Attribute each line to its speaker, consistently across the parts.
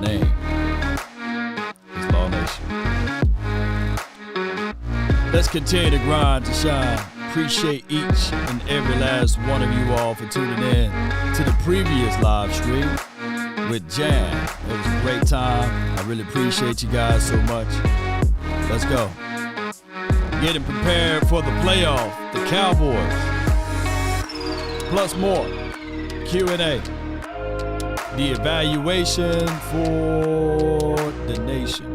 Speaker 1: name is Law Nation. Let's continue to grind to shine. Appreciate each and every last one of you all for tuning in to the previous live stream with Jan. It was a great time. I really appreciate you guys so much. Let's go. Getting prepared for the playoff, the Cowboys, plus more Q&A, the evaluation for the nation.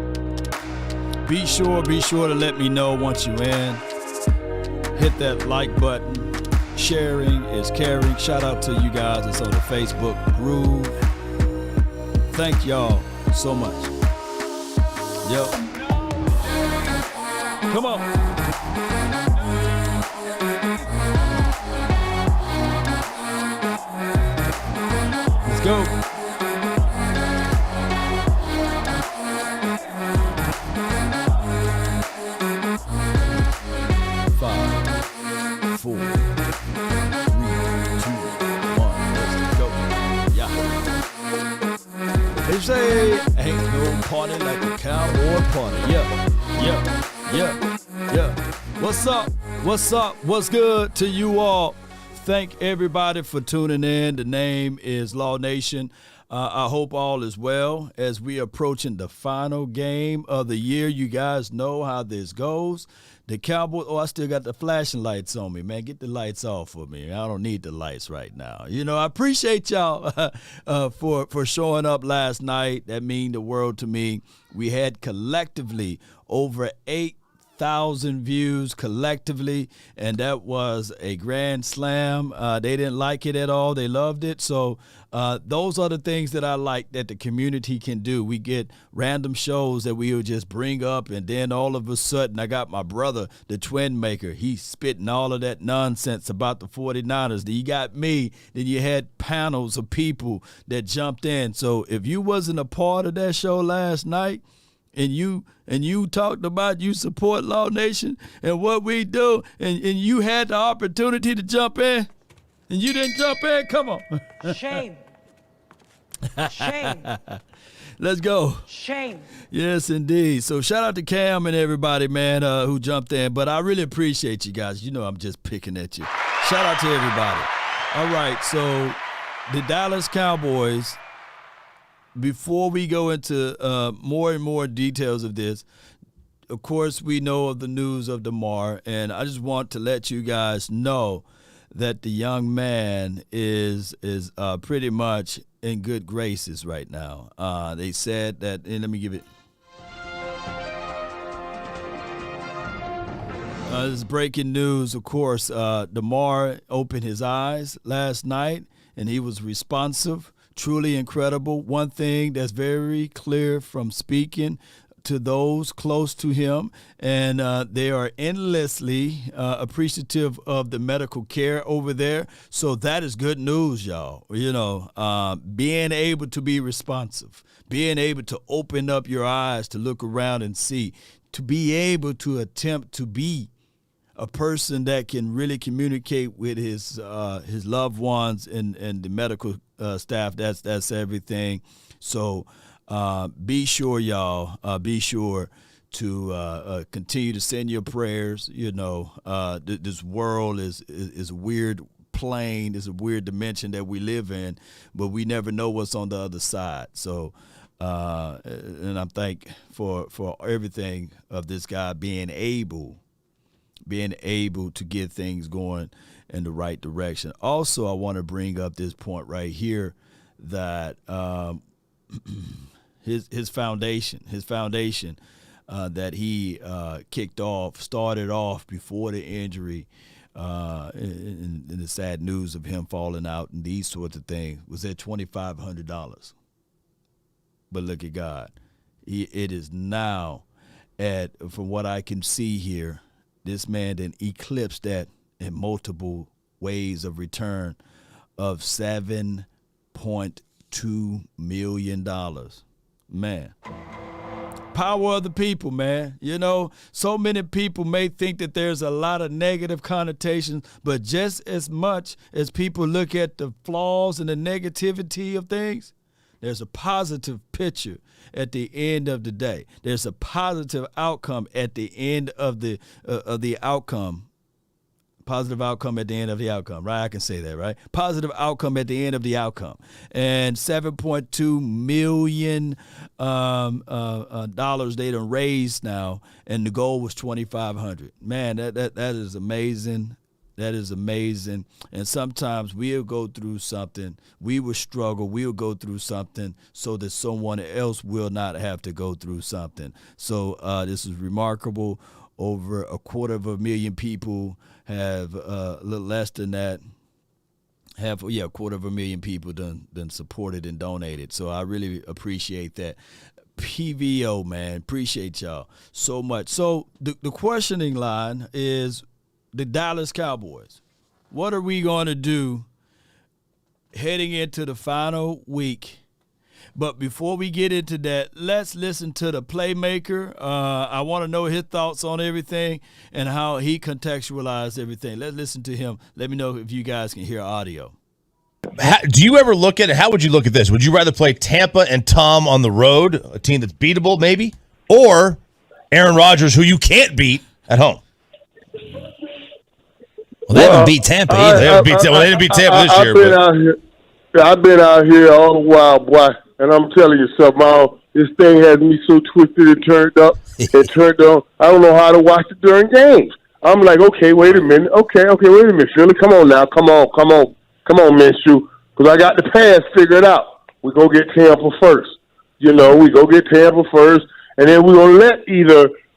Speaker 1: Be sure to let me know once you're in. Hit that like button. Sharing is caring. Shout out to you guys that's on the Facebook group. Thank y'all so much. Yep. Come on. Let's go. 5, 4, 3, 2, 1. Let's go. Yeah. They say ain't no party like a cowboy party. Yeah. What's up? What's good to you all? Thank everybody for tuning in. The name is Law Nation. I hope all is well as we approaching the final game of the year. You guys know how this goes. The Cowboys, I still got the flashing lights on me, man. Get the lights off for me. I don't need the lights right now. You know, I appreciate y'all for showing up last night. That mean the world to me. We had collectively over 8,000 views collectively, and that was a grand slam. They didn't like it at all. They loved it. So those are the things that I like that the community can do. We get random shows that we would just bring up, and then all of a sudden I got my brother, the twin maker. He's spitting all of that nonsense about the 49ers. Then you got me. Then you had panels of people that jumped in. So if you wasn't a part of that show last night, and you talked about you support Law Nation and what we do, and you had the opportunity to jump in, and you didn't jump in, come on.
Speaker 2: Shame.
Speaker 1: Let's go.
Speaker 2: Shame.
Speaker 1: Yes, indeed. So shout out to Cam and everybody, man, who jumped in. But I really appreciate you guys. You know I'm just picking at you. Shout out to everybody. All right, so the Dallas Cowboys, before we go into more and more details of this, of course, we know of the news of Damar, and I just want to let you guys know that the young man is pretty much in good graces right now. They said that, and let me give it. This is breaking news, of course. Damar opened his eyes last night, and he was responsive. Truly incredible. One thing that's very clear from speaking to those close to him, and they are endlessly appreciative of the medical care over there. So that is good news, y'all. You know, being able to be responsive, being able to open up your eyes to look around and see, to be able to attempt to be a person that can really communicate with his loved ones and the medical staff. That's everything. So be sure, y'all. Be sure to continue to send your prayers. You know, this world is a weird plane. It's a weird dimension that we live in, but we never know what's on the other side. So, and I'm thankful for everything of this guy being able to get things going in the right direction. Also, I want to bring up this point right here that his foundation that he started off before the injury, and the sad news of him falling out and these sorts of things, was at $2,500. But look at God. It is now at, from what I can see here, this man then eclipsed that in multiple ways of return of $7.2 million. Man. Power of the people, man. You know, so many people may think that there's a lot of negative connotations, but just as much as people look at the flaws and the negativity of things, There's a positive picture at the end of the day. There's a positive outcome at the end of the outcome. Positive outcome at the end of the outcome, right? I can say that, right? Positive outcome at the end of the outcome. And $7.2 million dollars they done raised now, and the goal was $2,500. Man, that is amazing. That is amazing. And sometimes we'll go through something. We will struggle. We'll go through something so that someone else will not have to go through something. So this is remarkable. Over 250,000 people have a little less than that. 250,000 people done supported and donated. So I really appreciate that. PVO, man, appreciate y'all so much. So the questioning line is the Dallas Cowboys. What are we going to do heading into the final week? But before we get into that, let's listen to the playmaker. I want to know his thoughts on everything and how he contextualized everything. Let's listen to him. Let me know if you guys can hear audio.
Speaker 2: Do you ever look at it? How would you look at this? Would you rather play Tampa and Tom on the road, a team that's beatable maybe, or Aaron Rodgers, who you can't beat, at home? Well, they haven't beat Tampa either. They didn't beat Tampa this year.
Speaker 3: I've been out here all the while, boy. And I'm telling you something, this thing has me so twisted and turned up and turned on. I don't know how to watch it during games. I'm like, okay, wait a minute. Okay, wait a minute. Philly, come on now. Come on, Minshew. Because I got the pass figured out. We go get Tampa first. We go get Tampa first. And then we're going to let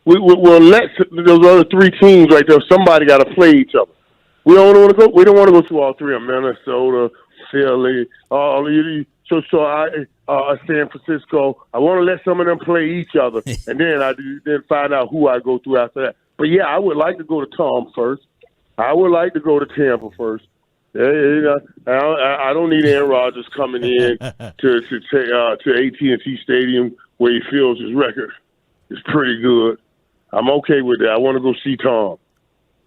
Speaker 3: we'll let those other three teams right there, somebody got to play each other. We don't want to go through all three of them, Minnesota, Philly, San Francisco. I want to let some of them play each other, and then find out who I go through after that. But yeah, I would like to go to Tom first. I would like to go to Tampa first. I don't need Aaron Rodgers coming in to AT&T Stadium where he feels his record is pretty good. I'm okay with that. I want to go see Tom.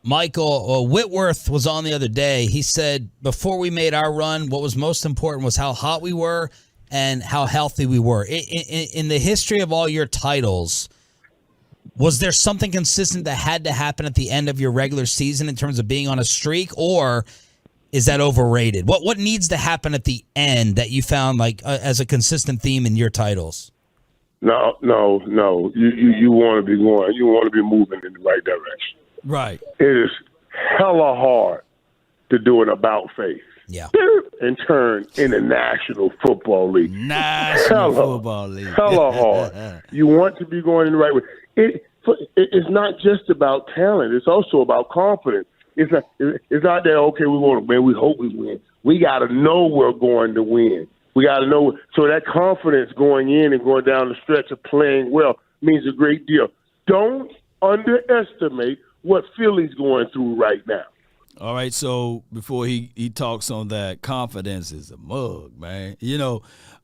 Speaker 4: Michael Whitworth was on the other day. He said before we made our run, what was most important was how hot we were and how healthy we were. In the history of all your titles, was there something consistent that had to happen at the end of your regular season in terms of being on a streak, or is that overrated? What needs to happen at the end that you found as a consistent theme in your titles?
Speaker 3: No. You want to be going. You want to be moving in the right direction.
Speaker 1: Right.
Speaker 3: It is hella hard to do an about face.
Speaker 4: Yeah.
Speaker 3: And turn in the National Football League.
Speaker 1: Football League.
Speaker 3: Hella hard. You want to be going in the right way. It's not just about talent. It's also about confidence. It's not that, okay, we want to win. We hope we win. We got to know we're going to win. We got to know. So that confidence going in and going down the stretch of playing well means a great deal. Don't underestimate what Philly's going through right now.
Speaker 1: All right, so before he talks on that, confidence is a mug, man.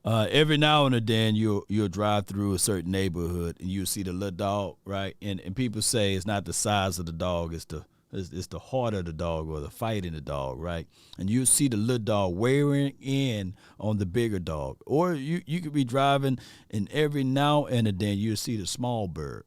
Speaker 1: Every now and then you'll drive through a certain neighborhood and you'll see the little dog, right? And people say it's not the size of the dog, it's the heart of the dog or the fight in the dog, right? And you see the little dog wearing in on the bigger dog. Or you could be driving and every now and then you'll see the small bird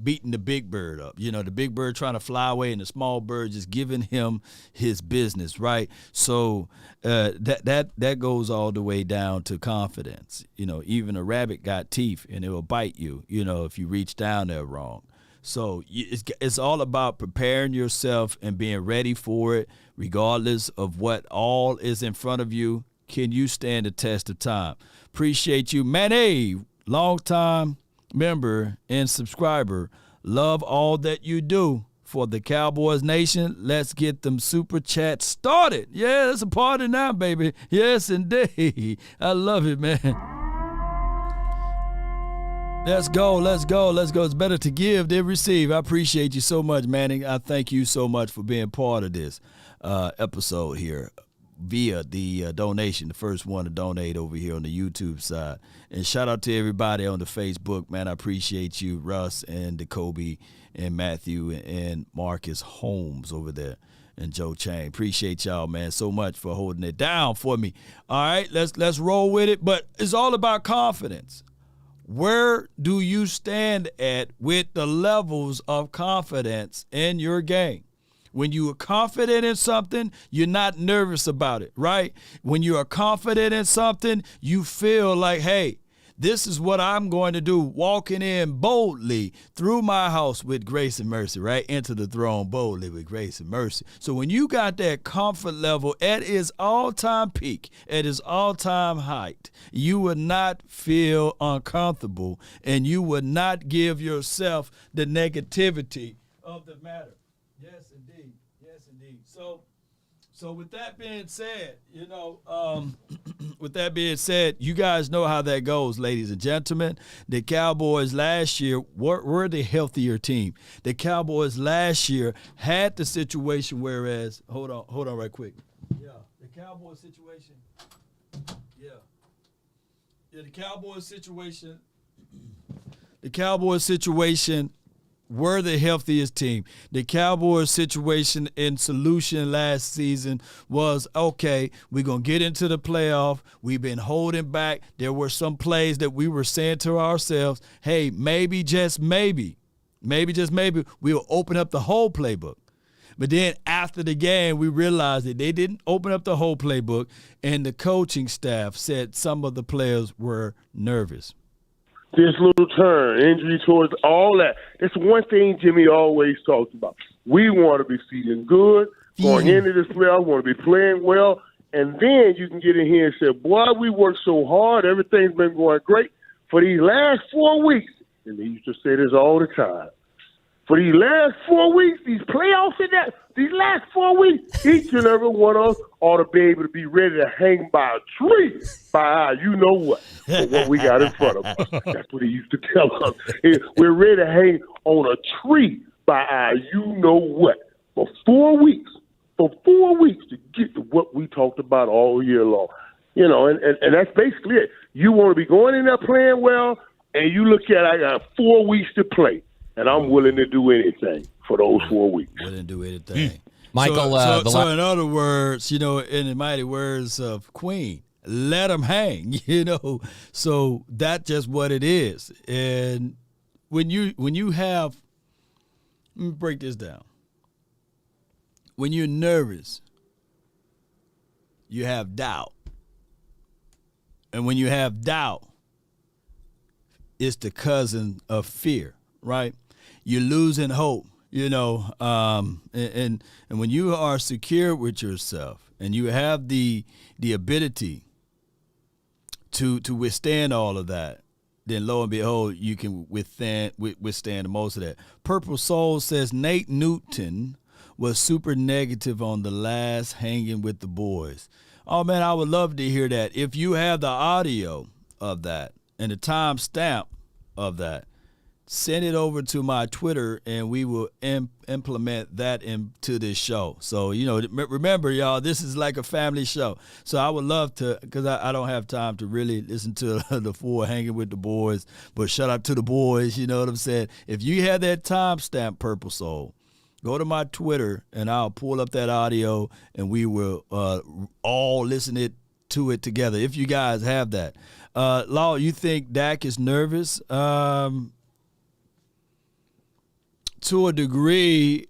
Speaker 1: beating the big bird up. The big bird trying to fly away and the small bird just giving him his business, right? So that goes all the way down to confidence. Even a rabbit got teeth and it will bite you, if you reach down there wrong. So it's all about preparing yourself and being ready for it, regardless of what all is in front of you. Can you stand the test of time? Appreciate you, Manny, long time member and subscriber. Love all that you do for the Cowboys Nation. Let's get them super chats started. Yeah, it's a party now, baby. Yes, indeed. I love it, man. Let's go. It's better to give than receive. I appreciate you so much, Manning. I thank you so much for being part of this episode here via the donation, the first one to donate over here on the YouTube side. And shout out to everybody on the Facebook, man. I appreciate you, Russ and Jacoby and Matthew and Marcus Holmes over there. and Joe Chain. Appreciate y'all, man, so much for holding it down for me. All right, let's roll with it. But it's all about confidence. Where do you stand at with the levels of confidence in your game? When you are confident in something, you're not nervous about it, right? When you are confident in something, you feel like, hey, this is what I'm going to do, walking in boldly through my house with grace and mercy, right? Enter the throne boldly with grace and mercy. So when you got that comfort level at its all-time peak, at its all-time height, you would not feel uncomfortable and you would not give yourself the negativity of the matter. Yes, indeed. Yes, indeed. So with that being said, with that being said, you guys know how that goes, ladies and gentlemen. The Cowboys last year were the healthier team. The Cowboys last year had the situation whereas, hold on right quick. Yeah, the Cowboys situation. Yeah, the Cowboys situation were the healthiest team. The Cowboys situation in solution last season was, okay, we're going to get into the playoff. We've been holding back. There were some plays that we were saying to ourselves, hey, maybe, just maybe, we'll open up the whole playbook. But then after the game, we realized that they didn't open up the whole playbook, and the coaching staff said some of the players were nervous.
Speaker 3: This little turn, injury towards all that. It's one thing Jimmy always talks about. We want to be feeling good, going into this playoff, want to be playing well, and then you can get in here and say, boy, we worked so hard, everything's been going great for these last 4 weeks. And they used to say this all the time. For these last 4 weeks, these playoffs and that, these last 4 weeks, each and every one of us ought to be able to be ready to hang by a tree by you know what, for what we got in front of us. That's what he used to tell us. We're ready to hang on a tree by our you know what for 4 weeks. For 4 weeks to get to what we talked about all year long. And that's basically it. You want to be going in there playing well, and you look at, I got 4 weeks to play. And I'm willing to do anything for those 4 weeks.
Speaker 1: Willing to do anything.
Speaker 5: Michael,
Speaker 1: so in other words, in the mighty words of Queen, let them hang, So that's just what it is. And when you have, let me break this down. When you're nervous, you have doubt. And when you have doubt, it's the cousin of fear, right? You're losing hope, and when you are secure with yourself and you have the ability to withstand all of that, then lo and behold, you can withstand most of that. Purple Soul says Nate Newton was super negative on the last Hanging with the Boys. Oh, man, I would love to hear that. If you have the audio of that and the time stamp of that, send it over to my Twitter, and we will implement that into this show. So, remember, y'all, this is like a family show. So I would love to, because I don't have time to really listen to the full Hanging with the Boys, but shout out to the boys, you know what I'm saying? If you have that timestamp, Purple Soul, go to my Twitter, and I'll pull up that audio, and we will all listen to it together, if you guys have that. Law, you think Dak is nervous? To a degree,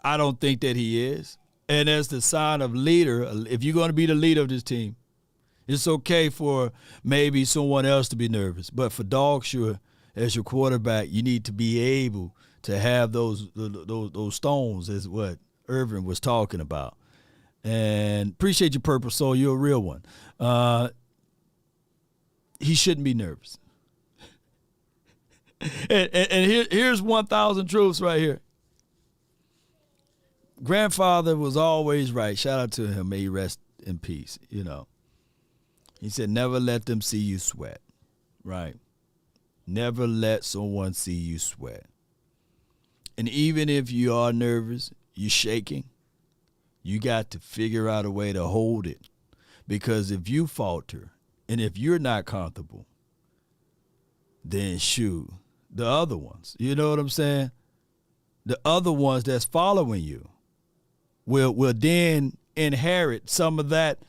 Speaker 1: I don't think that he is. And as the sign of leader, if you're going to be the leader of this team, it's okay for maybe someone else to be nervous. But for Dogshire, as your quarterback, you need to be able to have those stones, is what Irvin was talking about. And appreciate your Purple Soul. You're a real one. He shouldn't be nervous. And here's 1,000 truths right here. Grandfather was always right. Shout out to him. May he rest in peace. He said, never let them see you sweat. Right? Never let someone see you sweat. And even if you are nervous, you're shaking, you got to figure out a way to hold it. Because if you falter and if you're not comfortable, then shoot. The other ones, you know what I'm saying? The other ones that's following you will then inherit some of that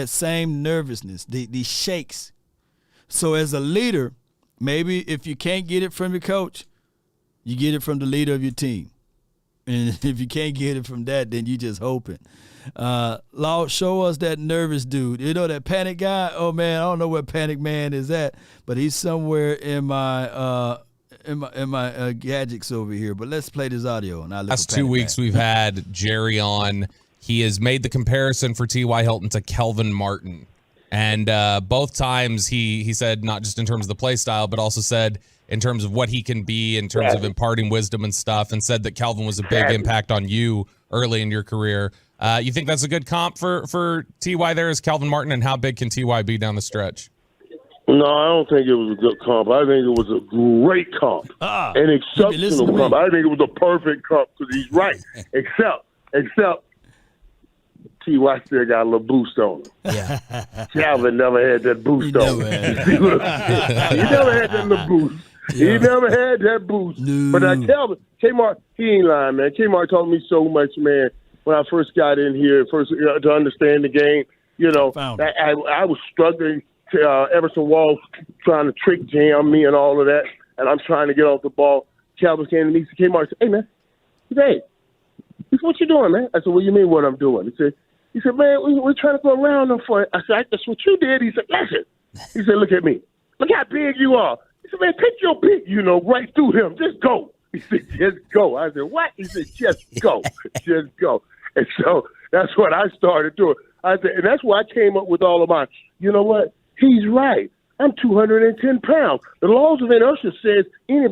Speaker 1: same nervousness, the shakes. So as a leader, maybe if you can't get it from your coach, you get it from the leader of your team. And if you can't get it from that, then you just hoping. Law, show us that nervous dude. You know that panic guy? Oh, man, I don't know where Panic Man is at, but he's somewhere in my gadgets over here. But let's play this audio. And I
Speaker 5: Last 2 weeks we've had Jerry on. He has made the comparison for T.Y. Hilton to Kelvin Martin. And both times he said, not just in terms of the play style, but also said in terms of what he can be, in terms of imparting wisdom and stuff, and said that Kelvin was a big impact on you early in your career. You think that's a good comp for T.Y. there as Kelvin Martin, and how big can T.Y. be down the stretch?
Speaker 3: No, I don't think it was a good comp. I think it was a great comp, an exceptional comp. I think it was a perfect comp because he's right. Except T.Y. still got a little boost on him.
Speaker 4: Yeah.
Speaker 3: Calvin never had that boost on him. He never had that little boost.
Speaker 1: Yeah.
Speaker 3: He never had that boost.
Speaker 1: No.
Speaker 3: But Calvin, Kmart, he ain't lying, man. Kmart taught me so much, man, when I first got in here, to understand the game. You know, I was struggling. Everson Walls trying to trick jam me and all of that, and I'm trying to get off the ball. Calvin came to me, Kmart and said, "Hey, man, he said, what you doing, man?" I said, "What do you mean what I'm doing?" He said, "Man, we're trying to go around them for it." I said, "That's what you did." He said, "Listen." He said, "Look at me. Look how big you are." He said, "Man, take your big, right through him. Just go." He said, "Just go." I said, "What?" He said, "Just go. Just go." And so that's what I started doing. I said, and that's why I came up with all of mine. You know what? He's right. I'm 210 pounds. The laws of inertia says any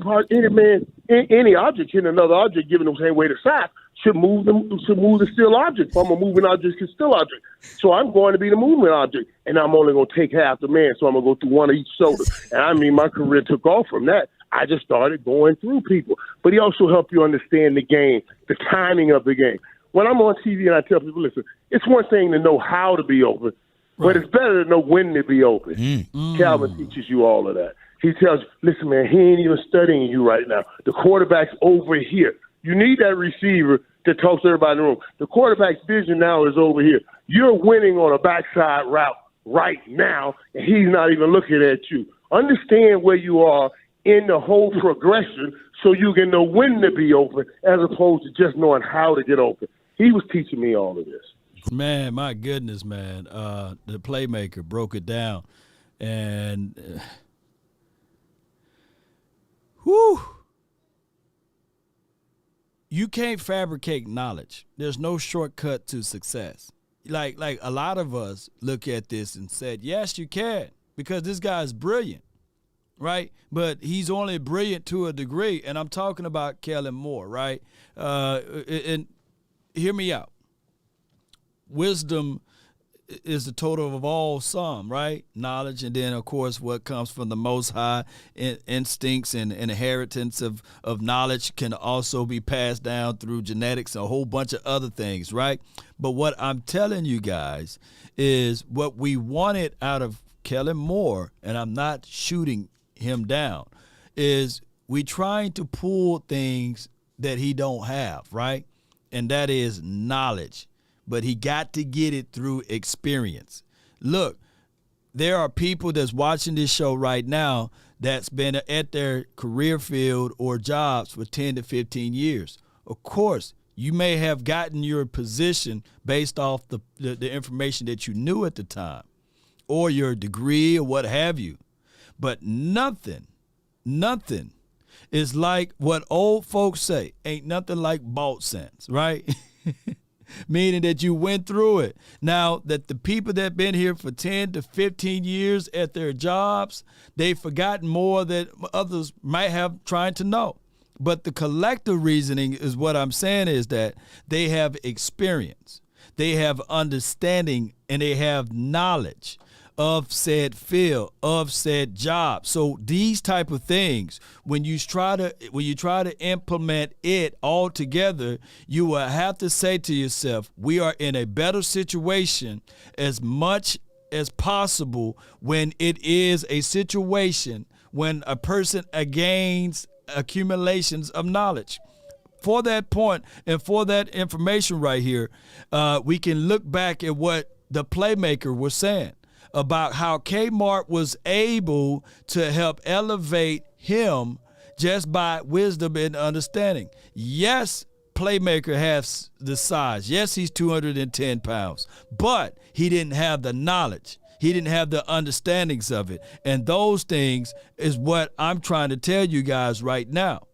Speaker 3: object hitting another object given the same weight of size should move the still object from a moving object to still object. So I'm going to be the movement object, and I'm only going to take half the man, so I'm going to go through one of each shoulder. And I mean, my career took off from that. I just started going through people. But he also helped you understand the game, the timing of the game. When I'm on TV and I tell people, listen, it's one thing to know how to be open, but it's better to know when to be open. Calvin teaches you all of that. He tells you, listen, man, he ain't even studying you right now. The quarterback's over here. You need that receiver to talk to everybody in the room. The quarterback's vision now is over here. You're winning on a backside route right now, and he's not even looking at you. Understand where you are in the whole progression so you can know when to be open as opposed to just knowing how to get open. He was teaching me all of this.
Speaker 1: Man, my goodness, man. The playmaker broke it down. And, you can't fabricate knowledge. There's no shortcut to success. Like a lot of us look at this and said, yes, you can, because this guy's brilliant, right? But he's only brilliant to a degree, and I'm talking about Kellen Moore, right? And hear me out. Wisdom is the total of all sum, right? Knowledge, and then, of course, what comes from the Most High, instincts and inheritance of knowledge can also be passed down through genetics and a whole bunch of other things, right? But what I'm telling you guys is what we wanted out of Kellen Moore, and I'm not shooting him down, is we trying to pull things that he don't have, right? And that is knowledge. But he got to get it through experience. Look, there are people that's watching this show right now that's been at their career field or jobs for 10 to 15 years. Of course, you may have gotten your position based off the information that you knew at the time or your degree or what have you. But nothing is like what old folks say, ain't nothing like bought sense, right? Meaning that you went through it. Now, that the people that have been here for 10 to 15 years at their jobs, they've forgotten more that others might have trying to know. But the collective reasoning is what I'm saying is that they have experience, they have understanding, and they have knowledge of said field, of said job. So these type of things, when you try to implement it all together, you will have to say to yourself, we are in a better situation as much as possible when it is a situation when a person gains accumulations of knowledge. for that point and for that information right here, we can look back at what the playmaker was saying about how Kmart was able to help elevate him just by wisdom and understanding. Yes, playmaker has the size. Yes, he's 210 pounds, but he didn't have the knowledge. He didn't have the understandings of it. And those things is what I'm trying to tell you guys right now,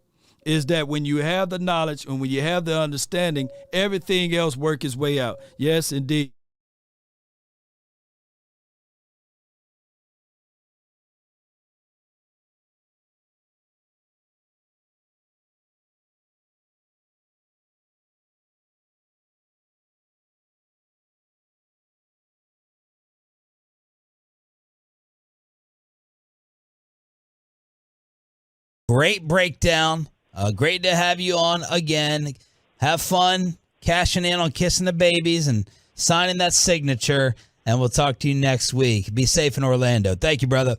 Speaker 1: is that when you have the knowledge and when you have the understanding, everything else works its way out. Yes, indeed.
Speaker 4: Great breakdown. Great to have you on again. Have fun cashing in on kissing the babies and signing that signature. And we'll talk to you next week. Be safe in Orlando. Thank you, brother.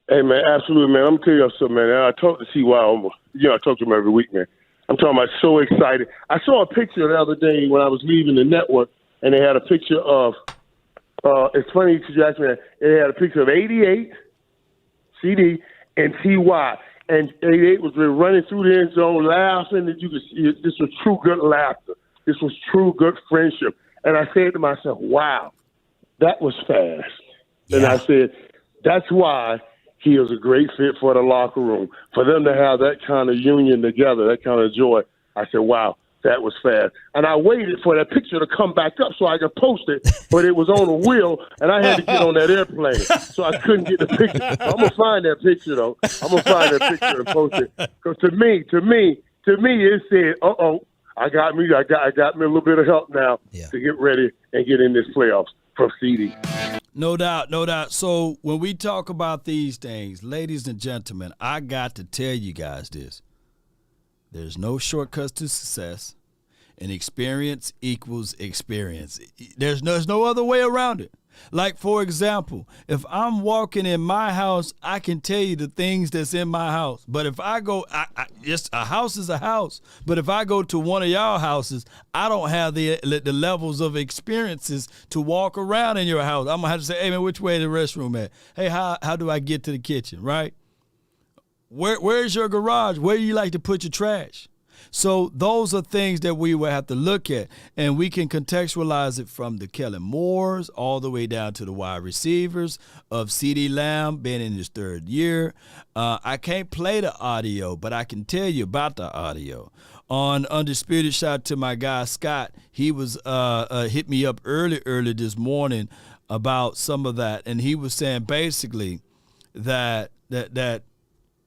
Speaker 3: Hey, man, absolutely, man. I'm telling you something, man. I talk to CY almost. I talk to him every week, man. I'm talking about so excited. I saw a picture the other day when I was leaving the network, and they had a picture of, it's funny because you asked me that, they had a picture of 88, CD, and TY. And 88 was running through the end zone, laughing, and you could see it. This was true good laughter. This was true good friendship. And I said to myself, wow, that was fast. Yeah. And I said, that's why he is a great fit for the locker room. For them to have that kind of union together, that kind of joy, I said, wow, that was fast. And I waited for that picture to come back up so I could post it, but it was on a wheel, and I had to get on that airplane, so I couldn't get the picture. I'm going to find that picture, though. I'm going to find that picture and post it. Because to me, it said, I got me a little bit of help now to get ready and get in this playoffs from CD.
Speaker 1: No doubt, no doubt. So when we talk about these things, ladies and gentlemen, I got to tell you guys this. There's no shortcuts to success, and experience equals experience. There's no other way around it. Like, for example, if I'm walking in my house, I can tell you the things that's in my house. But if I go, just a house is a house. But if I go to one of y'all houses, I don't have the levels of experiences to walk around in your house. I'm going to have to say, hey, man, which way is the restroom at? Hey, how do I get to the kitchen, right? Where's your garage? Where do you like to put your trash? So those are things that we will have to look at, and we can contextualize it from the Kellen Moores all the way down to the wide receivers of CeeDee Lamb being in his third year. I can't play the audio, but I can tell you about the audio. On Undisputed, shout out to my guy Scott. He was hit me up early this morning about some of that, and he was saying basically that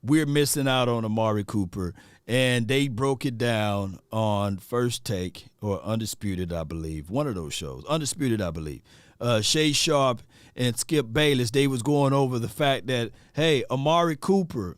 Speaker 1: we're missing out on Amari Cooper, and they broke it down on First Take or Undisputed, I believe, one of those shows. Undisputed, I believe. Shay Sharp and Skip Bayless, they was going over the fact that, hey, Amari Cooper,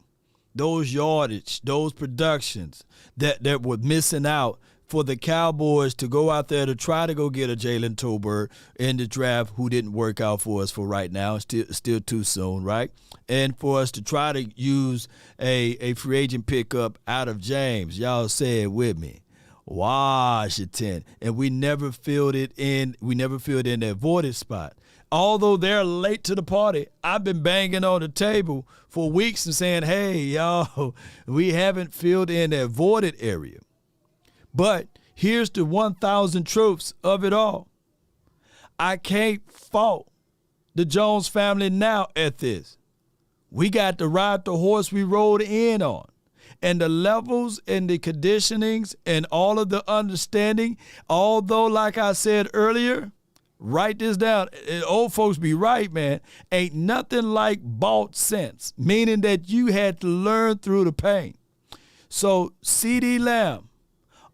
Speaker 1: those yardage, those productions that were missing out for the Cowboys to go out there to try to go get a Jalen Tolbert in the draft, who didn't work out for us for right now. Still too soon, right? And for us to try to use a free agent pickup out of James. Y'all say it with me. Washington. And we never filled it in. We never filled in that voided spot. Although they're late to the party, I've been banging on the table for weeks and saying, hey, y'all, we haven't filled in that voided area. But here's the 1,000 truths of it all. I can't fault the Jones family now at this. We got to ride the horse we rode in on. And the levels and the conditionings and all of the understanding, although, like I said earlier, write this down. Old folks be right, man. Ain't nothing like bought sense, meaning that you had to learn through the pain. So CeeDee Lamb,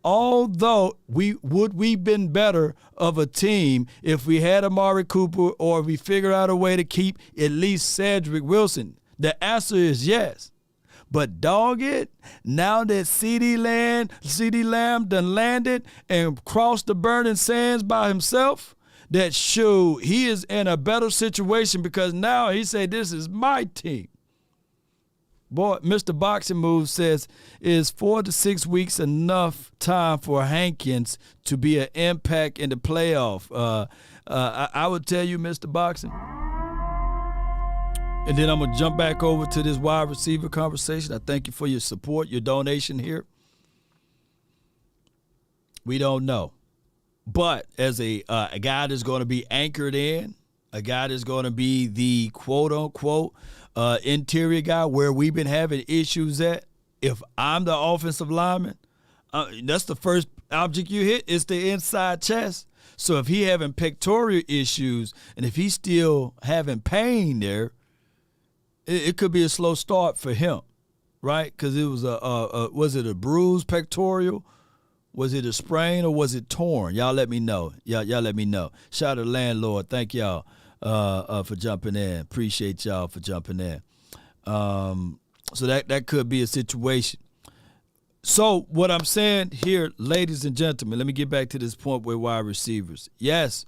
Speaker 1: although we've been better of a team if we had Amari Cooper or if we figure out a way to keep at least Cedric Wilson. The answer is yes. But dog it, now that CeeDee Lamb done landed and crossed the burning sands by himself, that show he is in a better situation because now he said, this is my team. Boy, Mr. Boxing Move says, is 4 to 6 weeks enough time for Hankins to be an impact in the playoff? I would tell you, Mr. Boxing. And then I'm going to jump back over to this wide receiver conversation. I thank you for your support, your donation here. We don't know. But as a guy that's going to be anchored in, a guy that's going to be the quote-unquote interior guy where we've been having issues at, if I'm the offensive lineman, that's the first object you hit is the inside chest. So if he having pectoral issues and if he's still having pain there, it could be a slow start for him, right? Because it was was it a bruised pectoral? Was it a sprain or was it torn? Y'all let me know. Y'all let me know. Shout out to the landlord. Thank y'all for jumping in. Appreciate y'all for jumping in. So that could be a situation. So what I'm saying here, ladies and gentlemen, let me get back to this point with wide receivers. Yes,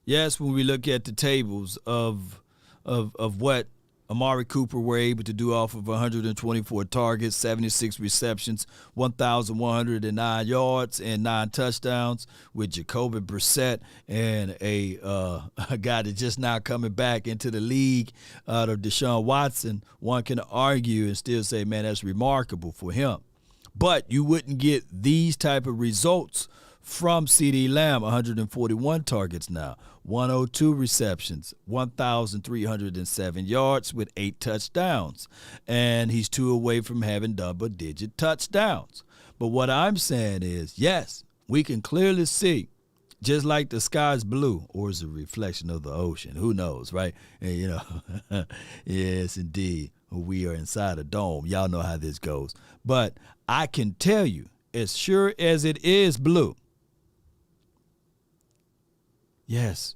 Speaker 1: when we look at the tables of what Amari Cooper were able to do off of 124 targets, 76 receptions, 1,109 yards, and 9 touchdowns with Jacoby Brissett and a guy that's just now coming back into the league out of Deshaun Watson. One can argue and still say, man, that's remarkable for him. But you wouldn't get these type of results from CeeDee Lamb, 141 targets now, 102 receptions, 1,307 yards with 8 touchdowns. And he's 2 away from having double-digit touchdowns. But what I'm saying is, yes, we can clearly see, just like the sky's blue, or is a reflection of the ocean, who knows, right? And, yes, indeed, we are inside a dome. Y'all know how this goes. But I can tell you, as sure as it is blue, yes,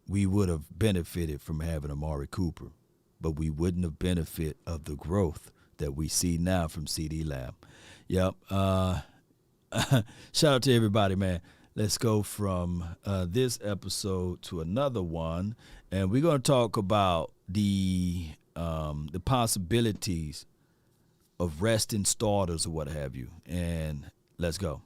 Speaker 1: we would have benefited from having Amari Cooper, but we wouldn't have benefited of the growth that we see now from CeeDee Lamb. Yep. Shout out to everybody, man. Let's go from this episode to another one, and we're going to talk about the possibilities of resting starters or what have you. And let's go.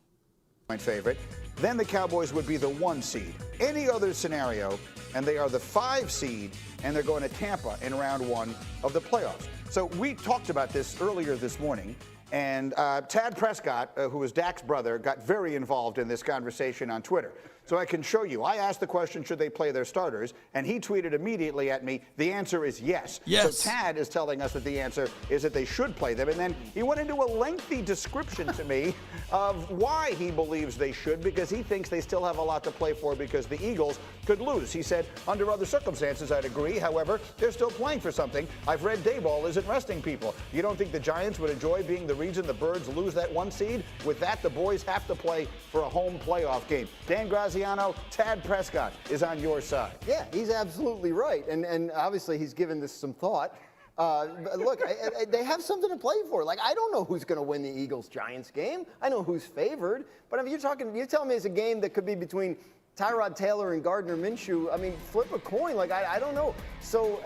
Speaker 6: Favorite, then the Cowboys would be the 1 seed. Any other scenario, and they are the 5 seed, and they're going to Tampa in round 1 of the playoffs. So we talked about this earlier this morning, and Tad Prescott, who is Dak's brother, got very involved in this conversation on Twitter. So I can show you. I asked the question, should they play their starters? And he tweeted immediately at me, the answer is yes.
Speaker 1: Yes.
Speaker 6: So Tad is telling us that the answer is that they should play them. And then he went into a lengthy description to me of why he believes they should, because he thinks they still have a lot to play for because the Eagles could lose. He said, under other circumstances, I'd agree. However, they're still playing for something. I've read Dayball isn't resting people. You don't think the Giants would enjoy being the reason the Birds lose that 1 seed? With that, the boys have to play for a home playoff game. Dan Graziano, Tad Prescott is on your side.
Speaker 7: Yeah, he's absolutely right. And obviously he's given this some thought. But look, they have something to play for. Like, I don't know who's going to win the Eagles-Giants game. I know who's favored. But if you're telling me it's a game that could be between Tyrod Taylor and Gardner Minshew, I mean, flip a coin. Like, I don't know. So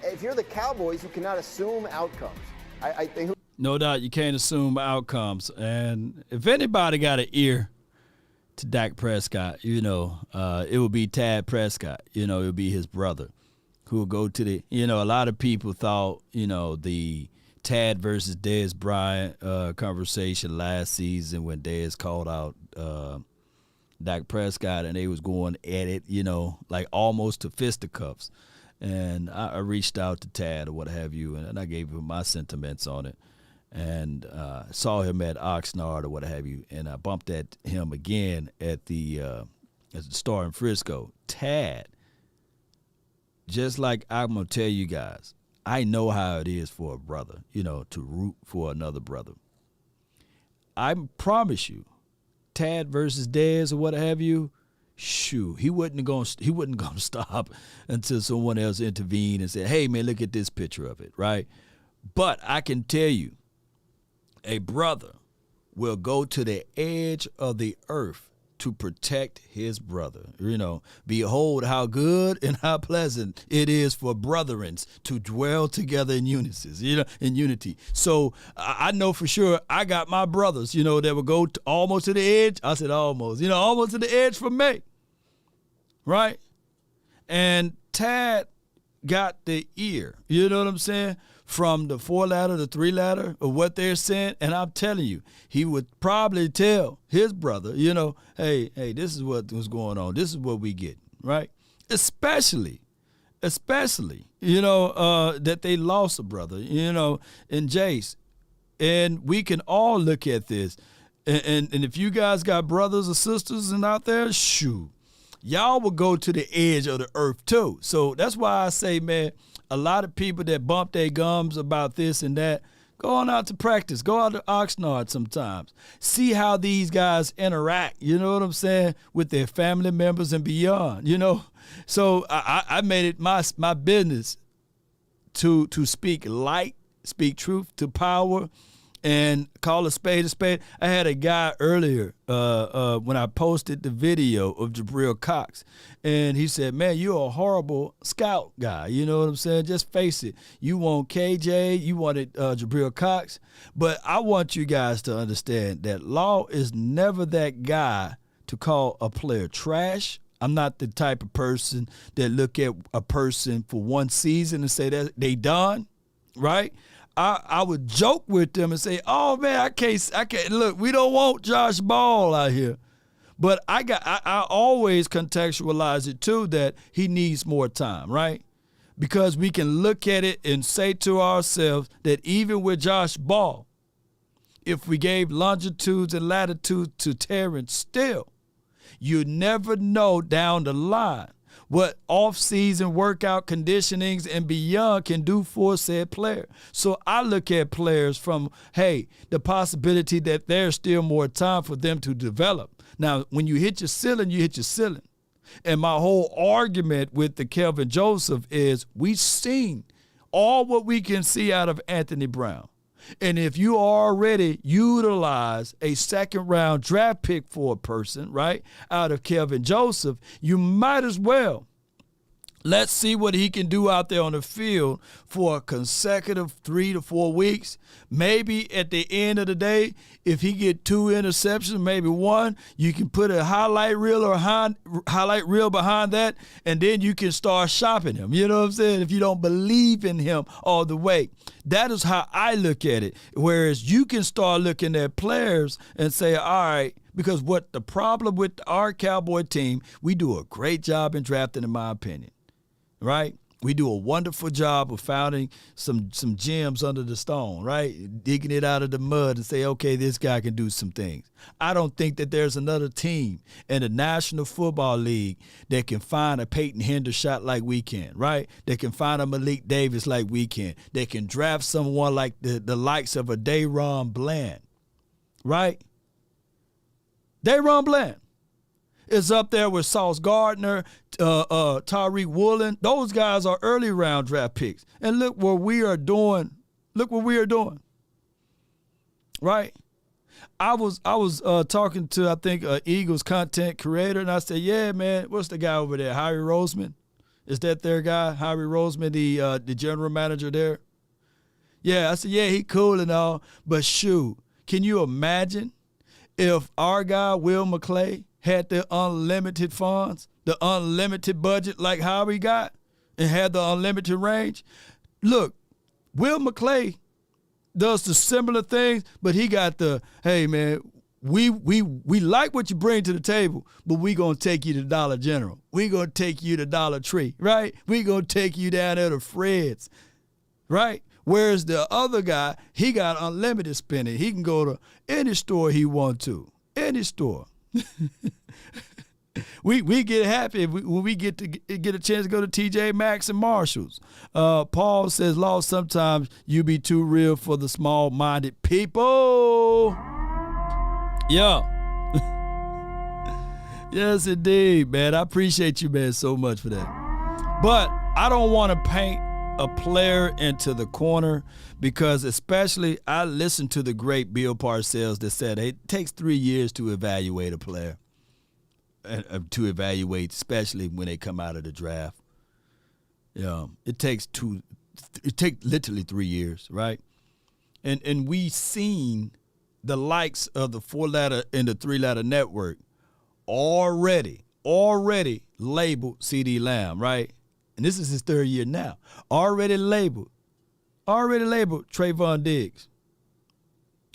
Speaker 7: if you're the Cowboys, you cannot assume outcomes. I think.
Speaker 1: No doubt you can't assume outcomes. And if anybody got an ear to Dak Prescott, it would be Tad Prescott. It would be his brother who will go to the, a lot of people thought, the Tad versus Dez Bryant conversation last season when Dez called out Dak Prescott and they was going at it, like almost to fisticuffs. And I reached out to Tad or what have you, and I gave him my sentiments on it. And saw him at Oxnard or what have you, and I bumped at him again at the store in Frisco. Tad, just like I'm going to tell you guys, I know how it is for a brother, to root for another brother. I promise you, Tad versus Dez or what have you, shoot, he wasn't going to stop until someone else intervened and said, hey, man, look at this picture of it, right? But I can tell you, a brother will go to the edge of the earth to protect his brother. Behold how good and how pleasant it is for brethren to dwell together in unity. So I know for sure I got my brothers, that would go almost to the edge. I said almost, almost to the edge for me. Right? And Tad got the ear, you know what I'm saying, from the 4-ladder, the 3-ladder of what they're saying. And I'm telling you, he would probably tell his brother, hey, this is what was going on. This is what we get, right? Especially, that they lost a brother, and Jace. And we can all look at this. And if you guys got brothers or sisters and out there, shoot, y'all will go to the edge of the earth too. So that's why I say, man, a lot of people that bump their gums about this and that, go on out to practice. Go out to Oxnard sometimes. See how these guys interact, you know what I'm saying, with their family members and beyond, So I made it my business to speak light, speak truth to power, and call a spade a spade. I had a guy earlier when I posted the video of Jabril Cox, and he said, man, you're a horrible scout guy. You know what I'm saying? Just face it. You want KJ, you wanted Jabril Cox, but I want you guys to understand that Law is never that guy to call a player trash. I'm not the type of person that look at a person for one season and say that they done, right? I would joke with them and say, oh man, I can't look, we don't want Josh Ball out here. But I always contextualize it too, that he needs more time, right? Because we can look at it and say to ourselves that even with Josh Ball, if we gave longitudes and latitudes to Terrence Steele, you never know down the line what off-season workout conditionings and beyond can do for said player. So I look at players from, the possibility that there's still more time for them to develop. Now, when you hit your ceiling, you hit your ceiling. And my whole argument with the Kelvin Joseph is we've seen all what we can see out of Anthony Brown. And if you already utilize a second-round draft pick for a person, right, out of Kelvin Joseph, you might as well let's see what he can do out there on the field for a consecutive 3 to 4 weeks. Maybe at the end of the day, if he get 2 interceptions, maybe 1, you can put a highlight reel behind that, and then you can start shopping him. You know what I'm saying? If you don't believe in him all the way. That is how I look at it. Whereas you can start looking at players and say, all right, because what the problem with our Cowboy team, we do a great job in drafting, in my opinion. Right? We do a wonderful job of finding some gems under the stone, right? Digging it out of the mud and say, okay, this guy can do some things. I don't think that there's another team in the National Football League that can find a Peyton Hendershot like we can, right? That can find a Malik Davis like we can. That can draft someone like the likes of a Dayron Bland, right? Dayron Bland is up there with Sauce Gardner, Tyreek Woolen. Those guys are early round draft picks. And look what we are doing. Look what we are doing. Right? I was talking to, I think, Eagles content creator, and I said, yeah, man, what's the guy over there? Harry Roseman? Is that their guy? Harry Roseman, the general manager there? Yeah, I said, yeah, he cool and all, but shoot, can you imagine if our guy, Will McClay, had the unlimited funds, the unlimited budget like Howie got, and had the unlimited range? Look, Will McClay does the similar things, but he got the, hey, man, we like what you bring to the table, but we going to take you to Dollar General. We going to take you to Dollar Tree, right? We going to take you down there to Fred's, right? Whereas the other guy, he got unlimited spending. He can go to any store he want to, any store. we get happy when we get a chance to go to TJ Maxx and Marshalls. Paul says, Law, sometimes you be too real for the small-minded people. Yeah. Yes, indeed, man. I appreciate you, man, so much for that. But I don't want to paint a player into the corner, because especially I listened to the great Bill Parcells that said it takes 3 years to evaluate a player. to evaluate, especially when they come out of the draft. It takes literally 3 years, right? And we seen the likes of the 4-letter and the 3-letter network already labeled CeeDee Lamb, right? And this is his 3rd year now. Already labeled Trayvon Diggs.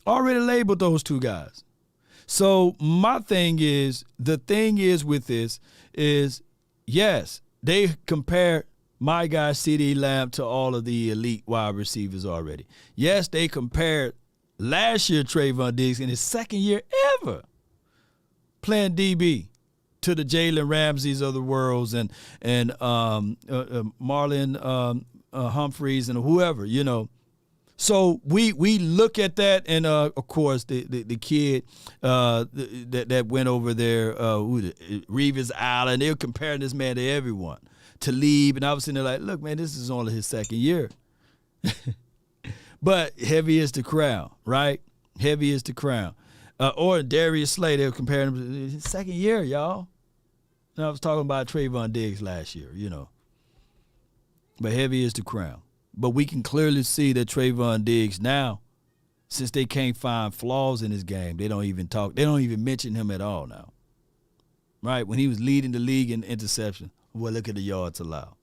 Speaker 1: Already labeled those 2 guys. So my thing is, with this is, yes, they compare my guy CeeDee Lamb to all of the elite wide receivers already. Yes, they compared last year Trayvon Diggs in his 2nd year ever playing DB to the Jalen Ramseys of the world and Marlon Humphreys and whoever, So we look at that, and of course the kid that went over there, Reeves Island, they were comparing this man to everyone. Talib, and I was sitting there like, look, man, this is only his 2nd year. But heavy is the crown, right? Heavy is the crown. Or Darius Slay, they were comparing him to his 2nd year, y'all. And I was talking about Trayvon Diggs last year, But heavy is the crown. But we can clearly see that Trayvon Diggs now, since they can't find flaws in his game, they don't even mention him at all now. Right? When he was leading the league in interception, well, look at the yards allowed.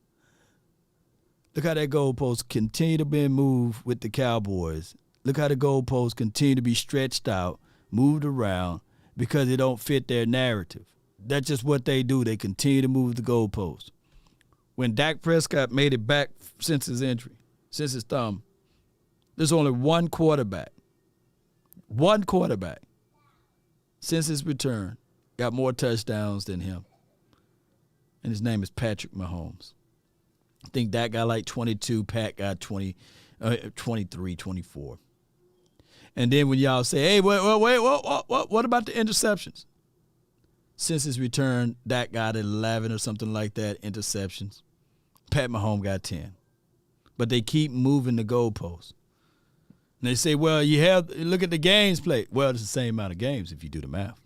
Speaker 1: Look how that goalpost continue to be moved with the Cowboys. Look how the goalposts continue to be stretched out, moved around, because they don't fit their narrative. That's just what they do. They continue to move the goalposts. When Dak Prescott made it back since his injury, since his thumb, there's only one quarterback since his return got more touchdowns than him. And his name is Patrick Mahomes. I think Dak got like 22, Pat got 23, 24. And then when y'all say, hey, wait, what about the interceptions? Since his return, Dak got 11 or something like that, interceptions. Pat Mahomes got 10. But they keep moving the goalposts. And they say, well, look at the games played. Well, it's the same amount of games if you do the math.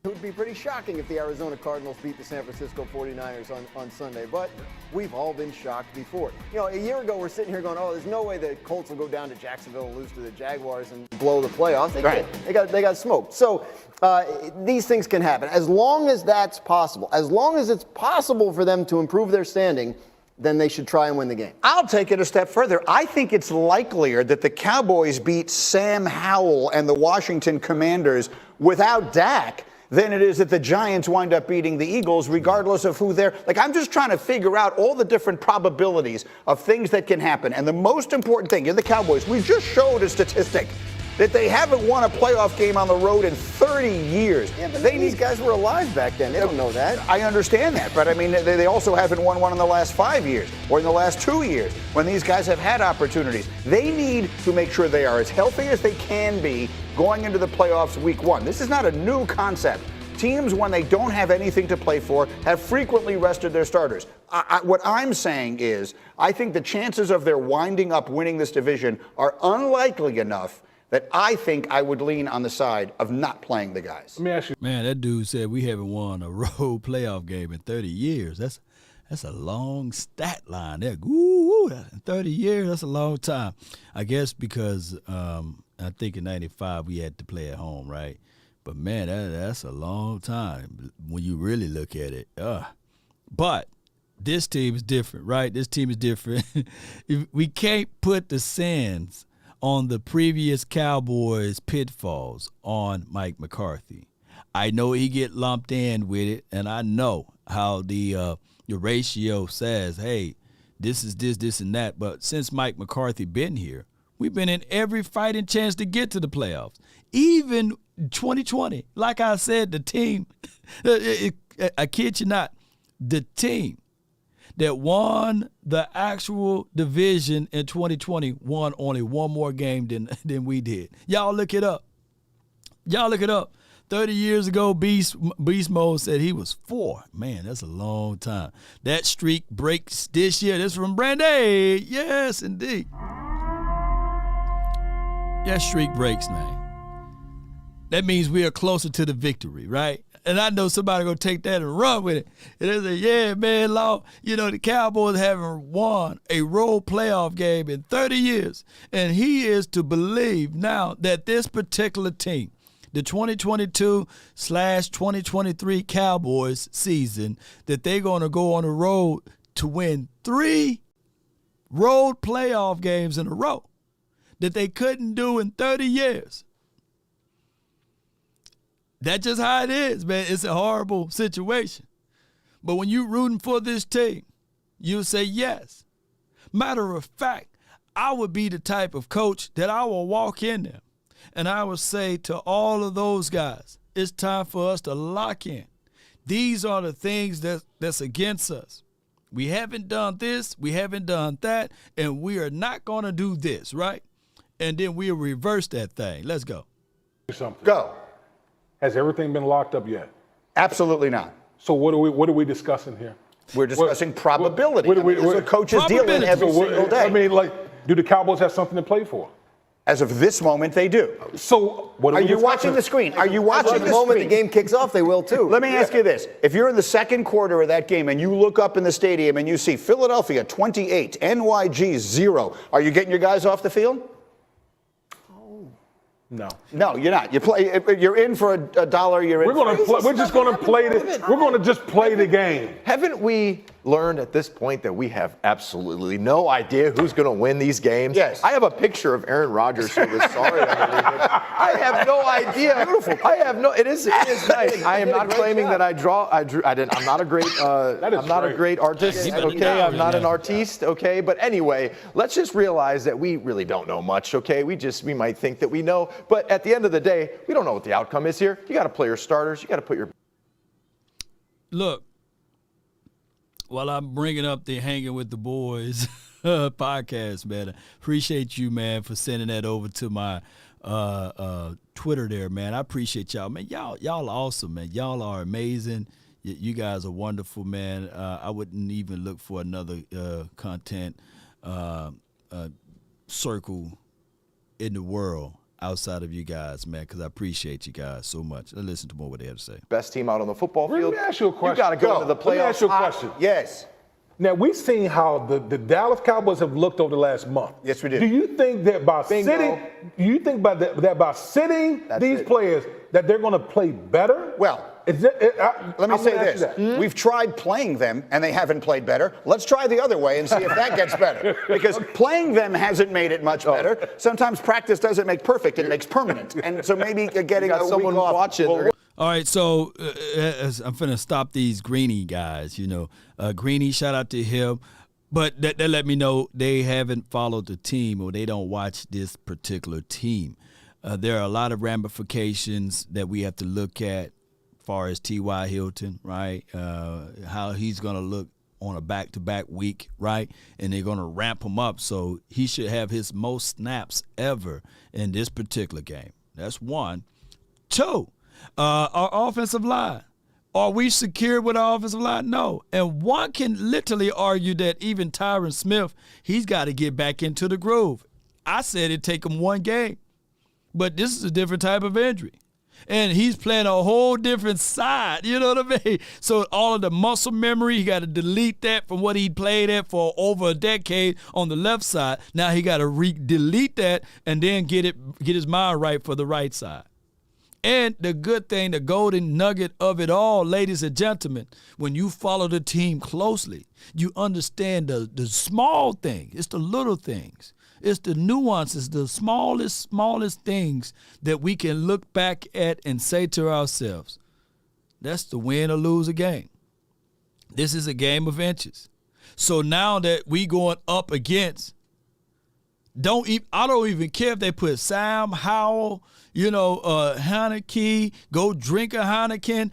Speaker 7: It would be pretty shocking if the Arizona Cardinals beat the San Francisco 49ers on Sunday, but we've all been shocked before. A year ago we're sitting here going, oh, there's no way the Colts will go down to Jacksonville, lose to the Jaguars, and blow the playoffs. They got smoked. So these things can happen. As long as that's possible, as long as it's possible for them to improve their standing, then they should try and win the game.
Speaker 6: I'll take it a step further. I think it's likelier that the Cowboys beat Sam Howell and the Washington Commanders without Dak than it is that the Giants wind up beating the Eagles, regardless of who they're. I'm just trying to figure out all the different probabilities of things that can happen. And the most important thing, the Cowboys, we just showed a statistic that they haven't won a playoff game on the road in 30 years.
Speaker 7: Yeah, but these guys were alive back then. They don't know that.
Speaker 6: I understand that. But, they also haven't won one in the last 5 years or in the last 2 years when these guys have had opportunities. They need to make sure they are as healthy as they can be going into the playoffs week 1. This is not a new concept. Teams, when they don't have anything to play for, have frequently rested their starters. What I'm saying is I think the chances of their winding up winning this division are unlikely enough that I think I would lean on the side of not playing the guys.
Speaker 1: Let me ask you. Man, that dude said we haven't won a road playoff game in 30 years. That's a long stat line there. Ooh, 30 years, that's a long time. I guess because I think in 95 we had to play at home, right? But, man, that's a long time when you really look at it. But this team is different, right? This team is different. We can't put the sins on the previous Cowboys pitfalls on Mike McCarthy. I know he get lumped in with it, and I know how the ratio says, hey, this is this, and that. But since Mike McCarthy been here, we've been in every fighting chance to get to the playoffs. Even 2020, like I said, the team, I kid you not, the team that won the actual division in 2020 won only one more game than we did. Y'all look it up. 30 years ago, Beast Mode said he was 4. Man, that's a long time. That streak breaks this year. This from Brandy. Yes, indeed. That streak breaks, man. that means we are closer to the victory, right? And I know somebody going to take that and run with it. And they say, yeah, man, Law, the Cowboys haven't won a road playoff game in 30 years. And he is to believe now that this particular team, the 2022/2023 Cowboys season, that they're going to go on the road to win 3 road playoff games in a row that they couldn't do in 30 years. That's just how it is, man. It's a horrible situation. But when you're rooting for this team, you'll say yes. Matter of fact, I would be the type of coach that I will walk in there and I would say to all of those guys, it's time for us to lock in. These are the things that's against us. We haven't done this, we haven't done that, and we are not going to do this, right? And then we'll reverse that thing. Let's go.
Speaker 6: Go.
Speaker 8: Has everything been locked up yet?
Speaker 6: Absolutely not.
Speaker 8: So what are we discussing here?
Speaker 6: We're discussing probability.
Speaker 8: What
Speaker 6: That's what coaches deal with every single day.
Speaker 8: I mean, do the Cowboys have something to play for?
Speaker 6: As of this moment, they do.
Speaker 8: So what are we
Speaker 6: you
Speaker 8: discussing?
Speaker 6: watching the screen? Are you watching
Speaker 7: The
Speaker 6: the
Speaker 7: moment
Speaker 6: screen?
Speaker 7: the game kicks off, they will too.
Speaker 6: Let me ask you this. If you're in the second quarter of that game and you look up in the stadium and you see Philadelphia 28, NYG 0, are you getting your guys off the field?
Speaker 8: No.
Speaker 6: No, you're not. You're in for a dollar. You're in.
Speaker 8: We're just going to play the. We're going to just play the game.
Speaker 9: Haven't we learned at this point that we have absolutely no idea who's going to win these games?
Speaker 6: Yes.
Speaker 9: I have a picture of Aaron Rodgers who was sorry underneath it. I have no idea. Beautiful. I have no. It is nice. I am not claiming that I drew. I didn't. I'm not a great. I'm not a great artist. Okay. I'm not an artiste. Okay. But anyway, let's just realize that we really don't know much. Okay. We might think that we know. But at the end of the day, we don't know what the outcome is here. You got to play your starters. You got to put your.
Speaker 1: Look, while I'm bringing up the Hanging with the Boys podcast, man, appreciate you, man, for sending that over to my Twitter there, man. I appreciate y'all, man. Y'all are awesome, man. Y'all are amazing. You guys are wonderful, man. I wouldn't even look for another content circle in the world outside of you guys, man, because I appreciate you guys so much. Let's listen to more what they have to say.
Speaker 9: Best team out on the football field.
Speaker 8: Let me ask you a question.
Speaker 9: You got to go to the playoffs.
Speaker 8: Let me ask you a question.
Speaker 6: Yes.
Speaker 8: Now, we've seen how the Dallas Cowboys have looked over the last month.
Speaker 6: Yes, we did.
Speaker 8: Do you think that by
Speaker 9: Bingo.
Speaker 8: sitting these
Speaker 9: it.
Speaker 8: players that they're going to play better?
Speaker 6: Well, let me say this. We've tried playing them, and they haven't played better. Let's try the other way and see if that gets better. Because playing them hasn't made it much better. Sometimes practice doesn't make perfect. It makes permanent. And so maybe getting
Speaker 9: got
Speaker 6: a
Speaker 9: someone
Speaker 6: week off
Speaker 9: watching.
Speaker 6: will
Speaker 1: All right, so I'm finna stop these Greeny guys. Greeny, shout out to him, but that let me know they haven't followed the team or they don't watch this particular team. There are a lot of ramifications that we have to look at, as far as T.Y. Hilton, right? How he's gonna look on a back-to-back week, right? And they're gonna ramp him up, so he should have his most snaps ever in this particular game. That's one. Two. Our offensive line. Are we secure with our offensive line? No. And one can literally argue that even Tyron Smith, he's got to get back into the groove. I said it'd take him one game. But this is a different type of injury. And he's playing a whole different side, you know what I mean? So all of the muscle memory, he got to delete that from what he played at for over a decade on the left side. Now he got to delete that and then get his mind right for the right side. And the good thing, the golden nugget of it all, ladies and gentlemen, when you follow the team closely, you understand the small things. It's the little things. It's the nuances, the smallest things that we can look back at and say to ourselves, that's the win or lose a game. This is a game of inches. So now that we going up against, I don't even care if they put Sam Howell, Heineke, go drink a Heineken,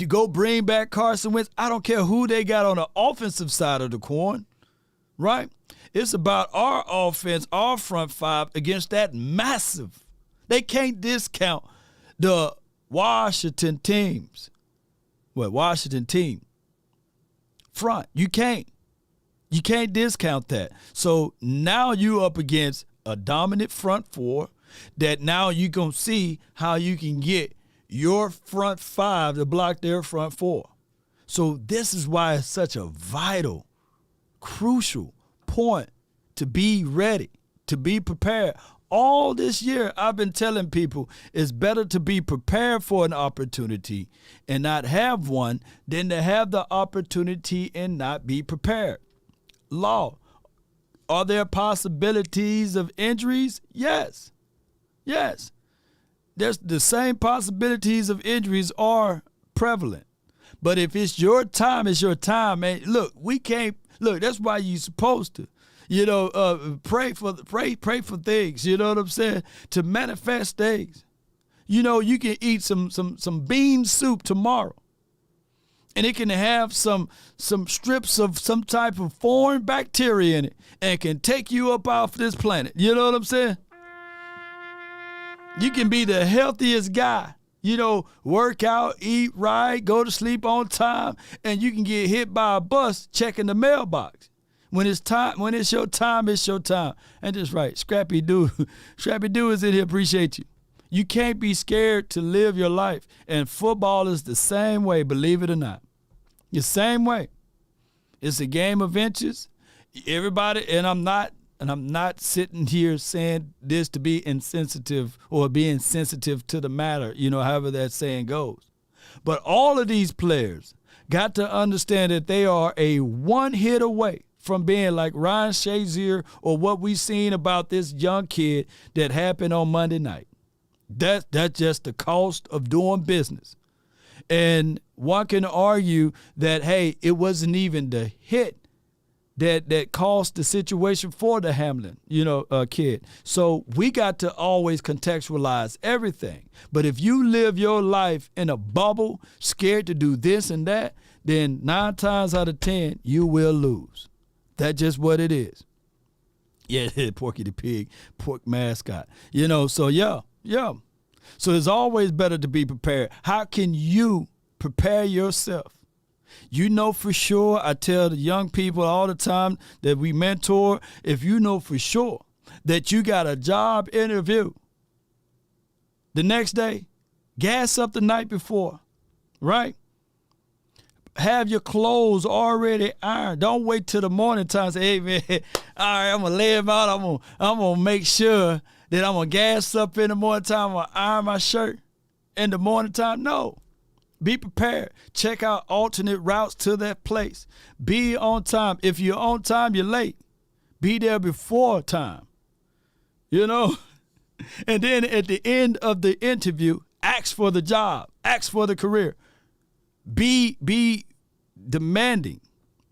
Speaker 1: go bring back Carson Wentz. I don't care who they got on the offensive side of the coin, right? It's about our offense, our front five against that massive. They can't discount the Washington teams. Washington team front. You can't. You can't discount that. So now you up against a dominant front four. that now you going to see how you can get your front five to block their front four. So this is why it's such a vital, crucial point to be ready, to be prepared. All this year, I've been telling people it's better to be prepared for an opportunity and not have one than to have the opportunity and not be prepared. Law, are there possibilities of injuries? Yes. Yes. There's the same possibilities of injuries are prevalent. But if it's your time, it's your time, man. Look, we can't, look, that's why you're supposed to. Pray for things, you know what I'm saying? To manifest things. You can eat some bean soup tomorrow. And it can have some strips of some type of foreign bacteria in it and can take you up off this planet. You know what I'm saying? You can be the healthiest guy. Work out, eat right, go to sleep on time, and you can get hit by a bus checking the mailbox. When it's your time, it's your time. And just right. Scrappy Doo is in here. Appreciate you. You can't be scared to live your life. And football is the same way, believe it or not. The same way. It's a game of inches. Everybody, and I'm not sitting here saying this to be insensitive or being sensitive to the matter, however that saying goes. But all of these players got to understand that they are a one hit away from being like Ryan Shazier or what we've seen about this young kid that happened on Monday night. That's just the cost of doing business. And one can argue that, hey, it wasn't even the hit that caused the situation for the Hamlin, kid. So we got to always contextualize everything. But if you live your life in a bubble, scared to do this and that, then 9 times out of 10, you will lose. That's just what it is. Yeah, Porky the Pig, pork mascot. So yeah. So it's always better to be prepared. How can you prepare yourself? For sure, I tell the young people all the time that we mentor, if you know for sure that you got a job interview the next day, gas up the night before, right? Have your clothes already ironed. Don't wait till the morning time and say, hey, man, all right, I'm going to lay them out. I'm gonna make sure that I'm going to gas up in the morning time. I'm going to iron my shirt in the morning time. No. Be prepared. Check out alternate routes to that place. Be on time. If you're on time, you're late. Be there before time. And then at the end of the interview, ask for the job. Ask for the career. Be demanding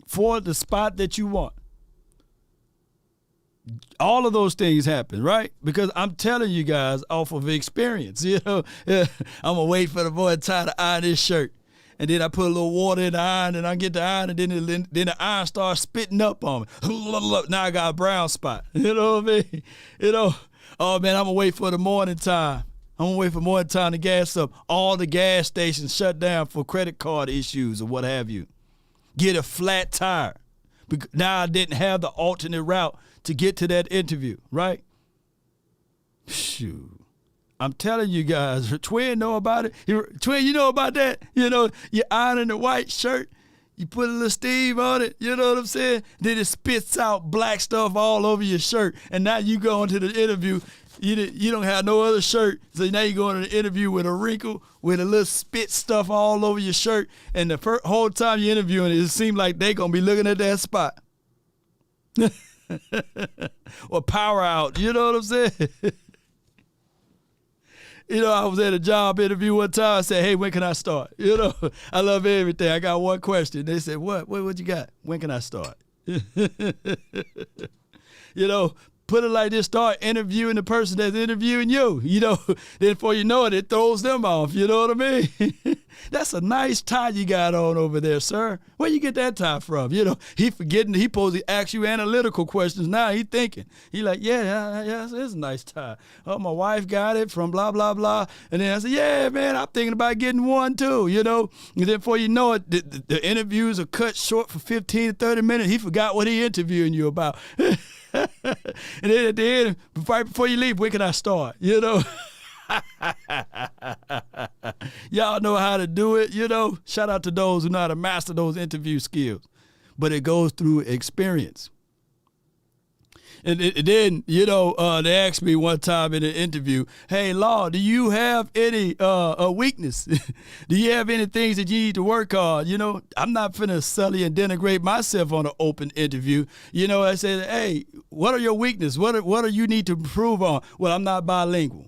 Speaker 1: for the spot that you want. All of those things happen, right? Because I'm telling you guys off of experience, I'm going to wait for the boy to iron this shirt. And then I put a little water in the iron and I get the iron and then the iron starts spitting up on me. Now I got a brown spot. You know what I mean? Oh man, I'm going to wait for the morning time. I'm going to wait for more time to gas up. All the gas stations shut down for credit card issues or what have you. Get a flat tire. Now I didn't have the alternate route to get to that interview, right? Shoot. I'm telling you guys, Twin know about it. Twin, you know about that? You're ironing the white shirt. You put a little steam on it, you know what I'm saying? Then it spits out black stuff all over your shirt. And now you go into the interview, you don't have no other shirt. So now you go into the interview with a wrinkle, with a little spit stuff all over your shirt. And the whole time you're interviewing, it seems like they're going to be looking at that spot. Or power out, you know what I'm saying? I was at a job interview one time. I said, hey, when can I start? I love everything. I got one question. They said, what you got? When can I start? Put it like this, start interviewing the person that's interviewing you. Then before you know it, it throws them off. You know what I mean? That's a nice tie you got on over there, sir. Where you get that tie from? He forgetting, he supposed to ask you analytical questions. Now he thinking. He like, yeah, it's a nice tie. Oh, my wife got it from blah, blah, blah. And then I said, yeah, man, I'm thinking about getting one too, And then before you know it, the interviews are cut short for 15 to 30 minutes. He forgot what he interviewing you about. And then at the end, right before you leave, when can I start? You know? Y'all know how to do it, you know? Shout out to those who know how to master those interview skills. But it goes through experience. And then, you know, they asked me one time in an interview, hey, Law, do you have any weakness? Do you have any things that you need to work on? You know, I'm not finna sully and denigrate myself on an open interview. You know, I said, hey, what are your weaknesses? What do you need to improve on? Well, I'm not bilingual.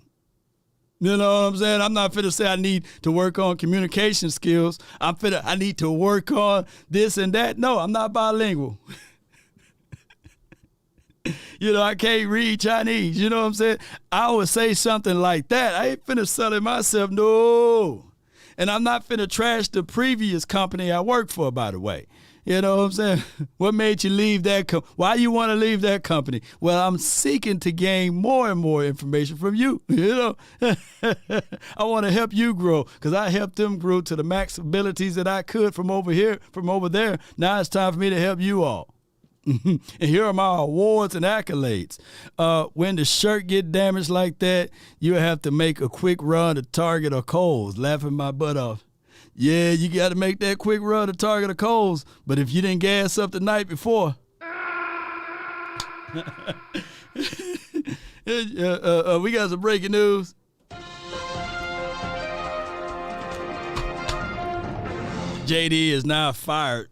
Speaker 1: You know what I'm saying? I'm not finna say I need to work on communication skills. I need to work on this and that. No, I'm not bilingual. You know, I can't read Chinese. You know what I'm saying? I would say something like that. I ain't finna sell it myself. No. And I'm not finna trash the previous company I worked for, by the way. You know what I'm saying? What made you leave that why you want to leave that company? Well, I'm seeking to gain more and more information from you. You know, I want to help you grow because I helped them grow to the max abilities that I could from over here, from over there. Now it's time for me to help you all. And here are my awards and accolades. When the shirt get damaged like that, you have to make a quick run to Target or Kohl's. Laughing my butt off. Yeah, you got to make that quick run to Target or Kohl's. But if you didn't gas up the night before, we got some breaking news. JD is now fired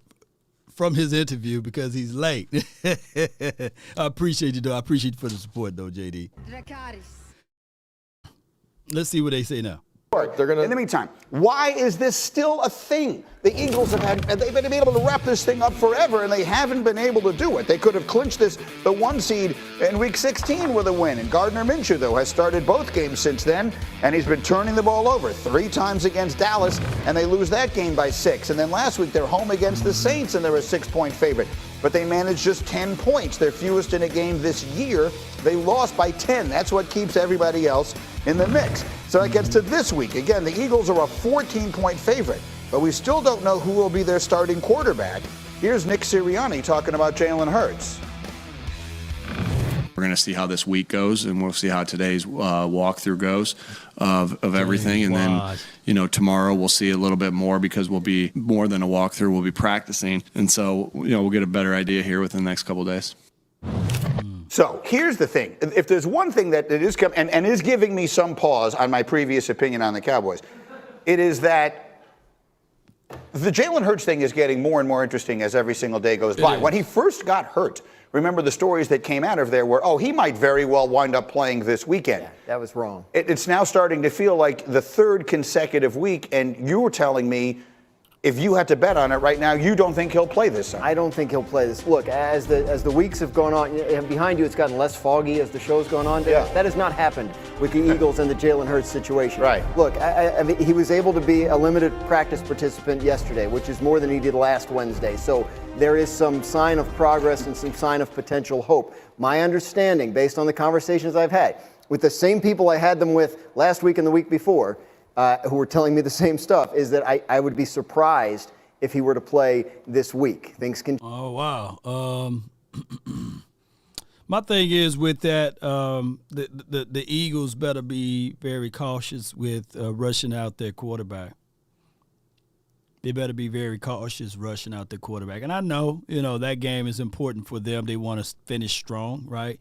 Speaker 1: from his interview because he's late. I appreciate you, though. I appreciate you for the support, though, JD. Let's see what they say now.
Speaker 6: In the meantime, why is this still a thing? The Eagles they've been able to wrap this thing up forever, and they haven't been able to do it. They could have clinched the 1 seed in Week 16 with a win. And Gardner Minshew, though, has started both games since then, and he's been turning the ball over 3 times against Dallas, and they lose that game by 6. And then last week, they're home against the Saints, and they're a 6-point favorite. But they managed just 10 points, their fewest in a game this year. They lost by 10. That's what keeps everybody else in the mix. So that gets to this week. Again, the Eagles are a 14-point favorite, but we still don't know who will be their starting quarterback. Here's Nick Sirianni talking about Jalen Hurts.
Speaker 10: We're going to see how this week goes, and we'll see how today's walkthrough goes of everything. And then, you know, tomorrow we'll see a little bit more because we'll be more than a walkthrough. We'll be practicing. And so, you know, we'll get a better idea here within the next couple of days.
Speaker 6: So here's the thing. If there's one thing that it is and is giving me some pause on my previous opinion on the Cowboys, it is that the Jalen Hurts thing is getting more and more interesting as every single day goes by. When he first got hurt, remember the stories that came out of there were, oh, he might very well wind up playing this weekend.
Speaker 7: Yeah, that was wrong.
Speaker 6: It's now starting to feel like the 3rd consecutive week, and you were telling me if you had to bet on it right now, you don't think he'll play this Sunday.
Speaker 7: I don't think he'll play this. Look, as the weeks have gone on, and behind you it's gotten less foggy as the show's gone on.
Speaker 6: Yeah.
Speaker 7: That has not happened with the Eagles and the Jalen Hurts situation.
Speaker 6: Right.
Speaker 7: Look, I mean, he was able to be a limited practice participant yesterday, which is more than he did last Wednesday. So there is some sign of progress and some sign of potential hope. My understanding, based on the conversations I've had with the same people I had them with last week and the week before, who were telling me the same stuff, is that I would be surprised if he were to play this week. Things can.
Speaker 1: Oh, wow. My thing is with that, the Eagles better be very cautious with rushing out their quarterback. They better be very cautious rushing out their quarterback. And I know, you know, that game is important for them. They want to finish strong, right?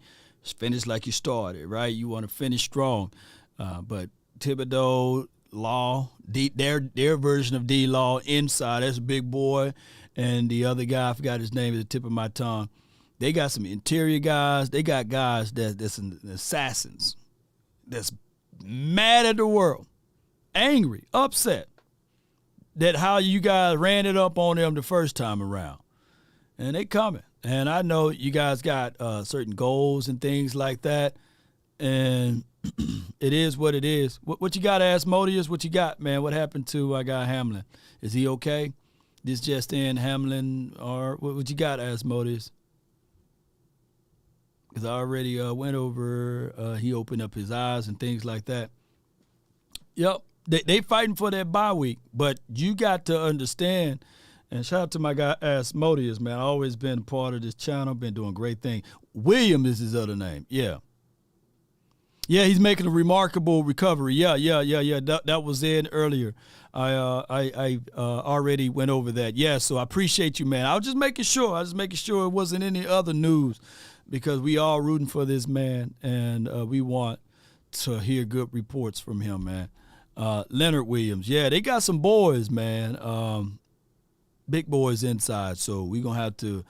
Speaker 1: Finish like you started, right? You want to finish strong. But Thibodeau, Law, their version of D-Law inside, that's a big boy. And the other guy, I forgot his name, at the tip of my tongue. They got some interior guys. They got guys that's assassins, that's mad at the world, angry, upset that how you guys ran it up on them the first time around. And they coming. And I know you guys got certain goals and things like that. And it is what it is. What you got, Asmodeus? What you got, man? What happened to our guy Hamlin? Is he okay? This just in, Hamlin, or what you got, Asmodeus? Because I already went over, he opened up his eyes and things like that. Yep, they fighting for that bye week, but you got to understand, and shout out to my guy Asmodeus, man. I've always been part of this channel, been doing great things. Williams is his other name. Yeah. Yeah, he's making a remarkable recovery. Yeah. That was in earlier. I already went over that. Yeah, so I appreciate you, man. I was just making sure. It wasn't any other news because we all rooting for this man, and we want to hear good reports from him, man. Leonard Williams. Yeah, they got some boys, man. Big boys inside, so we're going to have to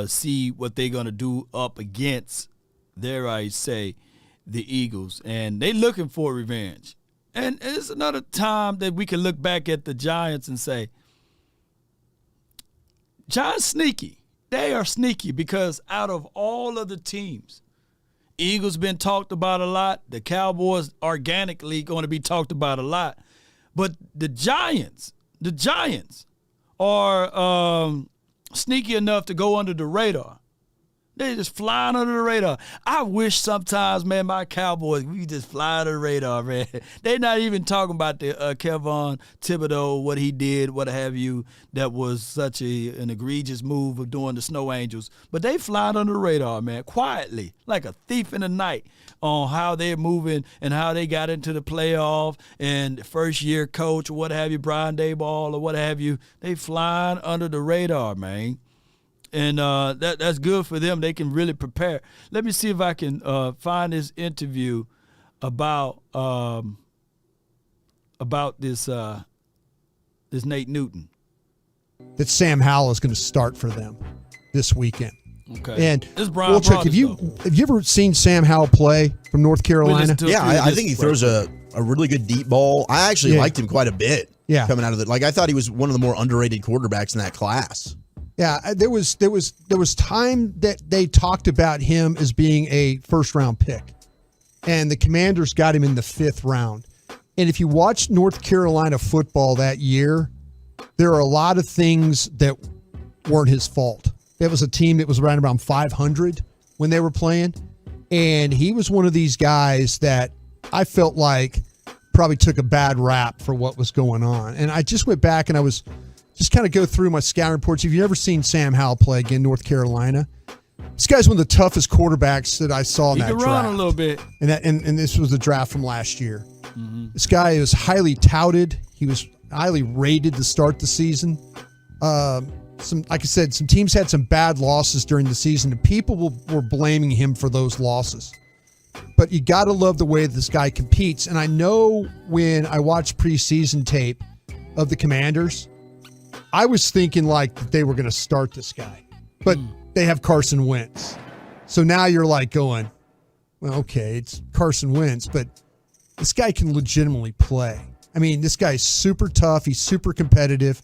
Speaker 1: see what they're going to do up against, dare I say, the Eagles. And they looking for revenge. And it's another time that we can look back at the Giants and say, Giants sneaky. They are sneaky because out of all of the teams, Eagles been talked about a lot. The Cowboys organically going to be talked about a lot. But the Giants are sneaky enough to go under the radar. They just flying under the radar. I wish sometimes, man, my Cowboys, we just fly under the radar, man. They're not even talking about the Kevon Thibodeau, what he did, what have you. That was such an egregious move of doing the Snow Angels. But they flying under the radar, man, quietly, like a thief in the night on how they're moving and how they got into the playoff and first-year coach or what have you, Brian Daboll or what have you. They flying under the radar, man. And that's good for them. They can really prepare. Let me see if I can find this interview about this Nate Newton.
Speaker 11: That Sam Howell is going to start for them this weekend.
Speaker 1: Okay.
Speaker 11: And
Speaker 1: this is Brian
Speaker 11: Wilczek, have you ever seen Sam Howell play from North Carolina?
Speaker 12: Yeah, I think he throws a really good deep ball. I actually liked him quite a bit.
Speaker 11: Yeah.
Speaker 12: Coming out of it, like I thought he was one of the more underrated quarterbacks in that class.
Speaker 11: Yeah, there was time that they talked about him as being a first-round pick, and the Commanders got him in the 5th round. And if you watch North Carolina football that year, there are a lot of things that weren't his fault. That was a team that was around 500 when they were playing, and he was one of these guys that I felt like probably took a bad rap for what was going on. And I just went back and I was just kind of go through my scouting reports. If you've ever seen Sam Howell play again, North Carolina, this guy's one of the toughest quarterbacks that I saw in that draft.
Speaker 1: He can run a little bit.
Speaker 11: And this was the draft from last year. Mm-hmm. This guy was highly touted. He was highly rated to start the season. Like I said, some teams had some bad losses during the season, and people were blaming him for those losses. But you got to love the way this guy competes. And I know when I watched preseason tape of the Commanders, I was thinking like that they were going to start this guy, but they have Carson Wentz. So now you're like going, well, okay, it's Carson Wentz, but this guy can legitimately play. I mean, this guy's super tough. He's super competitive.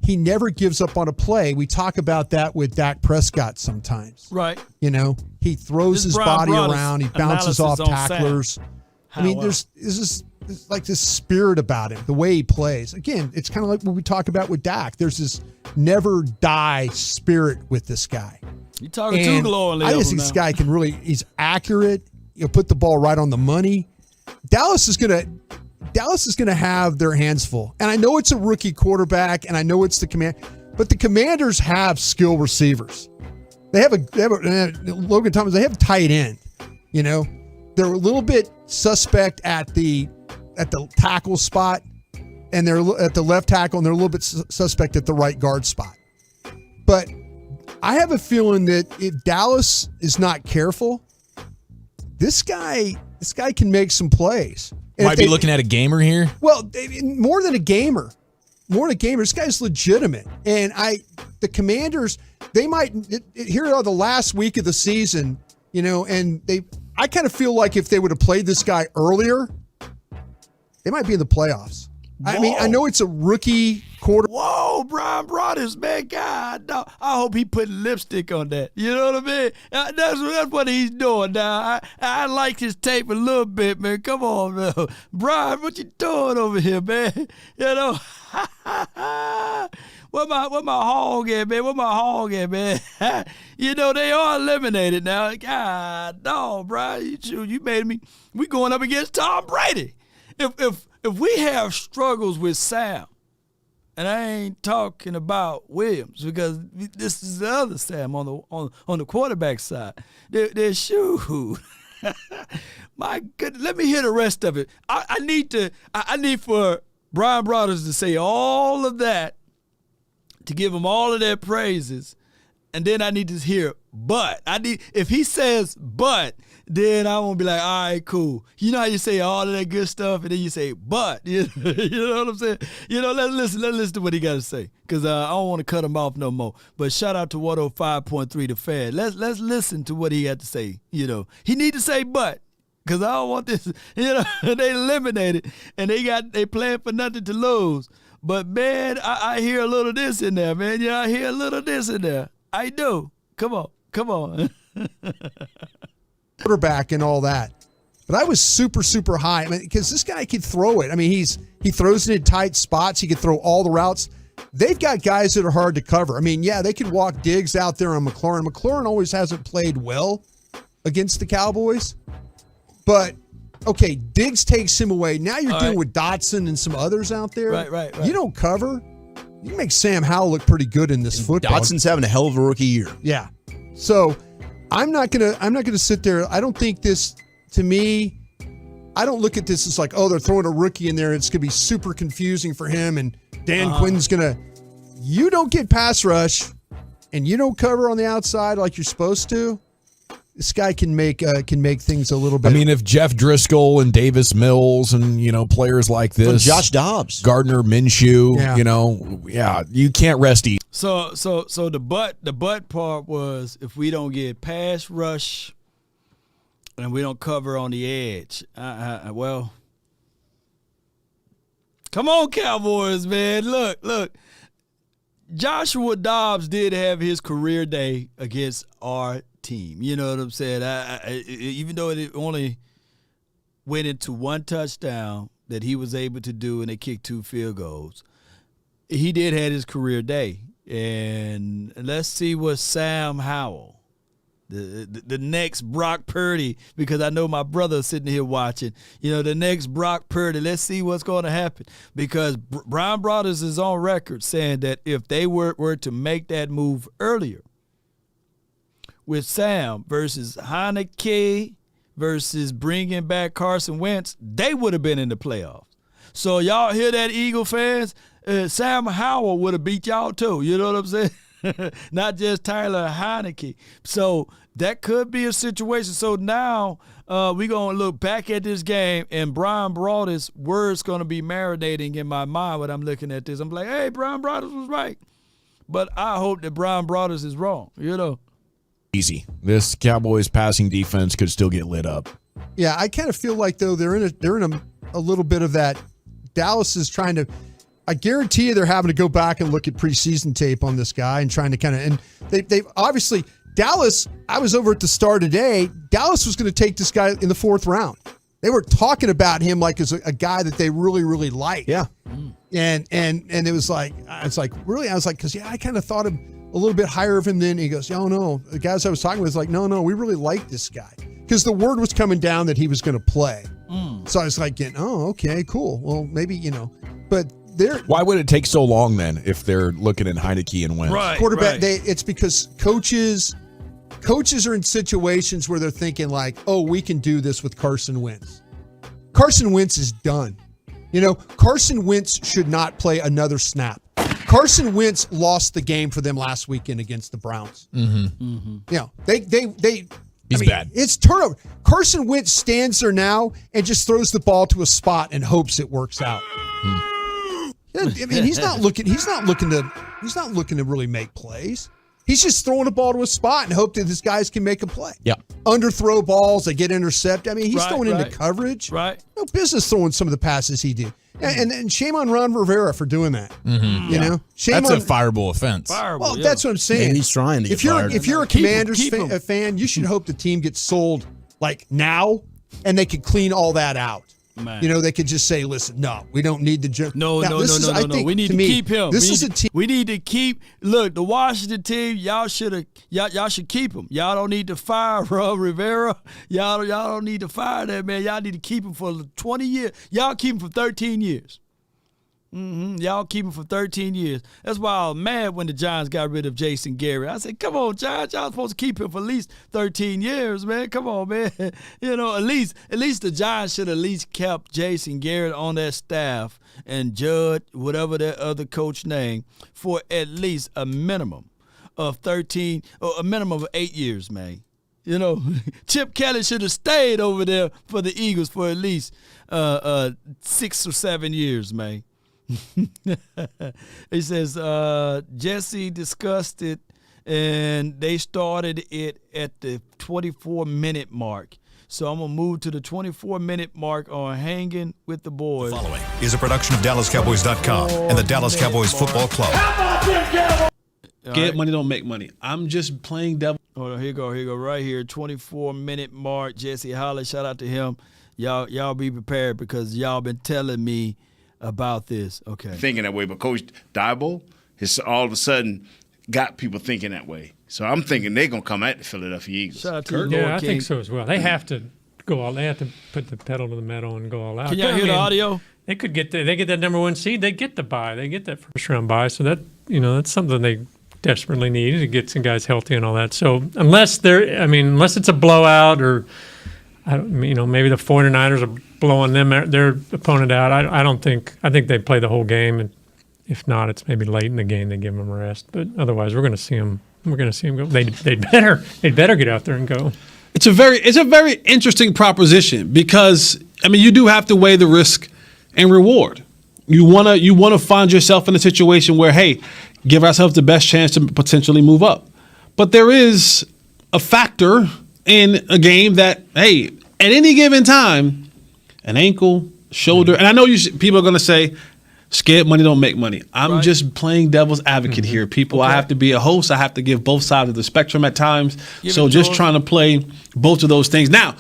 Speaker 11: He never gives up on a play. We talk about that with Dak Prescott sometimes.
Speaker 1: Right.
Speaker 11: You know, he throws his body around. He bounces off tacklers. I mean, there's like this spirit about him, the way he plays. Again, it's kind of like what we talk about with Dak. There's this never die spirit with this guy.
Speaker 1: You're talking too glowingly.
Speaker 11: I just think this guy can really, he's accurate. He'll put the ball right on the money. Dallas is gonna have their hands full. And I know it's a rookie quarterback, and I know it's the but the Commanders have skill receivers. They have Logan Thomas, they have tight end. You know, they're a little bit suspect at the tackle spot, and they're at the left tackle, and they're a little bit suspect at the right guard spot. But I have a feeling that if Dallas is not careful, this guy can make some plays.
Speaker 13: Might be looking at a gamer here.
Speaker 11: Well, more than a gamer. This guy's legitimate. And the Commanders, they might, here are the last week of the season, you know, and I kind of feel like if they would have played this guy earlier, they might be in the playoffs. Whoa. I mean, I know it's a rookie quarter.
Speaker 1: Whoa, Brian Brothers, man, God, no, I hope he put lipstick on that. You know what I mean? That's what he's doing now. I like his tape a little bit, man. Come on, man. Brian, what you doing over here, man? You know, where my hog at, man? Where my hog at, man? You know, they are eliminated now. God, no, Brian, you made me. We going up against Tom Brady. If we have struggles with Sam, and I ain't talking about Williams because this is the other Sam on the quarterback side. They're shoot. My goodness, let me hear the rest of it. I need for Brian Brothers to say all of that, to give him all of their praises, and then I need to hear but. If he says but, then I won't be like, all right, cool. You know how you say all of that good stuff, and then you say but. You know what I'm saying? Let's listen to what he got to say, because I don't want to cut him off no more. But shout out to 105.3 The Fan. Let's listen to what he had to say. He need to say but, because I don't want this. They eliminated, and they playing for nothing to lose. But man, I hear a little of this in there, man. I hear a little of this in there. I do. Come on.
Speaker 11: Quarterback and all that. But I was super, super high. Because this guy can throw it. He throws it in tight spots. He can throw all the routes. They've got guys that are hard to cover. They can walk Diggs out there on McLaurin. McLaurin always hasn't played well against the Cowboys. But, okay, Diggs takes him away. Now you're dealing with Dotson and some others out there.
Speaker 1: Right.
Speaker 11: You don't cover. You make Sam Howell look pretty good in this football.
Speaker 12: Dotson's having a hell of a rookie year.
Speaker 11: Yeah. So I'm not gonna sit there. I don't think this, to me, I don't look at this as like, oh, they're throwing a rookie in there. It's gonna be super confusing for him, and Dan Quinn's you don't get pass rush and you don't cover on the outside like you're supposed to. This guy can make things a little bit.
Speaker 13: If Jeff Driscoll and Davis Mills and players like this,
Speaker 12: Josh Dobbs,
Speaker 13: Gardner Minshew, you can't rest easy.
Speaker 1: So the butt part was, if we don't get pass rush and we don't cover on the edge, well, come on, Cowboys, man. Look. Joshua Dobbs did have his career day against our team. You know what I'm saying? Even though it only went into one touchdown that he was able to do, and they kicked 2 field goals, he did have his career day. And let's see what Sam Howell, the next Brock Purdy, because I know my brother is sitting here watching, the next Brock Purdy, let's see what's going to happen. Because Brian Brothers is on record saying that if they were to make that move earlier with Sam versus Heineke versus bringing back Carson Wentz, they would have been in the playoffs. So y'all hear that, Eagle fans? Sam Howell would have beat y'all too. You know what I'm saying? Not just Tyler Heineke. So that could be a situation. So now we're going to look back at this game, and Brian Brothers' words going to be marinating in my mind when I'm looking at this. I'm like, hey, Brian Brothers was right. But I hope that Brian Brothers is wrong,
Speaker 13: Easy. This Cowboys passing defense could still get lit up.
Speaker 11: Yeah, I kind of feel like, though, they're in a little bit of that. Dallas is trying to, I guarantee you they're having to go back and look at preseason tape on this guy and trying to and they obviously, Dallas, I was over at the Star today, Dallas was going to take this guy in the 4th round. They were talking about him like as a guy that they really, really like.
Speaker 12: Yeah.
Speaker 11: And it was like, really? I was like, because, I kind of thought him a little bit higher of him then. He goes, oh, no. The guys I was talking with was like, no, we really like this guy. Because the word was coming down that he was going to play. So I was like, okay, cool. Well, maybe, but
Speaker 13: why would it take so long then if they're looking at Heineke and Wentz?
Speaker 1: Right,
Speaker 11: quarterback, it's because coaches are in situations where they're thinking like, oh, we can do this with Carson Wentz. Carson Wentz is done. Carson Wentz should not play another snap. Carson Wentz lost the game for them last weekend against the Browns.
Speaker 13: He's bad.
Speaker 11: It's turnover. Carson Wentz stands there now and just throws the ball to a spot and hopes it works out. He's not looking to really make plays. He's just throwing the ball to a spot and hope that his guys can make a play.
Speaker 13: Yeah.
Speaker 11: Underthrow balls, they get intercepted. He's throwing into coverage.
Speaker 1: Right.
Speaker 11: No business throwing some of the passes he did. And shame on Ron Rivera for doing that. Shame
Speaker 13: That's a fireable offense.
Speaker 11: That's what I'm saying.
Speaker 12: Man, he's trying to get fired.
Speaker 11: If you're a Commanders fan, you should hope the team gets sold like now, and they could clean all that out. Man. They could just say, listen, no, we don't need the
Speaker 1: No. We need to keep him.
Speaker 11: This is a team.
Speaker 1: We need to keep. Look, the Washington team. Y'all should keep him. Y'all don't need to fire Ron Rivera. Y'all don't need to fire that man. Y'all need to keep him for 20 years. Y'all keep him for 13 years. Y'all keep him for 13 years. That's why I was mad when the Giants got rid of Jason Garrett. I said, come on, Giants, y'all supposed to keep him for at least 13 years, man. Come on, man. At least the Giants should at least kept Jason Garrett on that staff and Judd, whatever that other coach name, for at least a minimum of 13 or a minimum of 8 years, man. Chip Kelly should have stayed over there for the Eagles for at least 6 or 7 years, man. He says Jesse discussed it, and they started it at the 24-minute mark. So I'm going to move to the 24-minute mark on Hanging with the Boys.
Speaker 14: The following is a production of DallasCowboys.com and the Dallas Cowboys Football Club.
Speaker 15: Get money, don't make money. I'm just playing devil.
Speaker 1: Hold on, here you go, right here, 24-minute mark. Jesse Holly, shout out to him. Y'all be prepared because y'all been telling me about this. Okay.
Speaker 16: Thinking that way, but Coach Dabo has all of a sudden got people thinking that way. So I'm thinking they're going to come at the Philadelphia Eagles.
Speaker 1: Shout out to
Speaker 17: yeah, I think so as well. They have to go all. They have to put the pedal to the metal and go all out.
Speaker 1: Can y'all hear the audio?
Speaker 17: They could get they get that number 1 seed. They get the bye. They get that first round bye. So that that's something they desperately need to get some guys healthy and all that. So unless it's a blowout or maybe the 49ers are blowing their opponent out. I think they play the whole game, and if not, it's maybe late in the game they give them a rest. But otherwise, we're going to see them. We're going to see them go. They'd better get out there and go.
Speaker 15: It's a very interesting proposition because you do have to weigh the risk and reward. You wanna find yourself in a situation where, hey, give ourselves the best chance to potentially move up. But there is a factor in a game that, hey, at any given time, an ankle, shoulder, and I know people are going to say, scared money don't make money. I'm just playing devil's advocate here, people. Okay. I have to be a host. I have to give both sides of the spectrum at times. So just trying to play both of those things. Now,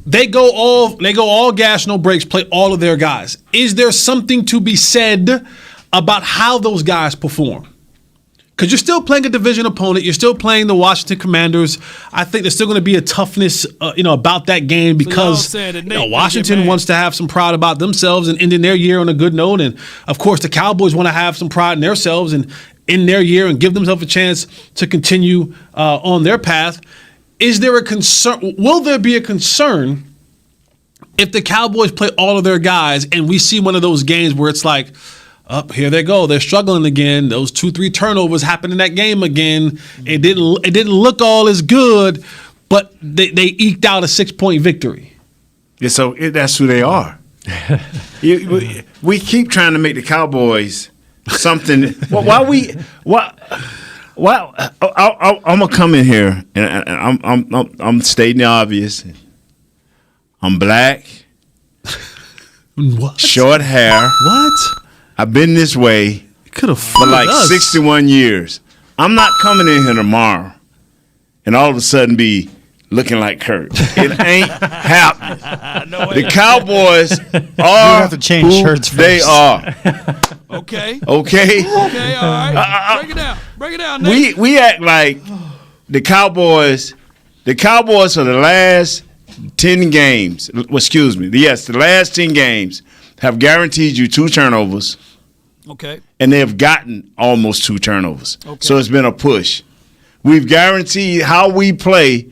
Speaker 15: they go all gas, no brakes, play all of their guys. Is there something to be said about how those guys perform? Because you're still playing a division opponent. You're still playing the Washington Commanders. I think there's still going to be a toughness, about that game because Washington wants to have some pride about themselves and ending their year on a good note. And, of course, the Cowboys want to have some pride in themselves and end their year and give themselves a chance to continue on their path. Is there a concern? Will there be a concern if the Cowboys play all of their guys and we see one of those games where it's like, here they go. They're struggling again. Those 2-3 turnovers happened in that game again. It didn't look all as good, but they eked out a 6-point victory.
Speaker 16: Yeah, so that's who they are. We keep trying to make the Cowboys something. I'm gonna come in here and I'm stating the obvious. I'm black.
Speaker 15: What?
Speaker 16: Short hair.
Speaker 15: What?
Speaker 16: I've been this way for like 61 years. I'm not coming in here tomorrow and all of a sudden be looking like Kurt. It ain't happening. The Cowboys are
Speaker 18: have to change shirts first.
Speaker 16: They are.
Speaker 1: Okay.
Speaker 16: Okay,
Speaker 1: all right. Break it down. Nate.
Speaker 16: We act like the Cowboys for the last 10 games, the last 10 games have guaranteed you 2 turnovers.
Speaker 1: Okay.
Speaker 16: And they have gotten almost 2 turnovers.
Speaker 1: Okay.
Speaker 16: So it's been a push. We've guaranteed how we play,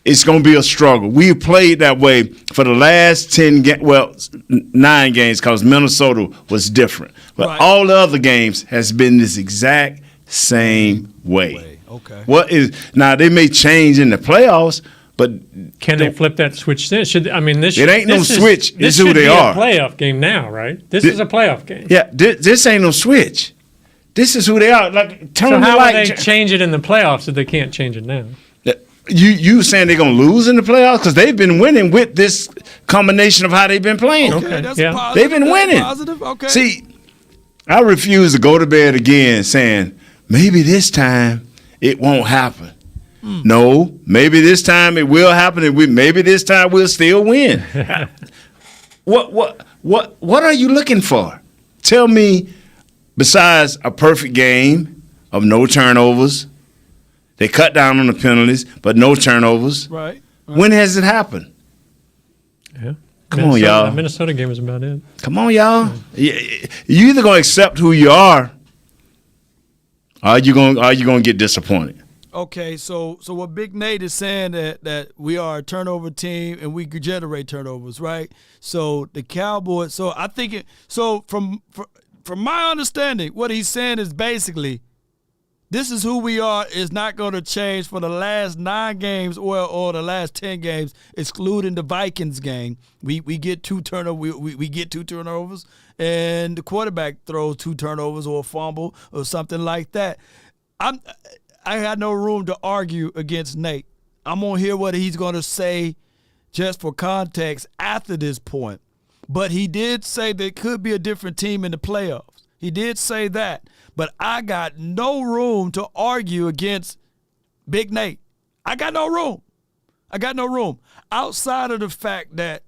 Speaker 16: it's going to be a struggle. We've played that way for the last 9 games because Minnesota was different. But all the other games has been this exact same way.
Speaker 1: Okay.
Speaker 16: Now they may change in the playoffs, but
Speaker 17: can they flip that switch? This
Speaker 16: it ain't no switch. It's who they are.
Speaker 17: This should be a playoff game now, right? This is a playoff game.
Speaker 16: Yeah, this ain't no switch. This is who they are.
Speaker 17: So how will they change it in the playoffs if they can't change it now?
Speaker 16: You saying they're going to lose in the playoffs? Because they've been winning with this combination of how they've been playing.
Speaker 1: Okay, that's positive.
Speaker 16: They've been winning.
Speaker 1: Positive. Okay.
Speaker 16: See, I refuse to go to bed again saying, maybe this time it won't happen. No, maybe this time it will happen, and maybe this time we'll still win. What are you looking for? Tell me, besides a perfect game of no turnovers, they cut down on the penalties, but no turnovers.
Speaker 1: Right.
Speaker 16: When has it happened?
Speaker 17: Yeah.
Speaker 16: Come on, y'all.
Speaker 17: The Minnesota game was about it.
Speaker 16: Come on, y'all. You either gonna accept who you are, or you gonna get disappointed.
Speaker 1: Okay, so what Big Nate is saying that we are a turnover team and we could generate turnovers, right? So the Cowboys. So I think from my understanding, what he's saying is basically, this is who we are. Is not going to change for the last 9 games or the last 10 games, excluding the Vikings game. We get 2 turnovers. We get 2 turnovers, and the quarterback throws 2 turnovers or a fumble or something like that. I had no room to argue against Nate. I'm going to hear what he's going to say just for context after this point. But he did say there could be a different team in the playoffs. He did say that. But I got no room to argue against Big Nate. I got no room. Outside of the fact that,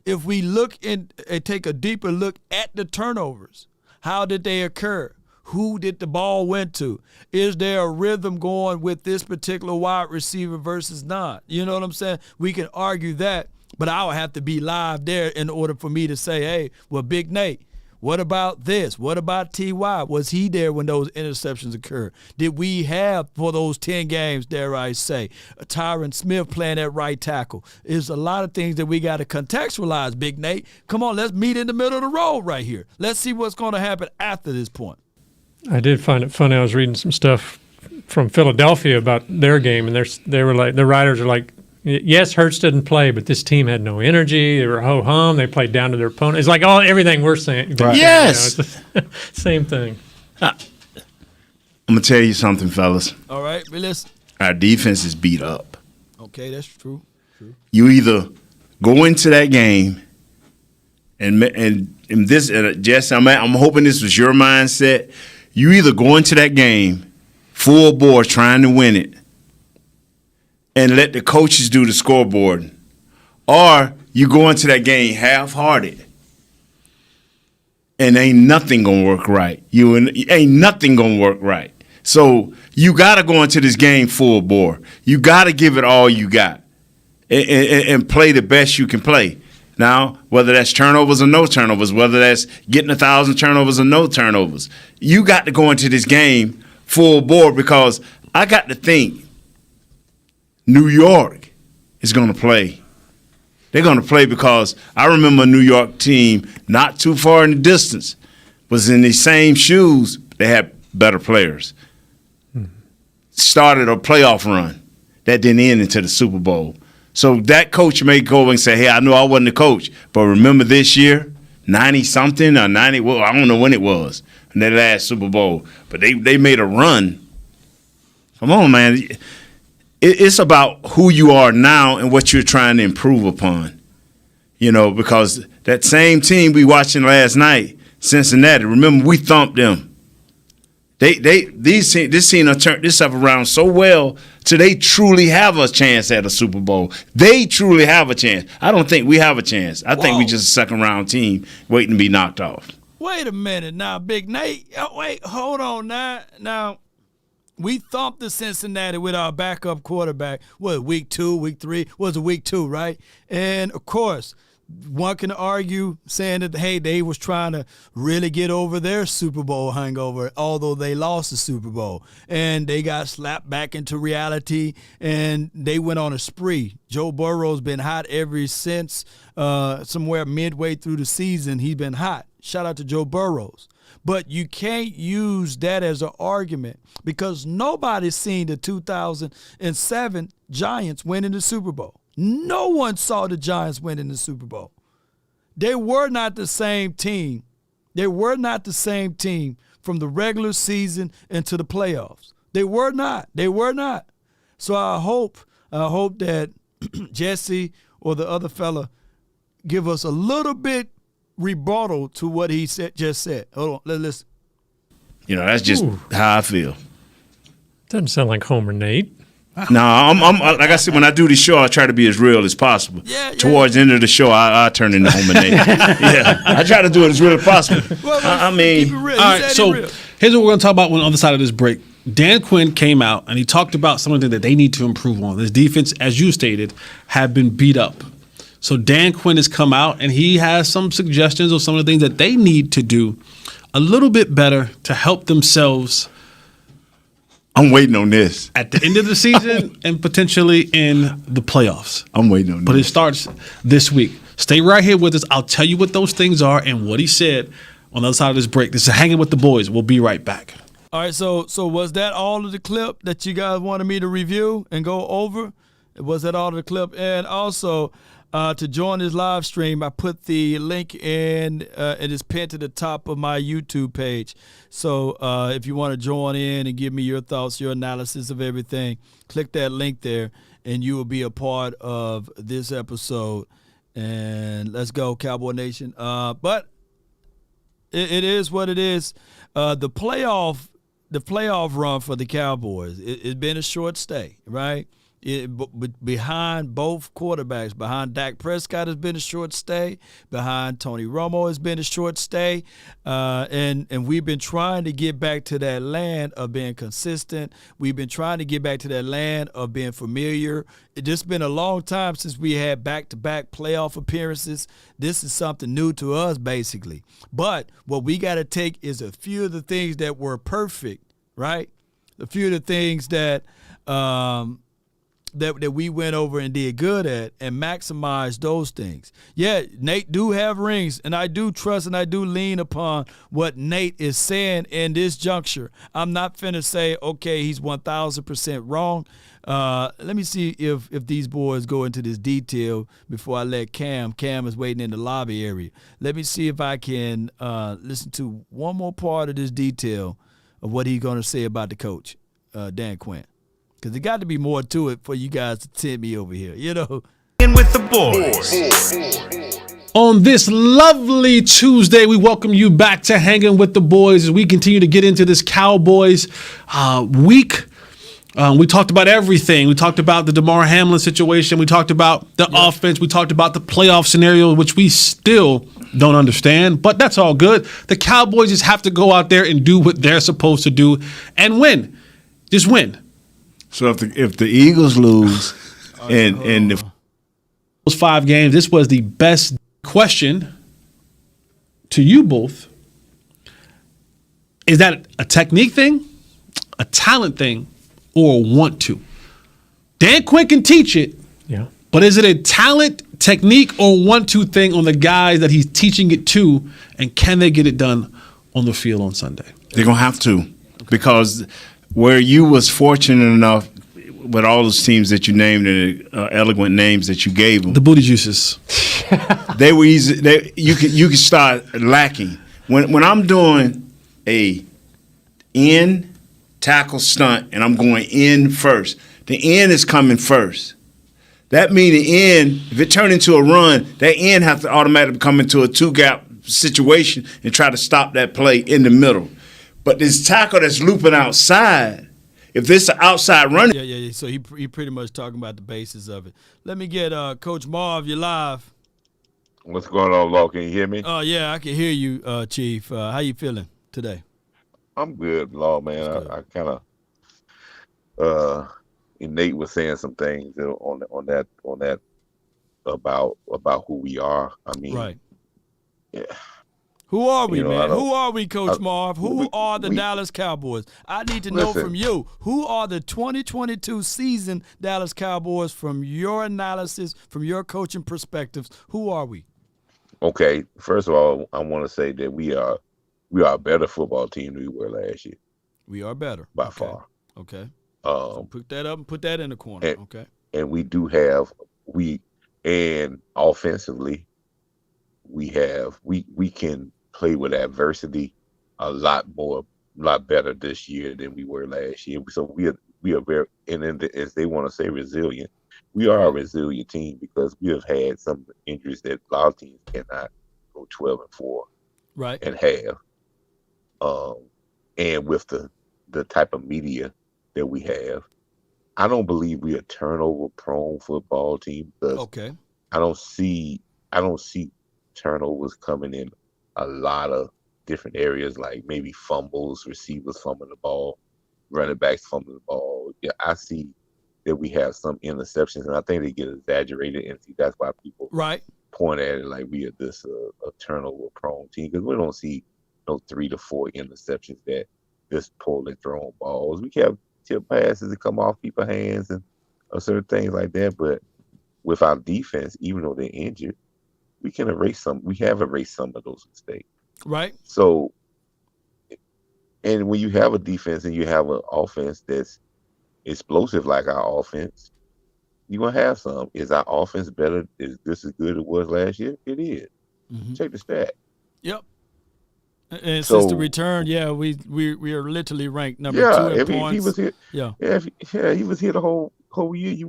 Speaker 1: if we look and take a deeper look at the turnovers, how did they occur? Who did the ball went to? Is there a rhythm going with this particular wide receiver versus not? You know what I'm saying? We can argue that, but I would have to be live there in order for me to say, hey, well, Big Nate, what about this? What about T.Y.? Was he there when those interceptions occurred? Did we have, for those 10 games, dare I say, Tyron Smith playing at right tackle? There's a lot of things that we got to contextualize, Big Nate. Come on, let's meet in the middle of the road right here. Let's see what's going to happen after this point.
Speaker 17: I did find it funny. I was reading some stuff from Philadelphia about their game, and they were like, the writers are like, yes, Hurts didn't play, but this team had no energy. They were ho-hum. They played down to their opponent. It's like everything we're saying.
Speaker 16: Right. Yes.
Speaker 17: Same thing.
Speaker 16: I'm going to tell you something, fellas.
Speaker 1: All right, listen.
Speaker 16: Our defense is beat up.
Speaker 1: Okay, that's true.
Speaker 16: You either go into that game and this, Jesse, I'm hoping this was your mindset. You either go into that game full bore trying to win it and let the coaches do the scoreboard, or you go into that game half-hearted and ain't nothing going to work right. Ain't nothing going to work right. So you got to go into this game full bore. You got to give it all you got and play the best you can play. Now, whether that's turnovers or no turnovers, whether that's getting 1,000 turnovers or no turnovers, you got to go into this game full bore, because I got to think New York is going to play. They're going to play, because I remember a New York team not too far in the distance was in these same shoes. They had better players. Started a playoff run that didn't end into the Super Bowl. So that coach may go and say, hey, I know I wasn't the coach, but remember this year, 90-something or 90, well, I don't know when it was, in their last Super Bowl. But they made a run. Come on, man. It's about who you are now and what you're trying to improve upon. Because that same team we watching last night, Cincinnati, remember, we thumped them. This team turned this stuff around so well, so they truly have a chance at a Super Bowl. They truly have a chance. I don't think we have a chance. I think we just a second-round team waiting to be knocked off.
Speaker 1: Wait a minute now, Big Nate. Wait, hold on now. Now, we thumped the Cincinnati with our backup quarterback. Week 2, week 3? Was it week 2, right? And, of course, one can argue saying that, hey, they was trying to really get over their Super Bowl hangover, although they lost the Super Bowl. And they got slapped back into reality, and they went on a spree. Joe Burrow's been hot ever since somewhere midway through the season. He's been hot. Shout out to Joe Burrows. But you can't use that as an argument, because nobody's seen the 2007 Giants winning the Super Bowl. No one saw the Giants winning the Super Bowl. They were not the same team. They were not the same team from the regular season into the playoffs. They were not. They were not. So I hope that Jesse or the other fella give us a little bit rebuttal to what he just said. Hold on, let's listen.
Speaker 16: That's just how I feel.
Speaker 17: Doesn't sound like Homer Nate.
Speaker 16: No, I'm like I said, when I do the show, I try to be as real as possible. Towards the end of the show, I turn into Homer Nate. I try to do it as real as possible. I mean,
Speaker 15: all right, so here's what we're going to talk about on the other side of this break. Dan Quinn came out and he talked about something that they need to improve on. This defense, as you stated, have been beat up. So Dan Quinn has come out, and he has some suggestions of some of the things that they need to do a little bit better to help themselves.
Speaker 16: I'm waiting on this.
Speaker 15: At the end of the season and potentially in the playoffs.
Speaker 16: I'm waiting on this.
Speaker 15: But it starts this week. Stay right here with us. I'll tell you what those things are and what he said on the other side of this break. This is Hanging with the Boys. We'll be right back.
Speaker 1: All right, so was that all of the clip that you guys wanted me to review and go over? Was that all of the clip? And also, to join this live stream, I put the link in. It is pinned to the top of my YouTube page. So if you want to join in and give me your thoughts, your analysis of everything, click that link there, and you will be a part of this episode. And let's go, Cowboy Nation. But it is what it is. The playoff run for the Cowboys, it's been a short stay, right? Behind both quarterbacks, behind Dak Prescott has been a short stay, behind Tony Romo has been a short stay, and we've been trying to get back to that land of being consistent. We've been trying to get back to that land of being familiar. It's just been a long time since we had back-to-back playoff appearances. This is something new to us, basically. But what we got to take is a few of the things that were perfect, right? A few of the things that that we went over and did good at and maximize those things. Yeah, Nate do have rings, and I do trust and I do lean upon what Nate is saying in this juncture. I'm not finna say, okay, he's 1,000% wrong. Let me see if these boys go into this detail before I let Cam. Cam is waiting in the lobby area. Let me see if I can listen to one more part of this detail of what he's going to say about the coach, Dan Quinn. Because there got to be more to it for you guys to tempt me over here, you know.
Speaker 14: In with the boys.
Speaker 15: On this lovely Tuesday, we welcome you back to Hanging with the Boys as we continue to get into this Cowboys week. We talked about everything. We talked about the Damar Hamlin situation. We talked about the offense. We talked about the playoff scenario, which we still don't understand, but that's all good. The Cowboys just have to go out there and do what they're supposed to do and win. Just win.
Speaker 16: So if the Eagles lose and
Speaker 15: those 5 games, this was the best question to you both. Is that a technique thing, a talent thing, or a want to? Dan Quinn can teach it.
Speaker 17: Yeah.
Speaker 15: But is it a talent, technique, or want to thing on the guys that he's teaching it to, and can they get it done on the field on Sunday?
Speaker 16: They're going to have to, because where you was fortunate enough with all those teams that you named and eloquent names that you gave them,
Speaker 15: the booty juices,
Speaker 16: they were easy. You could start lacking. When I'm doing a in tackle stunt and I'm going in first, the end is coming first. That means the end, if it turned into a run, that end has to automatically come into a 2-gap situation and try to stop that play in the middle. But this tackle that's looping outside, if this is outside running.
Speaker 1: Yeah. So he pretty much talking about the basis of it. Let me get Coach Marv, you're live.
Speaker 18: What's going on, Law? Can you hear me?
Speaker 1: Oh, yeah, I can hear you, Chief. How you feeling today?
Speaker 18: I'm good, Law, man. I kind of Nate was saying some things on that about who we are. I mean,
Speaker 1: right.
Speaker 18: Yeah.
Speaker 1: Who are we, man? Who are we, Coach Marv? Who are the Dallas Cowboys? I need to know from you. Who are the 2022 season Dallas Cowboys from your analysis, from your coaching perspectives? Who are we?
Speaker 18: Okay, first of all, I want to say that we are a better football team than we were last year.
Speaker 1: We are better.
Speaker 18: By far.
Speaker 1: Okay. So put that up and put that in the corner. Okay.
Speaker 18: And we do have and offensively we can play with adversity a lot better this year than we were last year. So we are very, and then as they want to say, resilient. We are a resilient team because we have had some injuries that a lot of teams cannot go 12-4,
Speaker 1: right?
Speaker 18: And have, and with the type of media that we have, I don't believe we're a turnover-prone football team because I don't see turnovers coming in a lot of different areas, like maybe fumbles, receivers fumbling the ball, running backs fumbling the ball. Yeah, I see that we have some interceptions, and I think they get exaggerated, and see that's why people point at it like we are this a turnover prone team, because we don't see no 3 to 4 interceptions that this poorly thrown balls. We have tip passes that come off people's hands and certain things like that, but with our defense, even though they're injured, we can erase some. We have erased some of those mistakes.
Speaker 1: Right.
Speaker 18: So, and when you have a defense and you have an offense that's explosive like our offense, you're going to have some. Is our offense better? Is this as good as it was last year? It is. Check the stat.
Speaker 1: Yep. And since the return, we are literally ranked number 2 in points.
Speaker 18: He was here. He was here the whole year.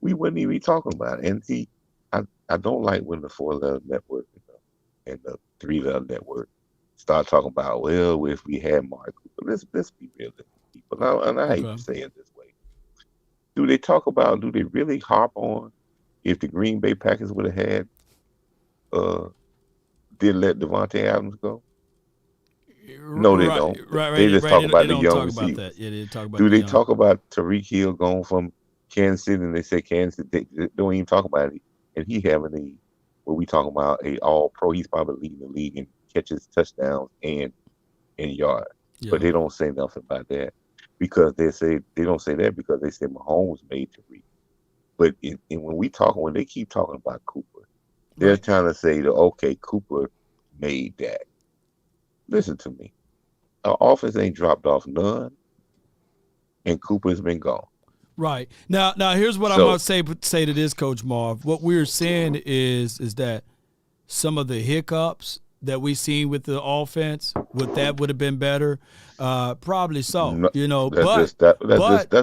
Speaker 18: We wouldn't even be talking about it. And see, I don't like when the 4-letter network and the 3-letter network start talking about, well, if we had Mark Cooper, let's be realistic, people. Now, and I hate to say it this way. Do they really harp on if the Green Bay Packers would have had did let Devontae Adams go? No, they don't. They just talk about the young receivers.
Speaker 1: They talk about
Speaker 18: Do they talk about Tyreek Hill going from Kansas City, and they say Kansas City, they don't even talk about it, and he having what we talking about, a all-pro. He's probably leading the league in catches, touchdowns, and yards. But they don't say nothing about that because they don't say that because they say Mahomes made Tyreek. But when they keep talking about Cooper, they're trying to say that, okay, Cooper made that. Listen to me. Our offense ain't dropped off none, and Cooper's been gone.
Speaker 1: Right. Now here's what I'm going to say to this, Coach Marv. What we're saying is that some of the hiccups that we seen with the offense, would have been better? Probably so.
Speaker 18: That's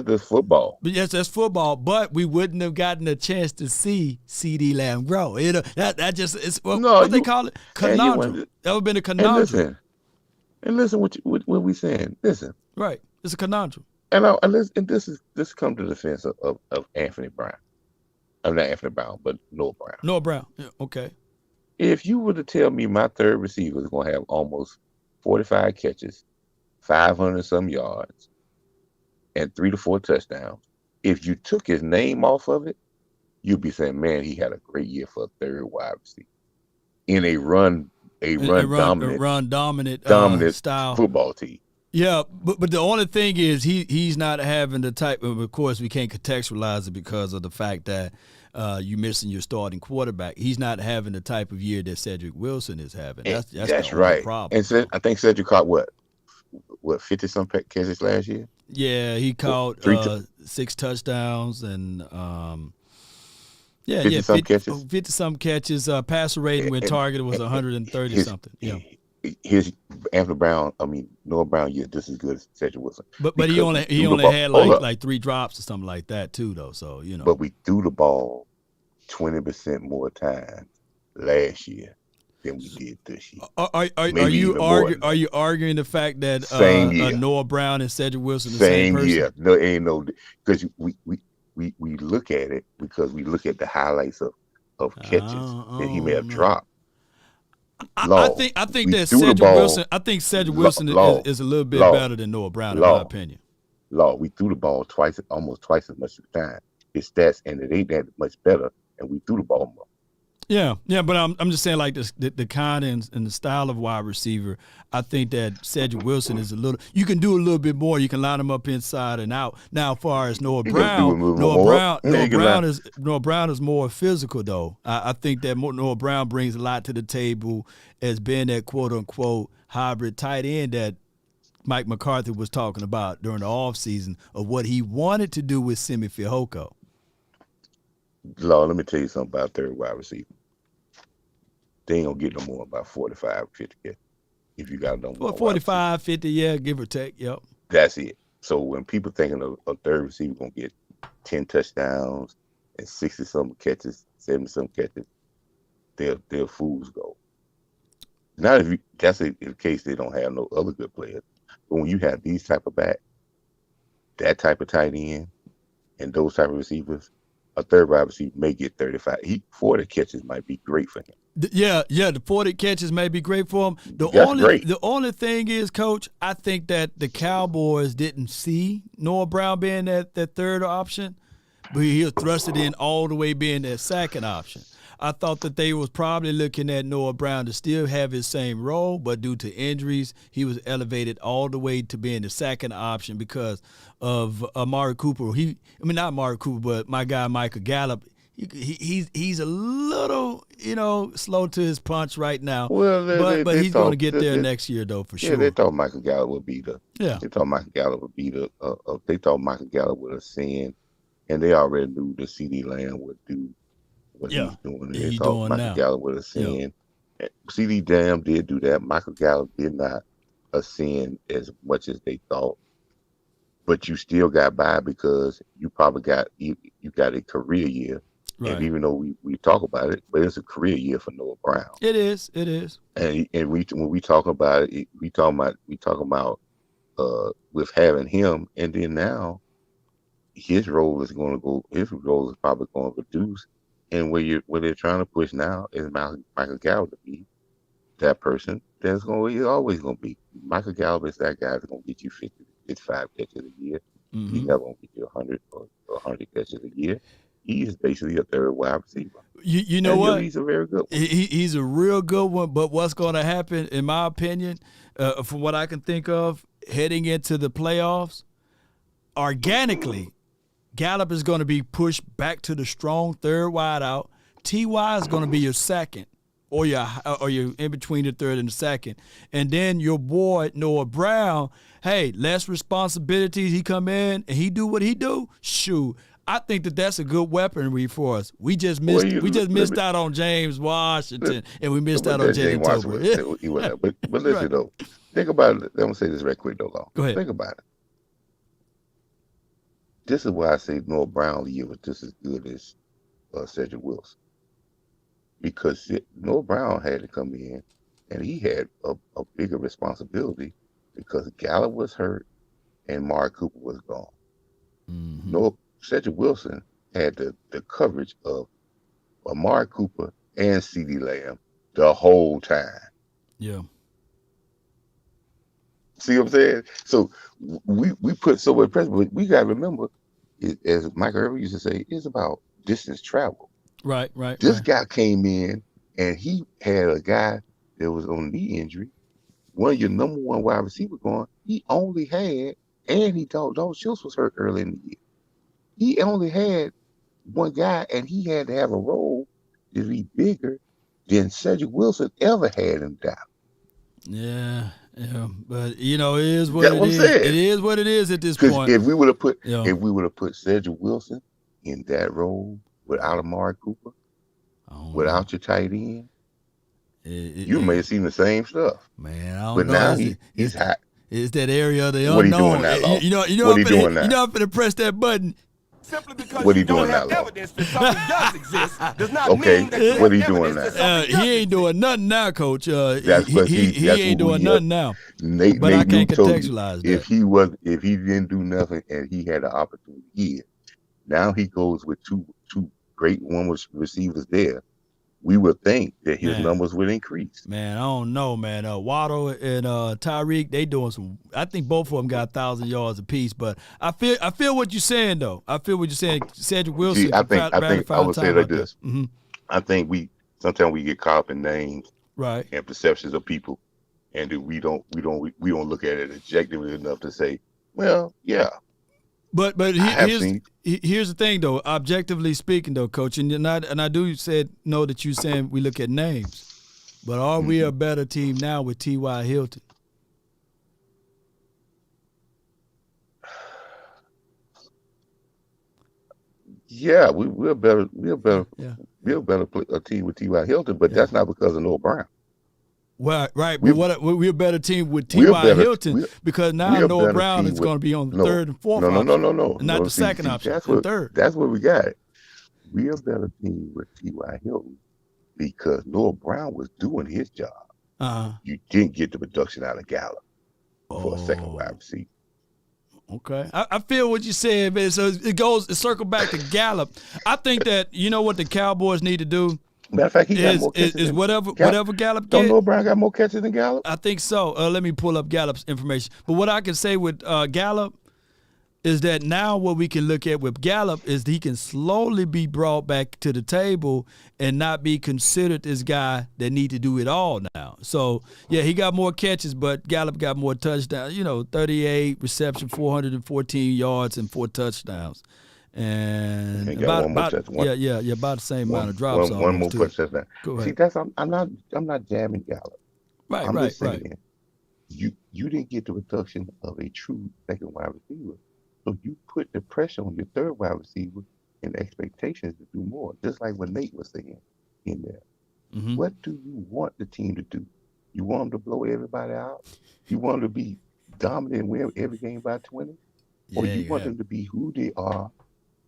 Speaker 18: just football.
Speaker 1: But yes, that's football. But we wouldn't have gotten a chance to see CD Lamb grow. That just is what they call it, conundrum. That would have been a conundrum.
Speaker 18: And listen what we saying. Listen.
Speaker 1: Right. It's a conundrum.
Speaker 18: And this come to the defense of Anthony Brown. I'm not Anthony Brown, but Noah Brown.
Speaker 1: Noah Brown. Yeah, okay.
Speaker 18: If you were to tell me my third receiver is going to have almost 45 catches, 500-some yards, and 3 to 4 touchdowns, if you took his name off of it, you'd be saying, man, he had a great year for a third wide receiver in a run dominant
Speaker 1: style
Speaker 18: football team.
Speaker 1: Yeah, but the only thing is he's not having the type of course, we can't contextualize it because of the fact that you're missing your starting quarterback. He's not having the type of year that Cedric Wilson is having. That's the only problem.
Speaker 18: And I think Cedric caught what 50-some catches last year?
Speaker 1: Yeah, he caught 6 touchdowns and 50-some catches. Passer rating when targeted was 130-something. Yeah.
Speaker 18: His Noah Brown, just as good as Cedric Wilson.
Speaker 1: But he only had like 3 drops or something like that too, though. So
Speaker 18: But we threw the ball 20% more times last year than we did this year.
Speaker 1: Are you arguing the fact that Noah Brown and Cedric Wilson the same person?
Speaker 18: Year? No, ain't no, because we look at it because we look at the highlights of catches that he may have dropped.
Speaker 1: I think that Cedric Wilson is a little bit better than Noah Brown in my opinion.
Speaker 18: We threw the ball almost twice as much of the time. His stats, and it ain't that much better, and we threw the ball more.
Speaker 1: Yeah, but I'm just saying like the kind and the style of wide receiver. I think that Cedric Wilson is you can do a little bit more. You can line him up inside and out. Now, as far as Noah Brown is more physical though. I think that Noah Brown brings a lot to the table as being that quote unquote hybrid tight end that Mike McCarthy was talking about during the offseason of what he wanted to do with Simi Fehoko.
Speaker 18: Lord, let me tell you something about third wide receiver. They ain't gonna get no more about 45, 50 catches. If you got no more.
Speaker 1: 45, 50, yeah, give or take, yep.
Speaker 18: That's it. So when people thinking of a third receiver gonna get 10 touchdowns and 60-some catches, 70-some catches, they're fools go. Not if that's in case they don't have no other good players. But when you have these type of back, that type of tight end, and those type of receivers, a third wide receiver may get 35. 40 catches might be great for him.
Speaker 1: The 40 catches may be great for him.
Speaker 18: Great.
Speaker 1: The only thing is, Coach, I think that the Cowboys didn't see Noah Brown being that third option, but he was thrusted in all the way being that second option. I thought that they was probably looking at Noah Brown to still have his same role, but due to injuries, he was elevated all the way to being the second option because of Amari Cooper. Not Amari Cooper, but my guy Michael Gallup. He's a little, slow to his punch right now.
Speaker 18: Well,
Speaker 1: but he's going to get there next year, though, for sure.
Speaker 18: Yeah, they thought Michael Gallup would be the.
Speaker 1: Yeah.
Speaker 18: They thought Michael Gallup would be the. They thought Michael Gallup would ascend, and they already knew that CeeDee Lamb would do what he's doing. They thought Michael Gallup would ascend. Yeah. CeeDee Lamb did do that. Michael Gallup did not ascend as much as they thought, but you still got by because you probably got you got a career year. Right. And even though we talk about it, but it's a career year for Noah Brown. It is. And when we talk about it, we talk about with having him, and then now his role is probably going to reduce. And where they're trying to push now is Michael Gallup to be that person that's he's always going to be. Michael Gallup is that guy that's going to get you 50, 55 catches a year. Mm-hmm. He's never going to get you 100 or 100 catches a year. He's basically a third wide receiver.
Speaker 1: You know what?
Speaker 18: He's a very good one.
Speaker 1: He's a real good one, but what's going to happen, in my opinion, from what I can think of, heading into the playoffs, organically, Gallup is going to be pushed back to the strong third wide out. T.Y. is going to be your second, or you're in between the third and the second. And then your boy, Noah Brown, hey, less responsibilities. He come in and he do what he do. Shoot. I think that's a good weaponry for us. We just missed out on James Washington, and we missed out on Jalen Tolbert.
Speaker 18: But listen, though. Think about it. I'm going to say this right quick, though.
Speaker 1: Go ahead.
Speaker 18: Think about it. This is why I say Noah Brown year was just as good as Cedric Wilson. Because Noah Brown had to come in, and he had a bigger responsibility because Gallup was hurt and Amari Cooper was gone. Mm-hmm. Cedric Wilson had the coverage of Amari Cooper and CeeDee Lamb the whole time.
Speaker 1: Yeah.
Speaker 18: See what I'm saying? So we put so much pressure, but we got to remember, as Michael Irvin used to say, it's about distance travel.
Speaker 1: Right.
Speaker 18: This guy came in and he had a guy that was on knee injury, one of your number one wide receiver going. He only had, and he thought Dalton Schultz was hurt early in the year. He only had one guy, and he had to have a role to be bigger than Cedric Wilson ever had in Dallas.
Speaker 1: Yeah, but it is what it is. It is what it is at this point.
Speaker 18: If we would have put Cedric Wilson in that role without Amari Cooper, without your tight end, you may have seen the same stuff.
Speaker 1: Man, I don't
Speaker 18: but
Speaker 1: know.
Speaker 18: Now he's hot.
Speaker 1: It's that area of the unknown.
Speaker 18: What are you doing now, Law? What are you doing now?
Speaker 1: You know I'm finna press that button.
Speaker 19: Simply because
Speaker 18: what are you
Speaker 19: you don't
Speaker 18: doing
Speaker 19: have
Speaker 18: now,
Speaker 19: evidence that something does exist does not
Speaker 18: okay.
Speaker 19: mean that you
Speaker 18: what are you
Speaker 19: have
Speaker 18: doing
Speaker 19: now?
Speaker 1: He ain't doing nothing now, Coach. He ain't doing nothing now.
Speaker 18: But
Speaker 1: I can't contextualize that.
Speaker 18: If he didn't do nothing and he had an opportunity here, now he goes with two great one receivers there. We would think that his numbers would increase.
Speaker 1: Man, I don't know, man. Waddle and Tyreek, they doing some. I think both of them got 1,000 yards apiece. But I feel what you're saying, though. I feel what you're saying. Cedric Wilson.
Speaker 18: See, I think I would say like this.
Speaker 1: Mm-hmm.
Speaker 18: I think sometimes we get caught up in names,
Speaker 1: right,
Speaker 18: and perceptions of people, and we don't look at it objectively enough to say, well, yeah.
Speaker 1: But here's the thing, though. Objectively speaking, though, Coach, and I do know that you saying we look at names, but are we a better team now with T.Y. Hilton?
Speaker 18: Yeah, we're better. We're better a team with T.Y. Hilton, but that's not because of Noah Brown.
Speaker 1: Right. We're a better team with T.Y. Hilton because now Noah Brown is going to be on the third and fourth option.
Speaker 18: No.
Speaker 1: Not the second option, third.
Speaker 18: That's what we got. We're a better team with T.Y. Hilton because Noah Brown was doing his job.
Speaker 1: Uh-huh.
Speaker 18: You didn't get the production out of Gallup for a second wide receiver.
Speaker 1: Okay. I feel what you said, man. So it circle back to Gallup. I think that, you know what the Cowboys need to do?
Speaker 18: Matter of fact, he got more catches.
Speaker 1: Is whatever Gallup
Speaker 18: Don't
Speaker 1: get.
Speaker 18: Noah Brown got more catches than Gallup?
Speaker 1: I think so. Let me pull up Gallup's information. But what I can say with Gallup is that now what we can look at with Gallup is he can slowly be brought back to the table and not be considered this guy that need to do it all now. So, yeah, he got more catches, but Gallup got more touchdowns. 38 reception, 414 yards, and 4 touchdowns. And about the same amount of drops.
Speaker 18: One more touchdown.
Speaker 1: Go ahead.
Speaker 18: See, I'm not jamming Gallup.
Speaker 1: Right,
Speaker 18: I'm
Speaker 1: right,
Speaker 18: just saying,
Speaker 1: right.
Speaker 18: You didn't get the production of a true second wide receiver. So you put the pressure on your third wide receiver and expectations to do more. Just like what Nate was saying in there.
Speaker 1: Mm-hmm.
Speaker 18: What do you want the team to do? You want them to blow everybody out? You want them to be dominant and win every game by 20? Or you want them to be who they are,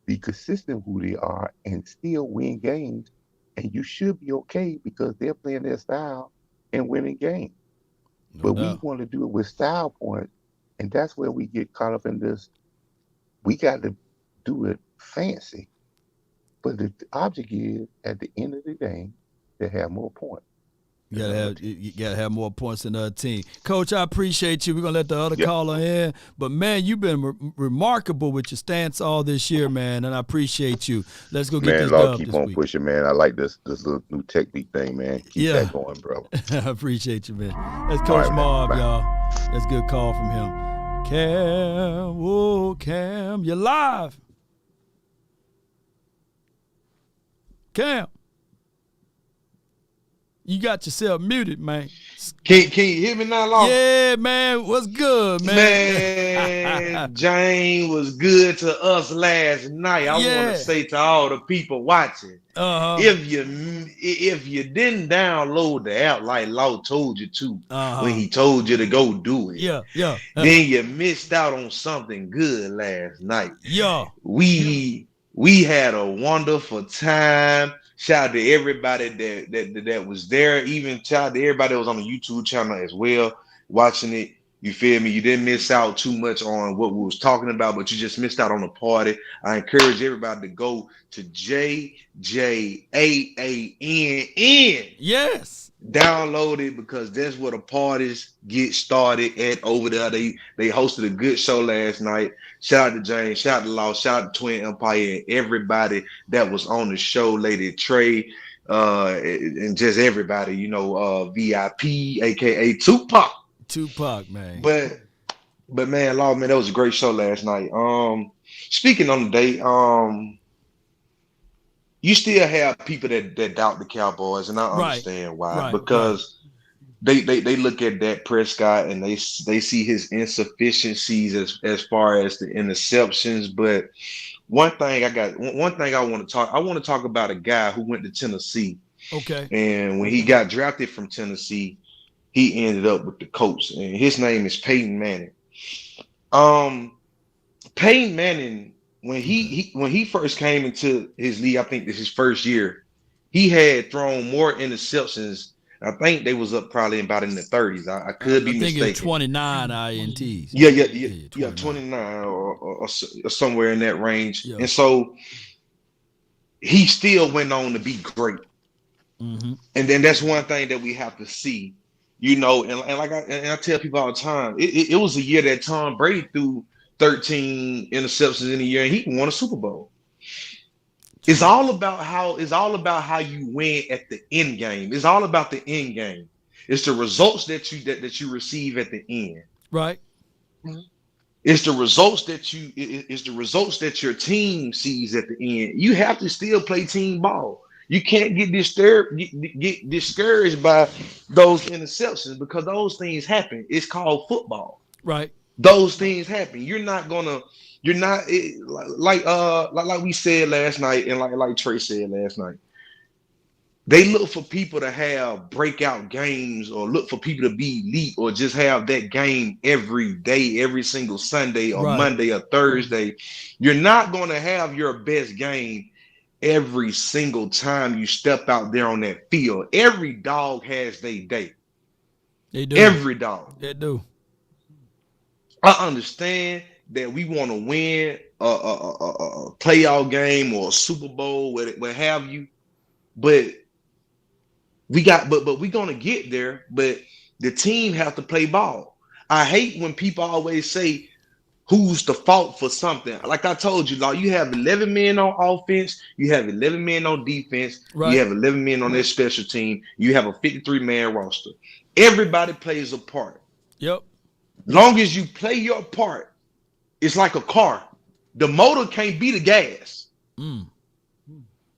Speaker 18: be consistent who they are, and still win games? And you should be okay because they're playing their style and winning games. But we want to do it with style points, and that's where we get caught up in this. We got to do it fancy. But the object is, at the end of the game, to have more points.
Speaker 1: You gotta have more points than the other team. Coach, I appreciate you. We're gonna let the other caller in. But man, you've been remarkable with your stance all this year, man, and I appreciate you. Let's go get this dub
Speaker 18: keep
Speaker 1: this
Speaker 18: on
Speaker 1: week.
Speaker 18: pushing, man. I like this little new technique thing, man. Keep that going, bro.
Speaker 1: I appreciate you, man. That's Coach Marv, y'all. That's a good call from him. Cam, you're live. Cam, you got yourself muted, man.
Speaker 20: Can you hear me now, Law?
Speaker 1: Yeah, man. What's good, man?
Speaker 20: Man, Jane was good to us last night. I want to say to all the people watching, if you didn't download the app like Law told you to when he told you to go do it, then you missed out on something good last night. We had a wonderful time. Shout out to everybody that was there. Even shout out to everybody that was on the YouTube channel as well, watching it. You feel me? You didn't miss out too much on what we was talking about, but you just missed out on the party. I encourage everybody to go to JJAANN.
Speaker 1: Yes.
Speaker 20: Download it because that's where the parties get started at over there. They hosted a good show last night. Shout out to James, shout out to Law, shout out to Twin Empire and everybody that was on the show, Lady Trey, and just everybody, VIP, aka Tupac.
Speaker 1: Tupac, man.
Speaker 20: But man, Law, man, that was a great show last night. Speaking on the day, you still have people that doubt the Cowboys, and I understand why. Because they look at Dak Prescott and they see his insufficiencies as far as the interceptions. But one thing I want to talk about a guy who went to Tennessee.
Speaker 1: Okay.
Speaker 20: And when he got drafted from Tennessee, he ended up with the Colts, and his name is Peyton Manning. Peyton Manning. When he first came into his league, I think this is his first year, he had thrown more interceptions. I think they was up probably about in the 30s. I could be mistaken. I think
Speaker 1: it's 29 INTs.
Speaker 20: Yeah, 29 or somewhere in that range. Yeah. And so he still went on to be great.
Speaker 1: Mm-hmm.
Speaker 20: And then that's one thing that we have to see, and like I tell people all the time, it was a year that Tom Brady threw 13 interceptions in a year, and he won a Super Bowl. It's all about how you win at the end game. It's all about the end game. It's the results that you receive at the end.
Speaker 1: Right.
Speaker 20: It's the results that your team sees at the end. You have to still play team ball. You can't get discouraged by those interceptions because those things happen. It's called football.
Speaker 1: Right.
Speaker 20: Those things happen. You're not like we said last night, and like Trey said last night. They look for people to have breakout games, or look for people to be elite, or just have that game every day, every single Sunday or Monday or Thursday. You're not going to have your best game every single time you step out there on that field. Every dog has their day.
Speaker 1: They do.
Speaker 20: Every dog.
Speaker 1: They do.
Speaker 20: I understand that we want to win a playoff game or a Super Bowl, what have you, but we got, but we're gonna get there. But the team have to play ball. I hate when people always say who's the fault for something. Like I told you, like you have 11 men on offense, you have 11 men on defense,
Speaker 1: Right.
Speaker 20: you have 11 men on their special team, you have a 53-man roster. Everybody plays a part.
Speaker 1: Yep.
Speaker 20: Long as you play your part, it's like a car. The motor can't be the gas.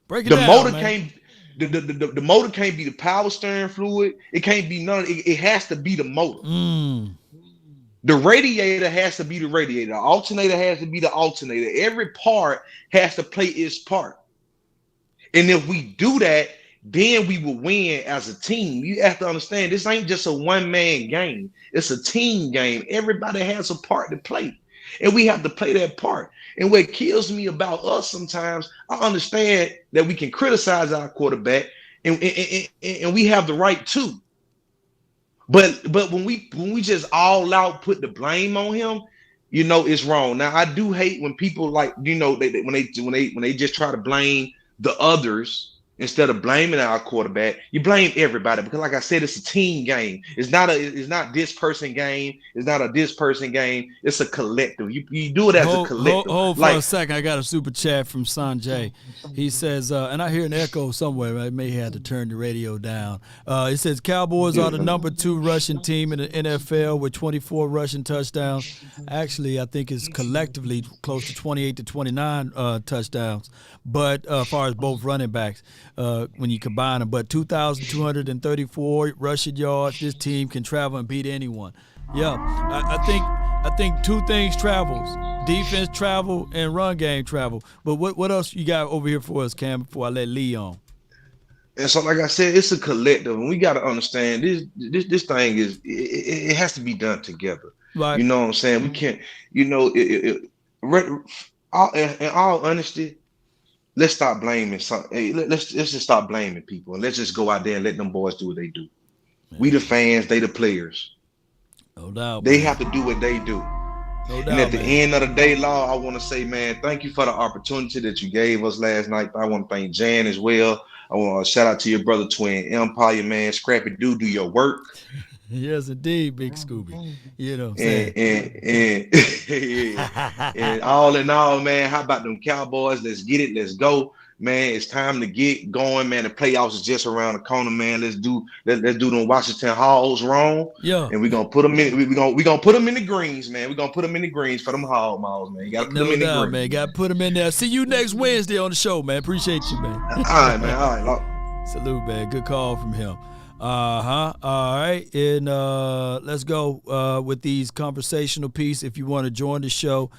Speaker 1: Break it
Speaker 20: The
Speaker 1: down,
Speaker 20: motor
Speaker 1: man.
Speaker 20: can't. The motor can't be the power steering fluid. It can't be none. It has to be the motor. The radiator has to be the radiator. The alternator has to be the alternator. Every part has to play its part. And if we do that, then we will win as a team. You have to understand, this ain't just a one-man game. It's a team game. Everybody has a part to play. And we have to play that part. And what kills me about us sometimes, I understand that we can criticize our quarterback, and we have the right to. But when we just all out put the blame on him, you know, it's wrong. Now I do hate when people like, you know, when they just try to blame the others instead of blaming our quarterback. You blame everybody because, like I said, it's a team game. It's not this person game. It's not a this person game. It's a collective. You do it as a collective.
Speaker 1: Hold for a second. I got a super chat from Sanjay. He says, and I hear an echo somewhere. I may have to turn the radio down. It says Cowboys are the number 2 rushing team in the NFL with 24 rushing touchdowns. Actually, I think it's collectively close to 28 to 29 touchdowns. But as far as both running backs, when you combine them, but 2,234 rushing yards. This team can travel and beat anyone. Yeah, I think two things travels: defense travel and run game travel. But what else you got over here for us, Cam? Before I let Lee on.
Speaker 20: And so, like I said, it's a collective, and we got to understand this thing is it has to be done together.
Speaker 1: Right.
Speaker 20: You know what I'm saying? We can't. You know, in all honesty. Let's stop blaming. Hey, let's just stop blaming people, and let's just go out there and let them boys do what they do. Man. We the fans, they the players.
Speaker 1: No doubt.
Speaker 20: They have to do what they do.
Speaker 1: No doubt.
Speaker 20: And at the end of the day, Law, I want to say, man, thank you for the opportunity that you gave us last night. I want to thank Jan as well. I want to shout out to your brother Twin Empire, man. Scrappy do your work.
Speaker 1: Yes, indeed, Big Scooby. You know what I'm saying?
Speaker 20: And all in all, man, how about them Cowboys? Let's get it. Let's go. Man, it's time to get going, man. The playoffs is just around the corner, man. Let's do them Washington Hogs wrong.
Speaker 1: Yeah.
Speaker 20: And we're gonna put them in. We're gonna put them in the greens, man. We're gonna put them in the greens for them Hog Malls, man. You gotta put them in the greens.
Speaker 1: Man. Gotta put them in there. See you next Wednesday on the show, man. Appreciate you, man.
Speaker 20: All right, man. All right.
Speaker 1: Salute, man. Good call from him. All right, and let's go with these conversational piece. If you want to join the show,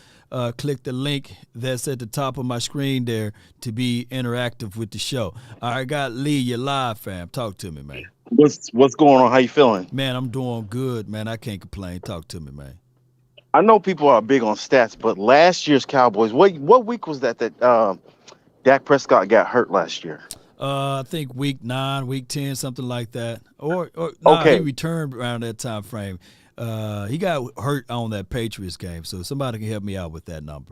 Speaker 1: click the link that's at the top of my screen there to be interactive with the show. All right, got Lee, you're live, fam. Talk to me, man.
Speaker 21: What's going on? How you feeling?
Speaker 1: Man, I'm doing good, man. I can't complain. Talk to me, man.
Speaker 21: I know people are big on stats, but last year's Cowboys, what week was that Dak Prescott got hurt last year?
Speaker 1: I think week 9, week 10, something like that. Or
Speaker 21: okay.
Speaker 1: He returned around that time frame. He got hurt on that Patriots game, so somebody can help me out with that number.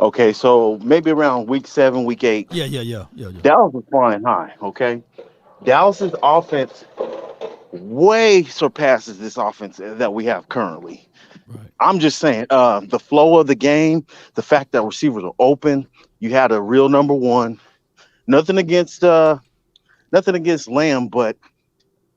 Speaker 21: Okay, so maybe around week 7, week 8.
Speaker 1: Yeah.
Speaker 21: Dallas was flying high, okay? Dallas's offense way surpasses this offense that we have currently.
Speaker 1: Right.
Speaker 21: I'm just saying, the flow of the game, the fact that receivers are open, you had a real number 1. Nothing against Lamb, but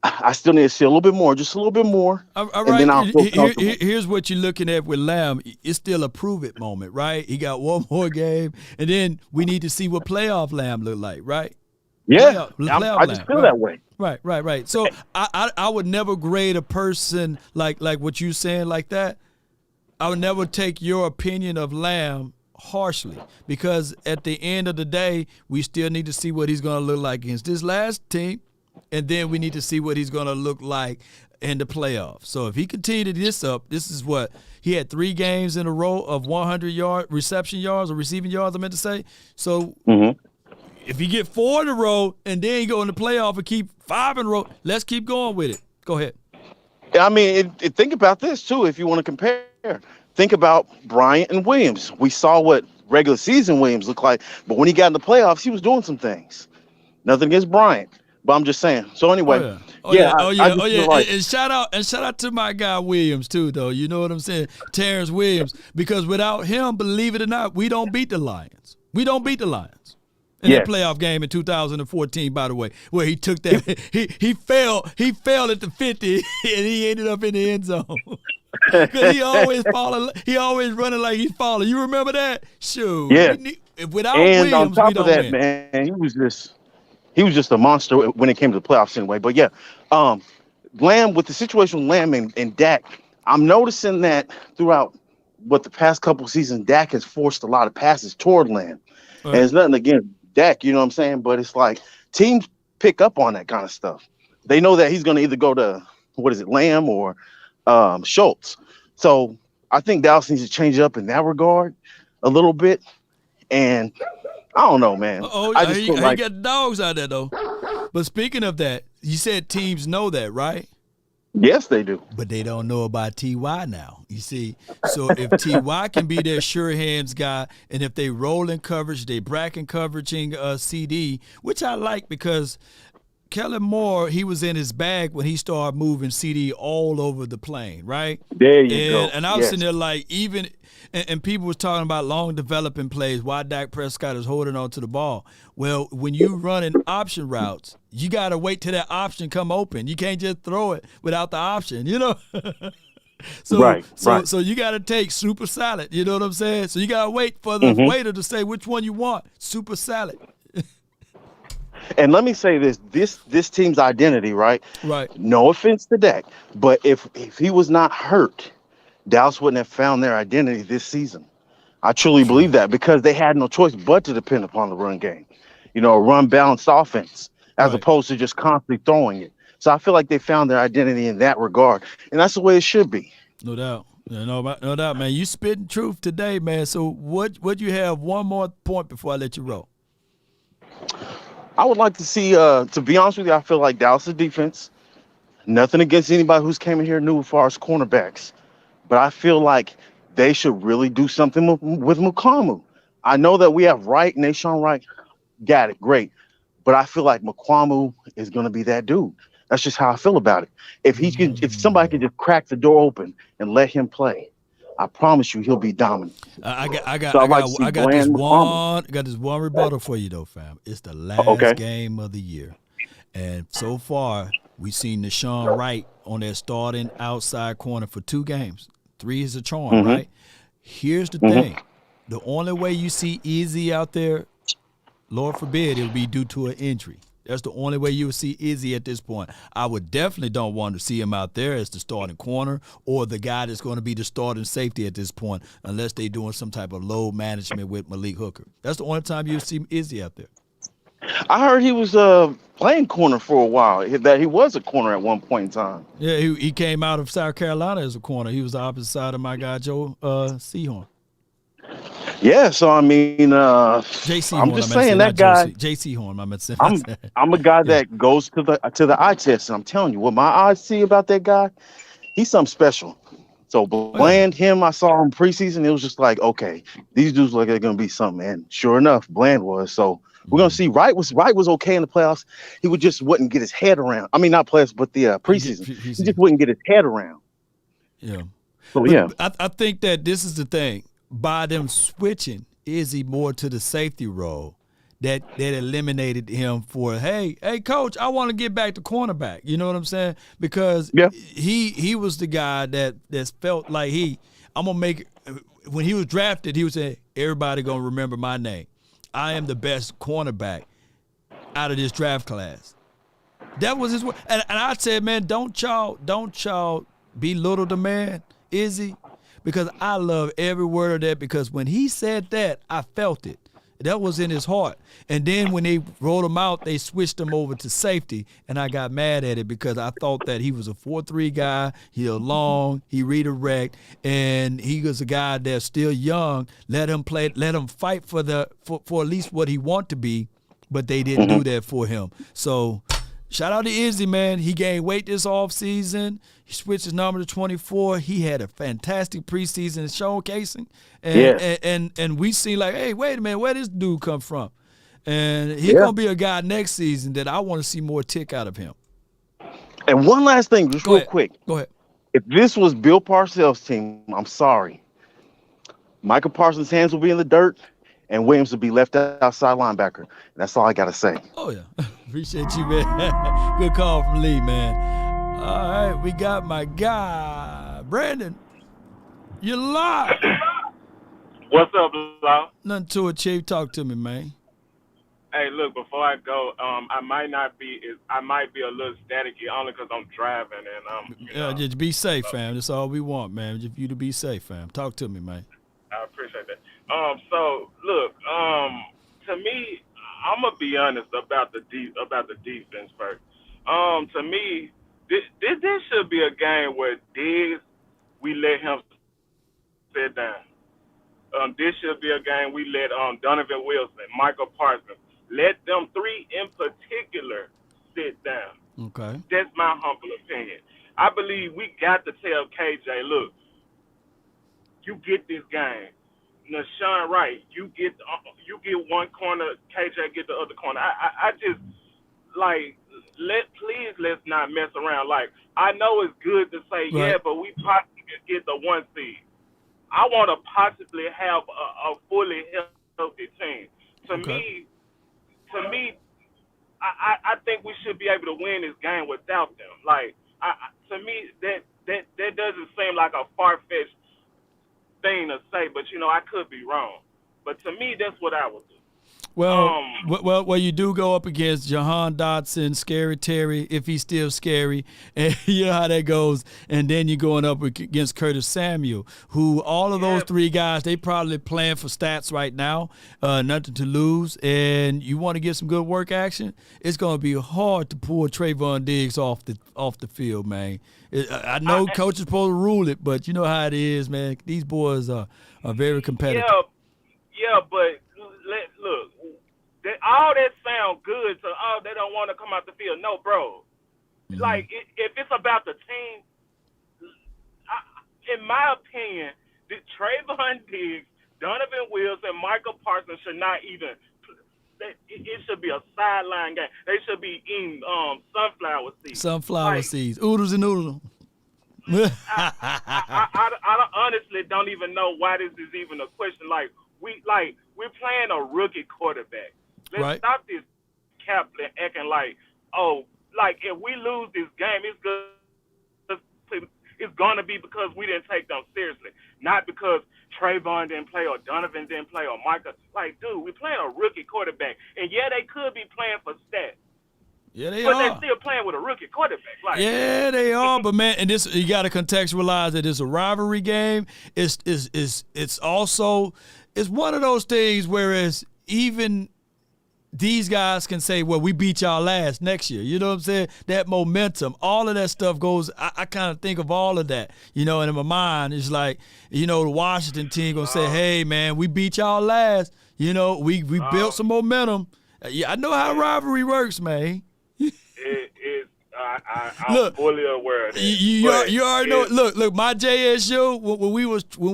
Speaker 21: I still need to see a little bit more, just a little bit more.
Speaker 1: All right.
Speaker 21: And then I'll feel comfortable.
Speaker 1: Here's what you're looking at with Lamb. It's still a prove it moment, right? He got one more game, and then we need to see what playoff Lamb look like, right?
Speaker 21: Yeah,
Speaker 1: playoff
Speaker 21: I just feel that way.
Speaker 1: Right. So I would never grade a person like what you saying like that. I would never take your opinion of Lamb harshly, because at the end of the day, we still need to see what he's going to look like against this last team, and then we need to see what he's going to look like in the playoffs. So if he continued this up, this is what he had 3 games in a row of 100-yard reception yards or receiving yards, I meant to say. So if he get 4 in a row and then he go in the playoff and keep 5 in a row, let's keep going with it. Go ahead.
Speaker 21: I mean, think about this too. If you want to compare. Think about Bryant and Williams. We saw what regular season Williams looked like, but when he got in the playoffs, he was doing some things. Nothing against Bryant. But I'm just saying. So anyway,
Speaker 1: Oh yeah.
Speaker 21: I just feel like-
Speaker 1: And shout out to my guy Williams too, though. You know what I'm saying, Terrence Williams, because without him, believe it or not, we don't beat the Lions. We don't beat the Lions. In that playoff game in 2014, by the way, where he took that, he fell at the 50 and he ended up in the end zone. Because he always running like he's falling. You remember that? Shoot.
Speaker 21: Yeah.
Speaker 1: Without
Speaker 21: and
Speaker 1: Williams,
Speaker 21: on top
Speaker 1: we
Speaker 21: of
Speaker 1: don't
Speaker 21: that,
Speaker 1: win.
Speaker 21: man, he was just a monster when it came to the playoffs anyway. But yeah, Lamb, with the situation with Lamb and Dak, I'm noticing that throughout the past couple of seasons, Dak has forced a lot of passes toward Lamb. And it's nothing against Dak, you know what I'm saying? But it's like teams pick up on that kind of stuff. They know that he's going to either go to, Lamb or Schultz. So I think Dallas needs to change up in that regard a little bit. And I don't know, man. I just feel like,
Speaker 1: got dogs out there, though. But speaking of that, you said teams know that, right?
Speaker 21: Yes, they do.
Speaker 1: But they don't know about T.Y. now. You see, so if T.Y. can be their sure hands guy, and if they roll in coverage, they bracket coveraging CD, which I like because Kellen Moore, he was in his bag when he started moving CD all over the plane, right?
Speaker 21: There you go.
Speaker 1: And I was sitting there like, even and people was talking about long developing plays, why Dak Prescott is holding on to the ball. Well, when you running option routes, you got to wait till that option come open. You can't just throw it without the option, you know? So you got to take super salad, you know what I'm saying? So you got to wait for the waiter to say which one you want, super salad.
Speaker 21: And let me say this team's identity, right?
Speaker 1: Right.
Speaker 21: No offense to Dak, but if he was not hurt, Dallas wouldn't have found their identity this season. I truly believe that because they had no choice but to depend upon the run game. A run balanced offense as opposed to just constantly throwing it. So I feel like they found their identity in that regard, and that's the way it should be.
Speaker 1: No doubt. No doubt, man. You spitting truth today, man. So what you have one more point before I let you roll?
Speaker 21: I would like to see, to be honest with you, I feel like Dallas' defense, nothing against anybody who's came in here new as far as cornerbacks, but I feel like they should really do something with Mukuamu. I know that we have Wright, Nahshon Wright, got it, great, but I feel like Mukuamu is going to be that dude. That's just how I feel about it. If somebody could just crack the door open and let him play, I promise you he'll be dominant.
Speaker 1: I got this one rebuttal for you though, fam. It's the last game of the year, and so far we've seen Nahshon Wright on that starting outside corner for 2 games. 3 is a charm, right? Here's the thing: the only way you see Izzy out there, Lord forbid, it'll be due to an injury. That's the only way you would see Izzy at this point. I would definitely don't want to see him out there as the starting corner or the guy that's going to be the starting safety at this point unless they're doing some type of load management with Malik Hooker. That's the only time you see Izzy out there.
Speaker 21: I heard he was playing corner for a while, that he was a corner at one point in time.
Speaker 1: Yeah, he came out of South Carolina as a corner. He was the opposite side of my guy, Joe Seahorn.
Speaker 21: Yeah, so I mean,
Speaker 1: JC
Speaker 21: I'm just saying that guy.
Speaker 1: JC Horn,
Speaker 21: I'm a guy that goes to the eye test, and I'm telling you, what my eyes see about that guy, he's something special. So Bland, him, I saw him preseason. It was just like, okay, these dudes look like they're gonna be something, and sure enough, Bland was. So we're gonna see. Wright was okay in the playoffs. He wouldn't get his head around. I mean, not playoffs, but the preseason. He just wouldn't get his head around.
Speaker 1: Yeah.
Speaker 21: So yeah,
Speaker 1: I think that this is the thing. By them switching Izzy more to the safety role, that eliminated him for, hey, coach, I want to get back to cornerback. You know what I'm saying? Because he was the guy that felt like I'm gonna make it. When he was drafted, he would say, everybody gonna remember my name. I am the best cornerback out of this draft class. That was his word. And I said, man, don't y'all belittle the man, Izzy. Because I love every word of that, because when he said that, I felt it. That was in his heart. And then when they rolled him out, they switched him over to safety, and I got mad at it because I thought that he was a 4-3 guy. He long, he redirect, and he was a guy that's still young. Let him play, let him fight for at least what he want to be, but they didn't do that for him. So shout out to Izzy, man. He gained weight this offseason. He switched his number to 24. He had a fantastic preseason showcasing. And we seen like, hey, wait a minute, where this dude come from? And he's going to be a guy next season that I want to see more tick out of him.
Speaker 21: And one last thing, just real quick.
Speaker 1: Go ahead.
Speaker 21: If this was Bill Parcells' team, I'm sorry. Michael Parsons' hands will be in the dirt, and Williams will be left outside linebacker. That's all I got to say.
Speaker 1: Oh, yeah. Appreciate you, man. Good call from Lee, man. All right, we got my guy, Brandon. You're live.
Speaker 2: What's up, Law?
Speaker 1: Nothing to it, Chief. Talk to me, man.
Speaker 2: Hey, look, before I go, I might be a little staticky only because I'm driving and
Speaker 1: just be safe, fam. That's all we want, man. Just you to be safe, fam. Talk to me, man.
Speaker 2: I appreciate that. So look, to me, I'm gonna be honest about the defense first. To me, this should be a game where Diggs, we let him sit down. This should be a game we let Donovan Wilson, Michael Parsons, let them three in particular sit down.
Speaker 1: Okay.
Speaker 2: That's my humble opinion. I believe we got to tell KJ, look, you get this game. Nashawn Wright, you get one corner, KJ get the other corner. I just let's not mess around. Like, I know it's good to say yeah, but we possibly get the 1 seed. I want to possibly have a fully healthy team. To me, I think we should be able to win this game without them. Like, to me, that doesn't seem like a far-fetched thing to say, but I could be wrong. But to me, that's what I would do.
Speaker 1: Well, you do go up against Jahan Dotson, Scary Terry, if he's still scary, and you know how that goes. And then you're going up against Curtis Samuel, who all of those three guys, they probably playing for stats right now, nothing to lose. And you want to get some good work action, it's going to be hard to pull Trayvon Diggs off the field, man. I know coach is supposed to rule it, but you know how it is, man. These boys are very competitive.
Speaker 2: Yeah, but look. All that sounds good, so they don't want to come out the field. No, bro. Mm-hmm. Like, if it's about the team, in my opinion, Trayvon Diggs, Donovan Wilson, Michael Parsons should not even – it should be a sideline game. They should be eating sunflower seeds.
Speaker 1: Sunflower seeds. Oodles and noodles.
Speaker 2: I honestly don't even know why this is even a question. We're playing a rookie quarterback. Let's stop this Kaplan acting like, if we lose this game, it's gonna be because we didn't take them seriously, not because Trayvon didn't play or Donovan didn't play or Micah. Like, dude, we're playing a rookie quarterback, and yeah, they could be playing for stats.
Speaker 1: Yeah, they
Speaker 2: but
Speaker 1: are.
Speaker 2: they're still playing with a rookie quarterback. Like,
Speaker 1: yeah, they are. But man, and this you got to contextualize that it's a rivalry game. It's also one of those things whereas even these guys can say, well, we beat y'all last next year. You know what I'm saying? That momentum, all of that stuff goes, I kind of think of all of that, and in my mind, it's like, the Washington team going to say, hey, man, we beat y'all last. We built some momentum. Yeah, I know how rivalry works, man.
Speaker 2: I'm fully aware of that.
Speaker 1: You already know. Look. My JSU when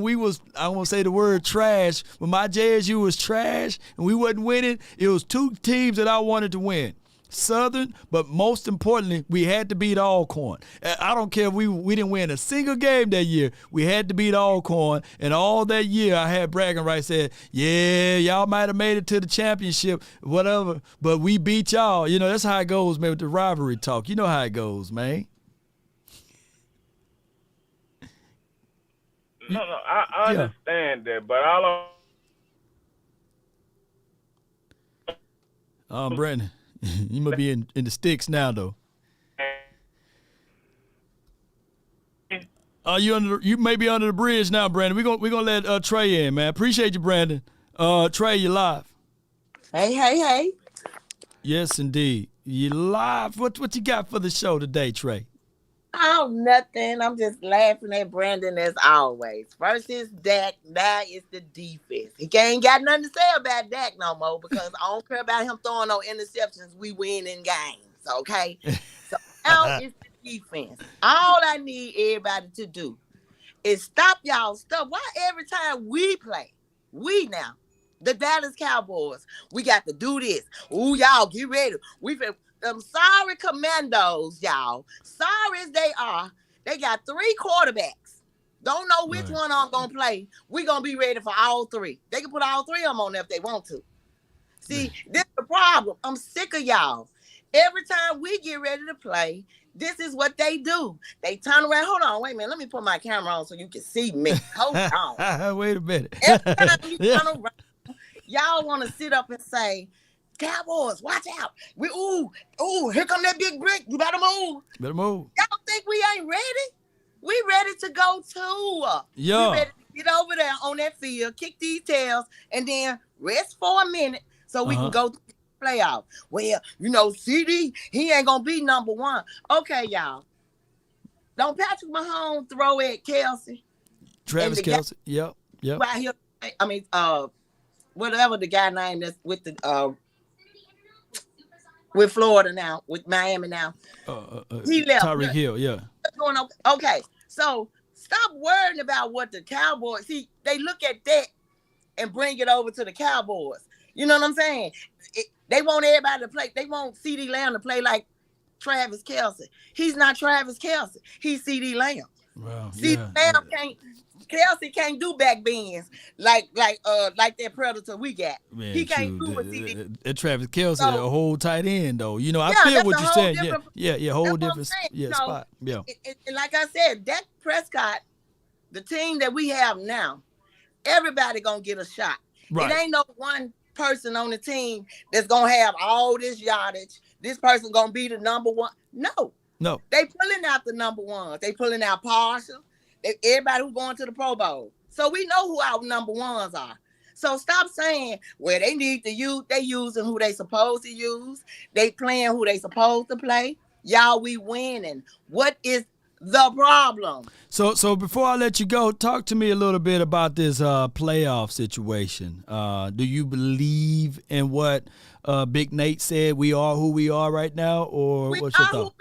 Speaker 1: we was I won't say the word trash. When my JSU was trash and we wasn't winning, it was two teams that I wanted to win. Southern, but most importantly, we had to beat Alcorn. I don't care if we didn't win a single game that year. We had to beat Alcorn, and all that year I had bragging rights. Said, yeah, y'all might have made it to the championship, whatever, but we beat y'all. That's how it goes, man, with the rivalry talk. You know how it goes, man.
Speaker 2: No, I understand that, but
Speaker 1: Brandon. You must be in the sticks now, though. You may be under the bridge now, Brandon. We're gonna let Trey in, man. Appreciate you, Brandon. Trey, you live.
Speaker 22: Hey.
Speaker 1: Yes, indeed. You live. What you got for the show today, Trey?
Speaker 22: Oh, nothing. I'm just laughing at Brandon as always. First is Dak. Now it's the defense. He ain't got nothing to say about Dak no more because I don't care about him throwing no interceptions. We win in games, okay? So now it's the defense. All I need everybody to do is stop y'all stuff. Why every time we play, The Dallas Cowboys. We got to do this. Ooh, y'all, get ready. Sorry commandos, y'all. Sorry as they are, they got 3 quarterbacks. Don't know which one I'm going to play. We're going to be ready for all 3. They can put all 3 of them on there if they want to. See, this is the problem. I'm sick of y'all. Every time we get ready to play, this is what they do. They turn around. Hold on, wait a minute. Let me put my camera on so you can see me. Hold on.
Speaker 1: Wait a minute.
Speaker 22: Every time you turn around, y'all want to sit up and say, Cowboys, watch out. Here come that big brick. You better move.
Speaker 1: Better move.
Speaker 22: Y'all think we ain't ready? We ready to go too.
Speaker 1: Yeah.
Speaker 22: We ready to get over there on that field, kick these tails, and then rest for a minute so we can go to the playoff. Well, CD, he ain't going to be number 1. Okay, y'all. Don't Patrick Mahomes throw at Kelsey?
Speaker 1: Travis Kelsey. Yep.
Speaker 22: Right here. I mean, whatever the guy name that's with the with Florida now, with Miami now. He left.
Speaker 1: Tyreek Hill, yeah.
Speaker 22: Okay, so stop worrying about what the Cowboys see. They look at that and bring it over to the Cowboys. You know what I'm saying? They want everybody to play. They want CeeDee Lamb to play like Travis Kelsey. He's not Travis Kelsey. He's CeeDee Lamb.
Speaker 1: Wow.
Speaker 22: CeeDee Lamb can't. Kelsey can't do back bends like that Predator we got.
Speaker 1: Man,
Speaker 22: he can't do what CD.
Speaker 1: Travis Kelsey, a whole tight end though. I feel what you're saying. Yeah, whole different spot. Yeah.
Speaker 22: And like I said, Dak Prescott, the team that we have now, everybody gonna get a shot. Right. It ain't no one person on the team that's gonna have all this yardage. This person gonna be the number 1. No. They pulling out the number 1s. They pulling out Partial. Everybody who's going to the Pro Bowl. So we know who our number 1s are. So stop saying, well, they need to use, they using who they supposed to use. They playing who they supposed to play. Y'all, we winning. What is the problem?
Speaker 1: So before I let you go, talk to me a little bit about this playoff situation. Do you believe in what Big Nate said? We are who we are right now, or what's your thought?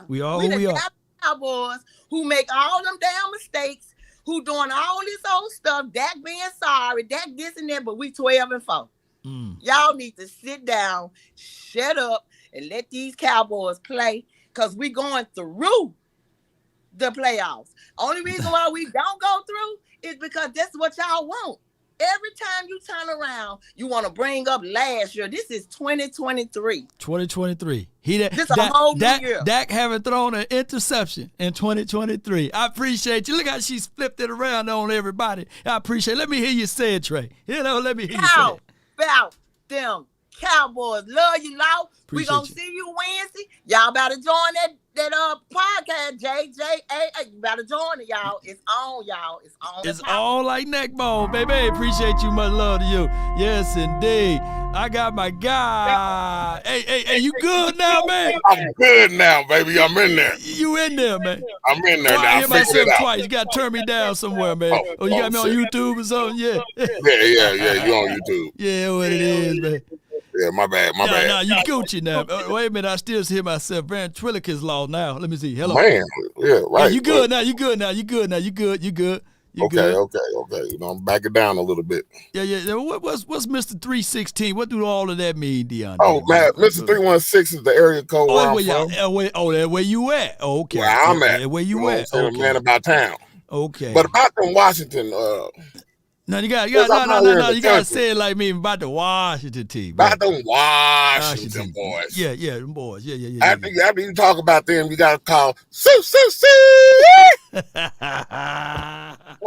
Speaker 1: We are who we are.
Speaker 22: Cowboys who make all them damn mistakes, who doing all this old stuff, Dak being sorry, Dak this and that, but we 12-4. Y'all need to sit down, shut up, and let these Cowboys play, because we going through the playoffs. Only reason why we don't go through is because that's what y'all want. Every time you turn around, you want to bring up last year. This is 2023.
Speaker 1: 2023.
Speaker 22: This a whole new year.
Speaker 1: Dak haven't thrown an interception in 2023. I appreciate you. Look how she's flipped it around on everybody. I appreciate it. Let me hear you say it, Trey. Let me hear you say it.
Speaker 22: About them Cowboys. Love you, Law. We gonna see you Wednesday. Y'all better join that podcast, JJA. You better join it, y'all. It's on, y'all. It's on.
Speaker 1: It's on like neck bone, baby. Appreciate you. Much love to you. Yes, indeed. I got my guy. Hey, you good now, man?
Speaker 4: I'm good now, baby. I'm in there.
Speaker 1: You in there, man?
Speaker 4: I'm in there now.
Speaker 1: I hear myself twice. You got to turn me down somewhere, man. You got me on YouTube or something? Yeah.
Speaker 4: Yeah. You on YouTube?
Speaker 1: Yeah, what it is, man.
Speaker 4: Yeah, my bad.
Speaker 1: No, you Gucci now. Wait a minute, I still hear myself. Ventriloquist law now. Let me see. Hello.
Speaker 4: Man, yeah, right.
Speaker 1: You good now. You good. You good.
Speaker 4: Okay. I'm backing down a little bit.
Speaker 1: Yeah. What's Mr. 316? What do all of that mean, Deon?
Speaker 4: Oh, man, Mr. 316 is the area code where I'm from.
Speaker 1: That's where you at. Okay.
Speaker 4: Where I'm at.
Speaker 1: Where you at?
Speaker 4: I'm a man about town.
Speaker 1: Okay.
Speaker 4: But about them Washington,
Speaker 1: no, you gotta say it like me about the Washington team.
Speaker 4: About them Washington boys.
Speaker 1: Yeah, them boys. Yeah.
Speaker 4: After you talk about them, you gotta call Sue. For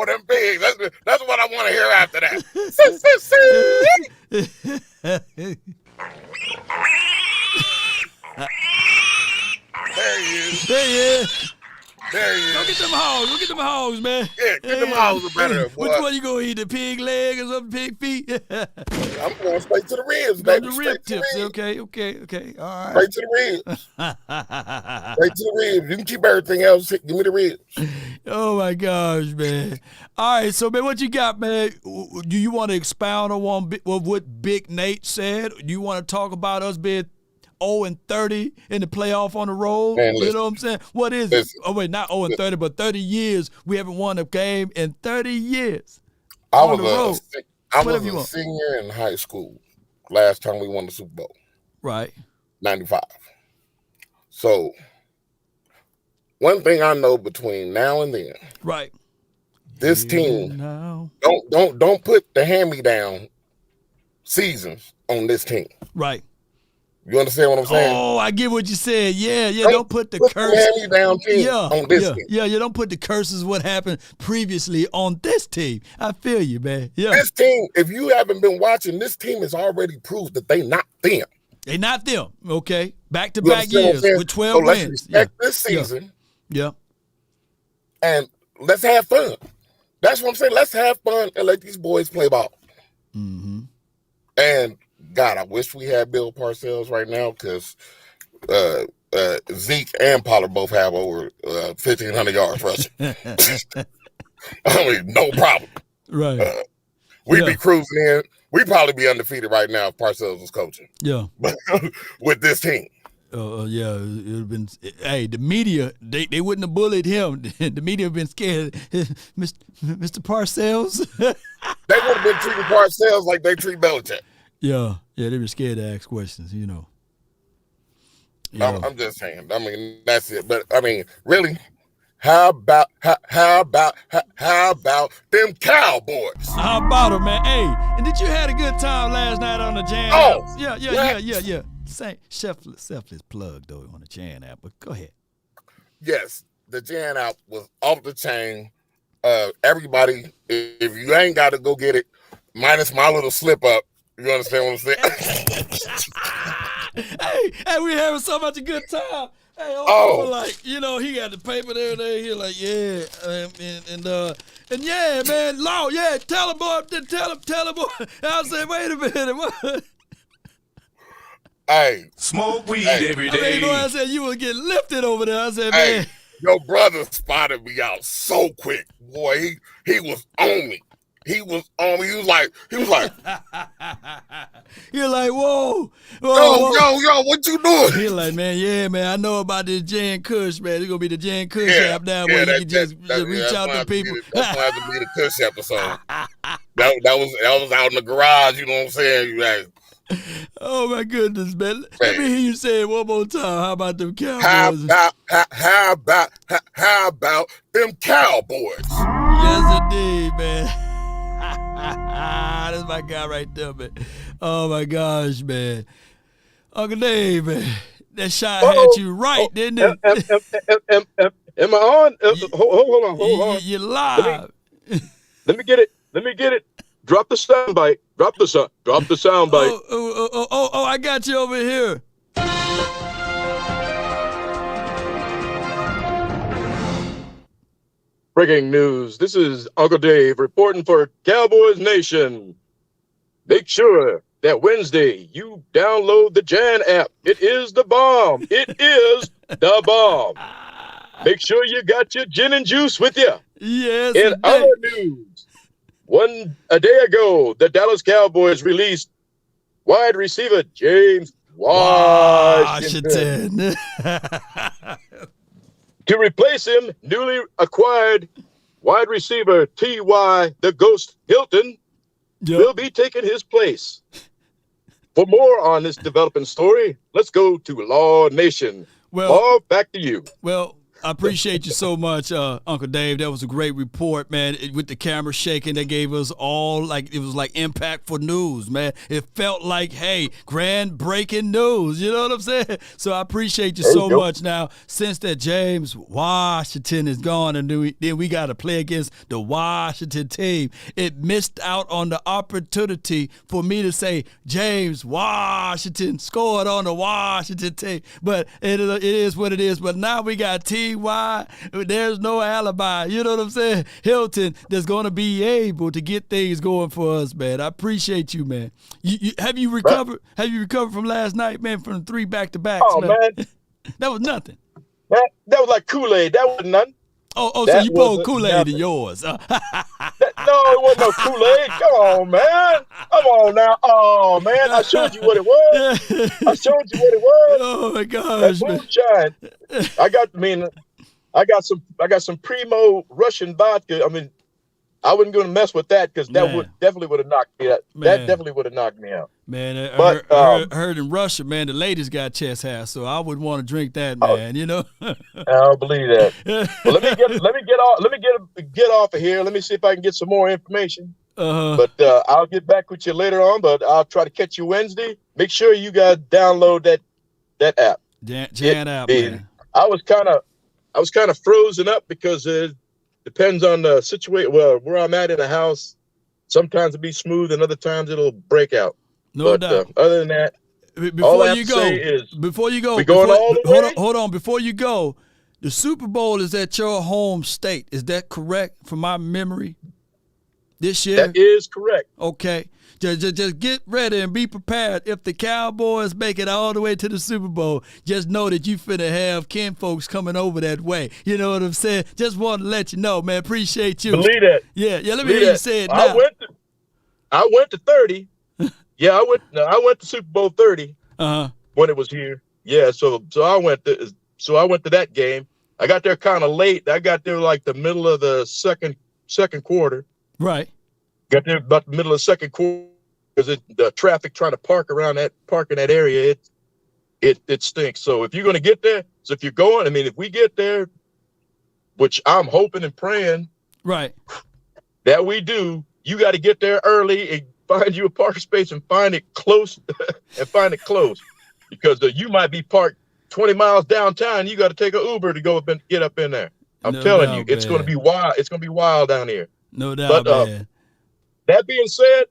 Speaker 4: them pigs. That's what I want to hear after that. Sue. There he is.
Speaker 1: Go get them hogs, man.
Speaker 4: Yeah, get them hogs better.
Speaker 1: Which one you gonna eat? The pig leg or some pig feet?
Speaker 4: I'm going straight to the ribs, baby.
Speaker 1: The rib tips. Okay. All right.
Speaker 4: Straight to the ribs. Straight to the ribs. You can keep everything else. Give me the ribs.
Speaker 1: Oh my gosh, man. All right, so man, what you got, man? Do you want to expound on what Big Nate said? Do you want to talk about us being 0-30 in the playoff on the road?
Speaker 4: Man,
Speaker 1: you know what I'm saying? What is it? Oh, wait, not 0-30, but 30 years. We haven't won a game in 30 years.
Speaker 4: I was I
Speaker 1: Whatever
Speaker 4: was
Speaker 1: you
Speaker 4: a
Speaker 1: want.
Speaker 4: senior in high school last time we won the Super Bowl.
Speaker 1: Right.
Speaker 4: 95. So one thing I know between now and then,
Speaker 1: right,
Speaker 4: this team don't put the hand-me-down seasons on this team.
Speaker 1: Right.
Speaker 4: You understand what I'm saying?
Speaker 1: Oh, I get what you said. Yeah. Don't put the curse.
Speaker 4: hand-me-down team on this team.
Speaker 1: Yeah. You don't put the curses what happened previously on this team. I feel you, man. Yeah.
Speaker 4: This team, if you haven't been watching, this team has already proved that they not them.
Speaker 1: They not them. Okay. Back-to-back
Speaker 4: You understand what I'm
Speaker 1: years
Speaker 4: saying?
Speaker 1: with 12
Speaker 4: so let's
Speaker 1: wins.
Speaker 4: respect this season.
Speaker 1: Yeah.
Speaker 4: And let's have fun. That's what I'm saying. Let's have fun and let these boys play ball.
Speaker 1: Mm-hmm.
Speaker 4: And God, I wish we had Bill Parcells right now because Zeke and Pollard both have over 1,500 yards rushing. I mean, no problem.
Speaker 1: Right.
Speaker 4: We'd be cruising in. We'd probably be undefeated right now if Parcells was coaching.
Speaker 1: Yeah.
Speaker 4: With this team.
Speaker 1: Yeah, it would have been. Hey, the media, they wouldn't have bullied him. The media have been scared. Mr. Parcells.
Speaker 4: They would have been treating Parcells like they treat Belichick.
Speaker 1: Yeah, they were scared to ask questions, you know.
Speaker 4: I'm just saying. I mean, that's it. But I mean, really, how about them Cowboys?
Speaker 1: How about them, man? Hey, and did you had a good time last night on the Jam?
Speaker 4: Oh,
Speaker 1: yeah. Same selfless plug though on the Jan app, but go ahead.
Speaker 4: Yes, the Jan app was off the chain. Everybody, if you ain't got to go get it, minus my little slip up. You understand what I'm saying?
Speaker 1: hey, we having so much a good time. Hey, like, you know, he got the paper there and there. He like, yeah, and yeah, man, Law, yeah, tell him, boy, tell him, boy. I said, wait a minute, what?
Speaker 4: Hey,
Speaker 19: smoke weed every day.
Speaker 1: I mean, you know what I said? You was getting lifted over there. I said,
Speaker 4: hey,
Speaker 1: man.
Speaker 4: Your brother spotted me out so quick, boy. He was on me. He was on me. He was like.
Speaker 1: You're like, whoa.
Speaker 4: Yo, what you doing?
Speaker 1: He's like, man, I know about this Jan Kush, man. It's gonna be the Jan Kush app now where you can just reach out to people.
Speaker 4: That's gonna have to be the Kush episode. that was out in the garage. You know what I'm saying? You guys.
Speaker 1: Oh my goodness, man. Let me hear you say it one more time. How about them Cowboys?
Speaker 4: How about them Cowboys?
Speaker 1: Yes, indeed, man. That's my guy right there, man. Oh my gosh, man. Uncle Dave, man. That shot had you right, didn't it?
Speaker 8: Am I on? Hold on.
Speaker 1: You're live.
Speaker 8: Let me get it. Drop the sound bite. Drop the sound bite.
Speaker 1: Oh, I got you over here.
Speaker 8: Breaking news. This is Uncle Dave reporting for Cowboys Nation. Make sure that Wednesday you download the Jan app. It is the bomb. It is the bomb. Make sure you got your gin and juice with you.
Speaker 1: Yes.
Speaker 8: In other news. A day ago, the Dallas Cowboys released wide receiver James Washington. To replace him, newly acquired wide receiver T.Y. the Ghost Hilton will be taking his place. For more on this developing story, let's go to Law Nation. Law, back to you.
Speaker 1: Well, I appreciate you so much, Uncle Dave. That was a great report, man. With the camera shaking, they gave us all it was like impactful news, man. It felt like, hey, grand breaking news. You know what I'm saying? So I appreciate you so much. Now, since that James Washington is gone, and then we got to play against the Washington team, it missed out on the opportunity for me to say James Washington scored on the Washington team. But it is what it is. But now we got T.Y. There's no alibi. You know what I'm saying? Hilton, that's going to be able to get things going for us, man. I appreciate you, man. Have you recovered? Have you recovered from last night, man? From 3 back-to-backs,
Speaker 8: man.
Speaker 1: That was nothing.
Speaker 8: That was like Kool-Aid. That was nothing.
Speaker 1: So you poured Kool-Aid in yours.
Speaker 8: No, it wasn't no Kool-Aid. Come on, man. Come on now. Oh, man. I showed you what it was.
Speaker 1: Oh, my gosh, man.
Speaker 8: Moonshine. I got some primo Russian vodka. I mean, I wasn't going to mess with that because that definitely would have knocked me out. That definitely would have knocked me out.
Speaker 1: Man,
Speaker 8: But
Speaker 1: I heard in Russia, man, the ladies got chest hair, so I wouldn't want to drink that, man. You know.
Speaker 8: I don't believe that. Well, let me get off of here. Let me see if I can get some more information. But I'll get back with you later on. But I'll try to catch you Wednesday. Make sure you guys download that app.
Speaker 1: Jan app, man.
Speaker 8: I was kind of frozen up because it depends on the situation. Well, where I'm at in the house, sometimes it'll be smooth and other times it'll break out.
Speaker 1: No doubt.
Speaker 8: Other than that,
Speaker 1: before you go,
Speaker 8: we going all the way?
Speaker 1: Hold on. Before you go, the Super Bowl is at your home state. Is that correct from my memory? This year?
Speaker 8: That is correct.
Speaker 1: Okay. Just get ready and be prepared. If the Cowboys make it all the way to the Super Bowl, just know that you finna have kin folks coming over that way. You know what I'm saying? Just want to let you know, man. Appreciate you.
Speaker 8: Believe that.
Speaker 1: Yeah. Let me hear you say it now.
Speaker 8: I went to 30. Yeah, I went to Super Bowl 30 when it was here. Yeah, so I went to that game. I got there kind of late. I got there like the middle of the second quarter.
Speaker 1: Right.
Speaker 8: Got there about the middle of the second quarter because the traffic trying to park in that area, it stinks. So if you're going to get there, if you're going, I mean, if we get there, which I'm hoping and praying,
Speaker 1: right,
Speaker 8: that we do, you got to get there early and find you a parking space and find it close because you might be parked 20 miles downtown. You got to take an Uber to go up and get up in there. I'm telling you, it's going to be wild. It's going to be wild down here.
Speaker 1: No doubt, man.
Speaker 8: That being said,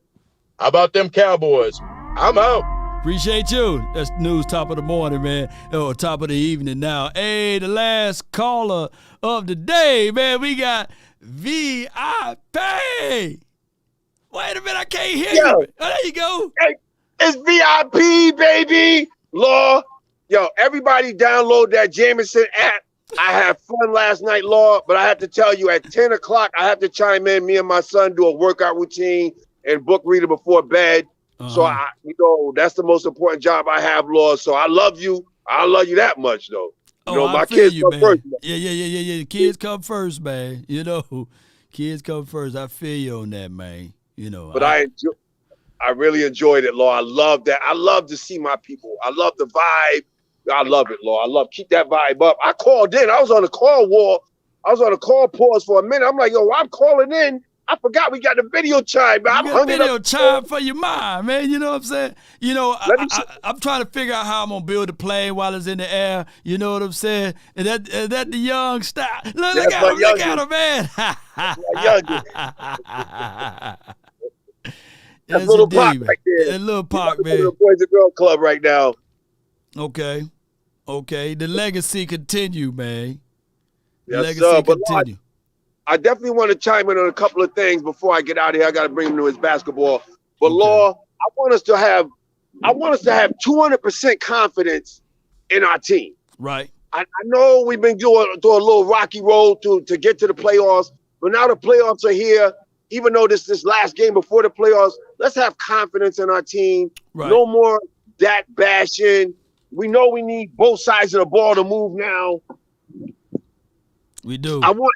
Speaker 8: how about them Cowboys? I'm out.
Speaker 1: Appreciate you. That's news top of the morning, man. Or top of the evening now. Hey, the last caller of the day, man. We got VIP. Wait a minute, I can't hear you. Oh, there you go.
Speaker 3: Hey, it's VIP, baby. Law. Yo, everybody download that Jameson app. I had fun last night, Law, but I have to tell you, at 10 o'clock, I have to chime in. Me and my son do a workout routine and book reader before bed. So, that's the most important job I have, Law. So I love you. I love you that much, though. My kids come first.
Speaker 1: Yeah. The kids come first, man. Kids come first. I feel you on that, man.
Speaker 3: But I really enjoyed it, Law. I love that. I love to see my people. I love the vibe. I love it, Law. Keep that vibe up. I called in. I was on the call wall. I was on a call pause for a minute. I'm like, yo, I'm calling in. I forgot we got the video chime. Man.
Speaker 1: You got video chime for your mind, man. You know what I'm saying? I'm trying to figure out how I'm going to build the plane while it's in the air. You know what I'm saying? And that the young style. Look at him, man.
Speaker 3: That's little Park right there.
Speaker 1: That little Park, man.
Speaker 3: The Boys and Girls Club right now.
Speaker 1: Okay. The legacy continue, man.
Speaker 3: Yes, sir. But continue. I definitely want to chime in on a couple of things before I get out of here. I got to bring him to his basketball. But Law, I want us to have 200% confidence in our team.
Speaker 1: Right.
Speaker 3: I know we've been doing a little rocky road to get to the playoffs, but now the playoffs are here. Even though this last game before the playoffs, let's have confidence in our team. Right. No more Dak bashing. We know we need both sides of the ball to move now.
Speaker 1: We do.
Speaker 3: I want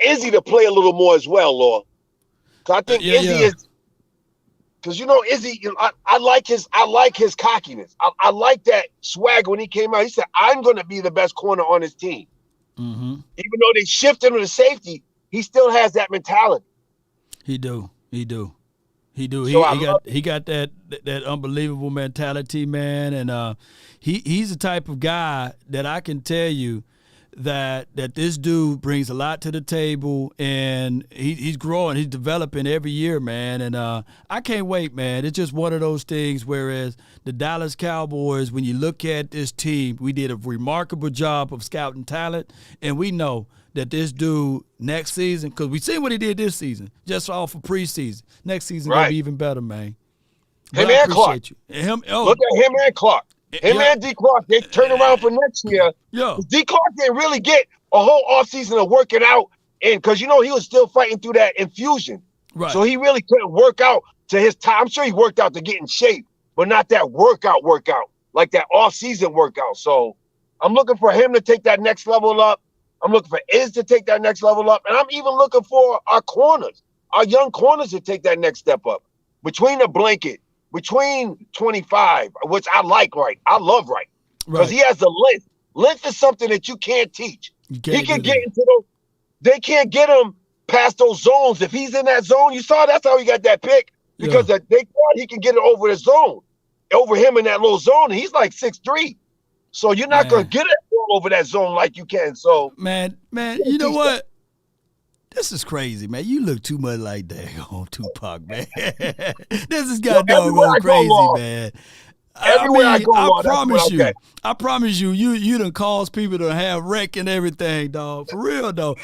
Speaker 3: Izzy to play a little more as well, Law. Cause I think Izzy is. Cause Izzy, I like his cockiness. I like that swag when he came out. He said, "I'm going to be the best corner on his team."
Speaker 1: Mm-hmm.
Speaker 3: Even though they shifted him to safety, he still has that mentality.
Speaker 1: He do. So he got that unbelievable mentality, man, and he's the type of guy that I can tell you that this dude brings a lot to the table, and he's growing, he's developing every year, man, and I can't wait, man. It's just one of those things. Whereas the Dallas Cowboys, when you look at this team, we did a remarkable job of scouting talent, and we know that this dude next season, because we seen what he did this season, just off of preseason. Next season gonna be even better, man.
Speaker 3: Him and Clark.
Speaker 1: Look
Speaker 3: at him and Clark. And D. Clark, they turn around for next year.
Speaker 1: Yeah.
Speaker 3: D. Clark didn't really get a whole offseason of working out, and because he was still fighting through that infusion.
Speaker 1: Right.
Speaker 3: So he really couldn't work out to his time. I'm sure he worked out to get in shape, but not that workout, like that offseason workout. So I'm looking for him to take that next level up. I'm looking for Iz to take that next level up. And I'm even looking for our corners, our young corners to take that next step up. Between the blanket, between 25, which I like I love because he has the length. Length is something that you can't teach. He can get into those. They can't get him past those zones. If he's in that zone, you saw that's how he got that pick because they thought he can get it over the zone, over him in that little zone. And he's like 6'3". So you're not going to get it all over that zone like you can. So
Speaker 1: man, you know what? This is crazy, man. You look too much like daggone Tupac, man. This is doggone crazy, man. I promise you, you done cause people to have wreck and everything, dog. For real, though.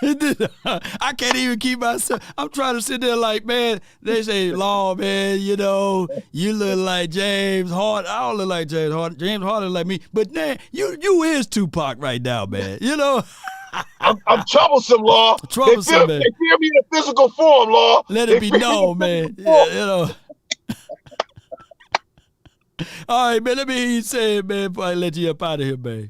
Speaker 1: I can't even keep myself. I'm trying to sit there like, man, they say, Law, man, you know, you look like James Harden. I don't look like James Harden. James Harden look like me. But, man, you is Tupac right now, man. You know?
Speaker 3: I'm troublesome, Law.
Speaker 1: Troublesome,
Speaker 3: man. They fear me in physical form, Law.
Speaker 1: Let it be known, man. Yeah, you know. All right, man, let me hear you say it, man, before I let you up out of here, man.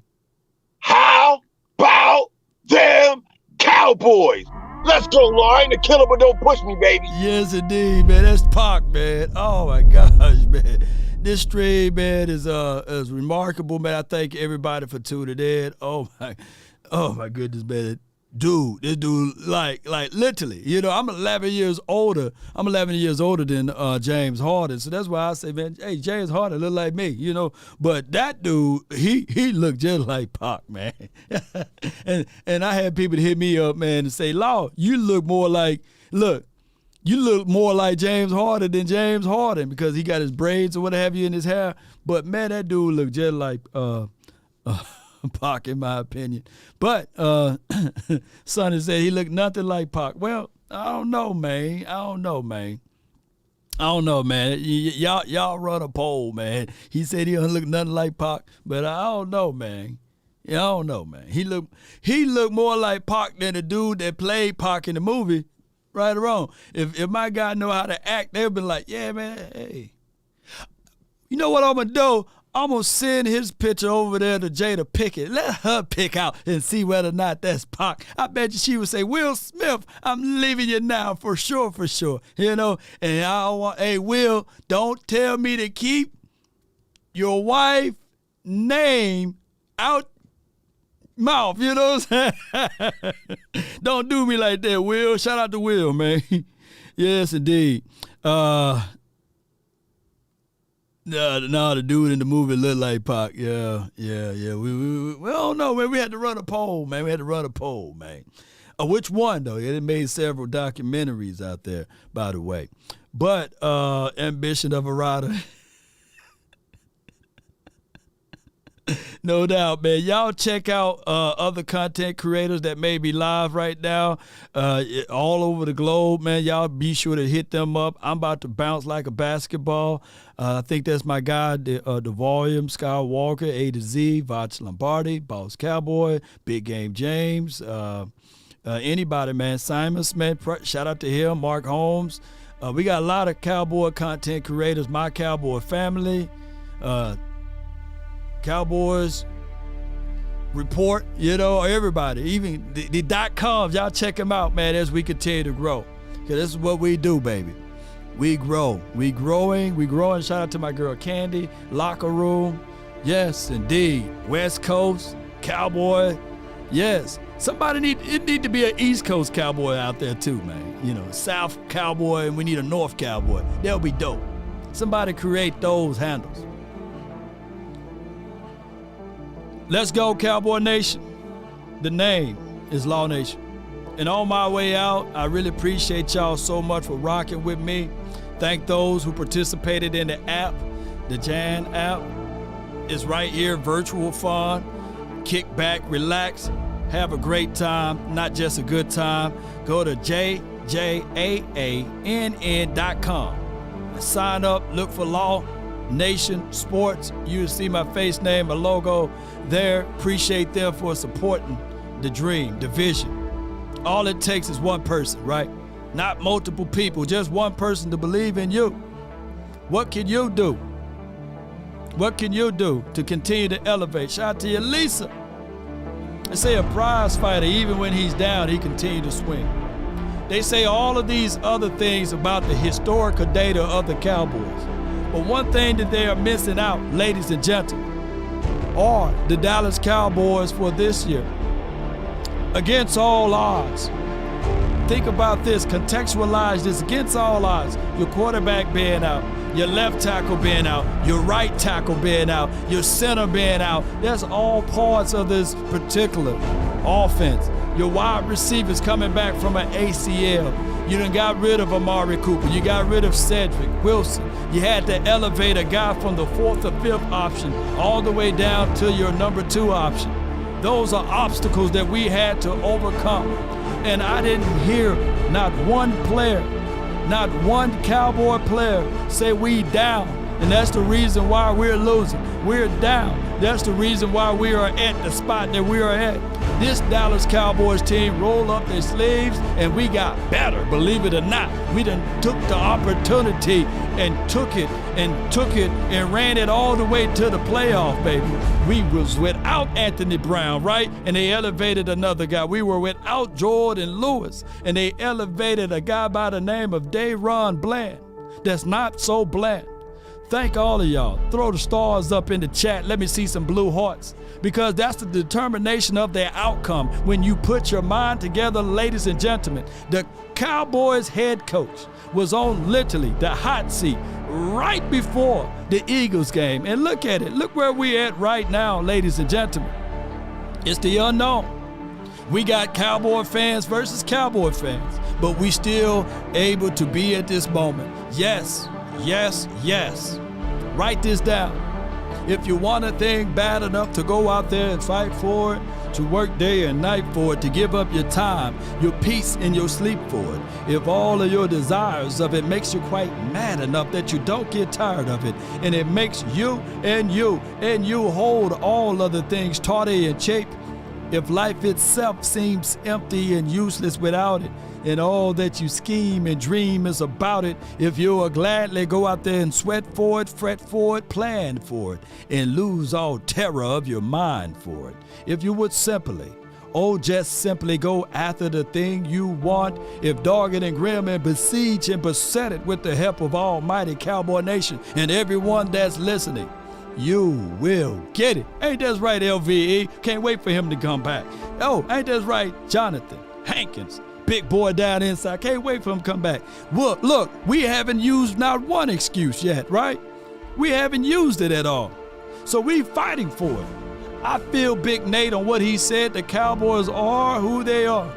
Speaker 3: How about them Cowboys? Let's go, Law. I ain't a killer, but don't push me, baby.
Speaker 1: Yes, indeed, man. That's Pac, man. Oh, my gosh, man. This stream, man, is remarkable, man. I thank everybody for tuning in. Oh, my goodness, man. This dude, like literally, you know, I'm 11 years older. I'm 11 years older than James Harden. So that's why I say, man, hey, James Harden look like me, you know. But that dude, he looked just like Pac, man. and I had people hit me up, man, and say, Law, you look more like James Harden than James Harden because he got his braids or what have you in his hair. But, man, that dude looked just like Pac, in my opinion. But Sonny said he looked nothing like Pac. Well, I don't know, man. Y'all run a poll, man. He said he don't look nothing like Pac, but I don't know, man. Yeah, I don't know, man. He looked more like Pac than the dude that played Pac in the movie. Right or wrong. If my guy know how to act, they'll be like, yeah, man, hey. You know what I'm going to do? I'm going to send his picture over there to Jada Pickett. Let her pick out and see whether or not that's Pac. I bet you she would say, Will Smith, I'm leaving you now for sure. You know, and I don't want, hey, Will, don't tell me to keep your wife's name out mouth. You know what I'm saying? Don't do me like that, Will. Shout out to Will, man. Yes, indeed. No, the dude in the movie looked like Pac. Yeah. We don't know, man. We had to run a poll, man. Which one, though? It made several documentaries out there, by the way. But Ambition of a Rider. No doubt, man. Y'all check out other content creators that may be live right now all over the globe, man. Y'all be sure to hit them up. I'm about to bounce like a basketball. I think that's my guy, the Volume, Skywalker, A to Z, Vach Lombardi, Boss Cowboy, Big Game James, anybody, man. Simons, man. Shout out to him, Mark Holmes. We got a lot of Cowboy content creators, My Cowboy Family, Cowboys Report, you know, everybody, even the .coms, y'all check them out, man, as we continue to grow. Because this is what we do, baby. We grow. We growing. Shout out to my girl Candy, Locker Room. Yes, indeed. West Coast, Cowboy. Yes. It need to be an East Coast Cowboy out there too, man. You know, South Cowboy, and we need a North Cowboy. That'll be dope. Somebody create those handles. Let's go, Cowboy Nation. The name is Law Nation. And on my way out, I really appreciate y'all so much for rocking with me. Thank those who participated in the app, the Jan app. It's right here, virtual fun. Kick back, relax, have a great time, not just a good time. Go to jjaann.com. Sign up, look for Law Nation Sports. You'll see my face, name, my logo there. Appreciate them for supporting the dream, the vision. All it takes is one person, right? Not multiple people, just one person to believe in you. What can you do? What can you do to continue to elevate? Shout out to you, Lisa. They say a prize fighter, even when he's down, he continues to swing. They say all of these other things about the historical data of the Cowboys. But one thing that they are missing out, ladies and gentlemen, are the Dallas Cowboys for this year. Against all odds. Think about this, contextualize this, against all odds. Your quarterback being out, your left tackle being out, your right tackle being out, your center being out. That's all parts of this particular offense. Your wide receivers coming back from an ACL. You done got rid of Amari Cooper. You got rid of Cedric Wilson. You had to elevate a guy from the 4th or 5th option all the way down to your number 2 option. Those are obstacles that we had to overcome. And I didn't hear not one player, not one Cowboy player say we down. And that's the reason why we're losing. We're down. That's the reason why we are at the spot that we are at. This Dallas Cowboys team rolled up their sleeves and we got better, believe it or not. We done took the opportunity and took it and ran it all the way to the playoff, baby. We was without Anthony Brown, right? And they elevated another guy. We were without Jordan Lewis, and they elevated a guy by the name of Dayron Bland. That's not so bland. Thank all of y'all. Throw the stars up in the chat. Let me see some blue hearts. Because that's the determination of their outcome when you put your mind together, ladies and gentlemen. The Cowboys head coach was on literally the hot seat right before the Eagles game. And look at it. Look where we're at right now, ladies and gentlemen. It's the unknown. We got Cowboy fans versus Cowboy fans, but we still able to be at this moment. Yes, yes, yes. Write this down. If you want a thing bad enough to go out there and fight for it, to work day and night for it, to give up your time, your peace, and your sleep for it, if all of your desires of it makes you quite mad enough that you don't get tired of it, and it makes you hold all other things tawdry and cheap, if life itself seems empty and useless without it, and all that you scheme and dream is about it, if you'll gladly go out there and sweat for it, fret for it, plan for it, and lose all terror of your mind for it, if you would simply, just simply go after the thing you want, if dogged and grim and besiege and beset it with the help of Almighty Cowboy Nation and everyone that's listening, you will get it. Ain't that right, LVE? Can't wait for him to come back. Oh, ain't that right, Jonathan Hankins? Big boy down inside. Can't wait for him to come back. Look, we haven't used not one excuse yet, right? We haven't used it at all. So we fighting for it. I feel Big Nate on what he said. The Cowboys are who they are.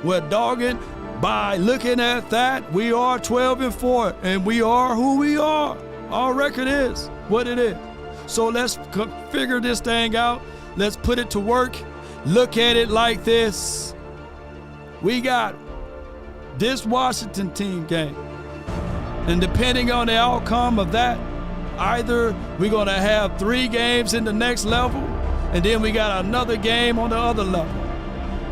Speaker 1: We're dogging by looking at that. We are 12-4, and we are who we are. Our record is what it is. So let's figure this thing out. Let's put it to work. Look at it like this. We got this Washington team game. And depending on the outcome of that, either we're going to have 3 games in the next level, and then we got another game on the other level.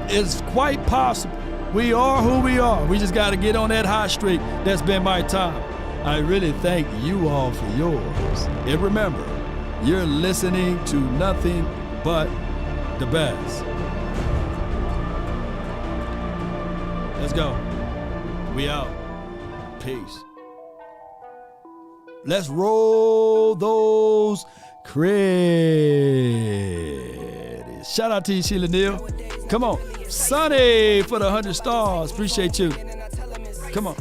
Speaker 1: It's quite possible. We are who we are. We just got to get on that hot streak. That's been my time. I really thank you all for yours. And remember, you're listening to nothing but the best. Let's go. We out. Peace. Let's roll those credits. Shout out to you, Sheila Neal. Come on. Sonny for the 100 stars. Appreciate you. Come on.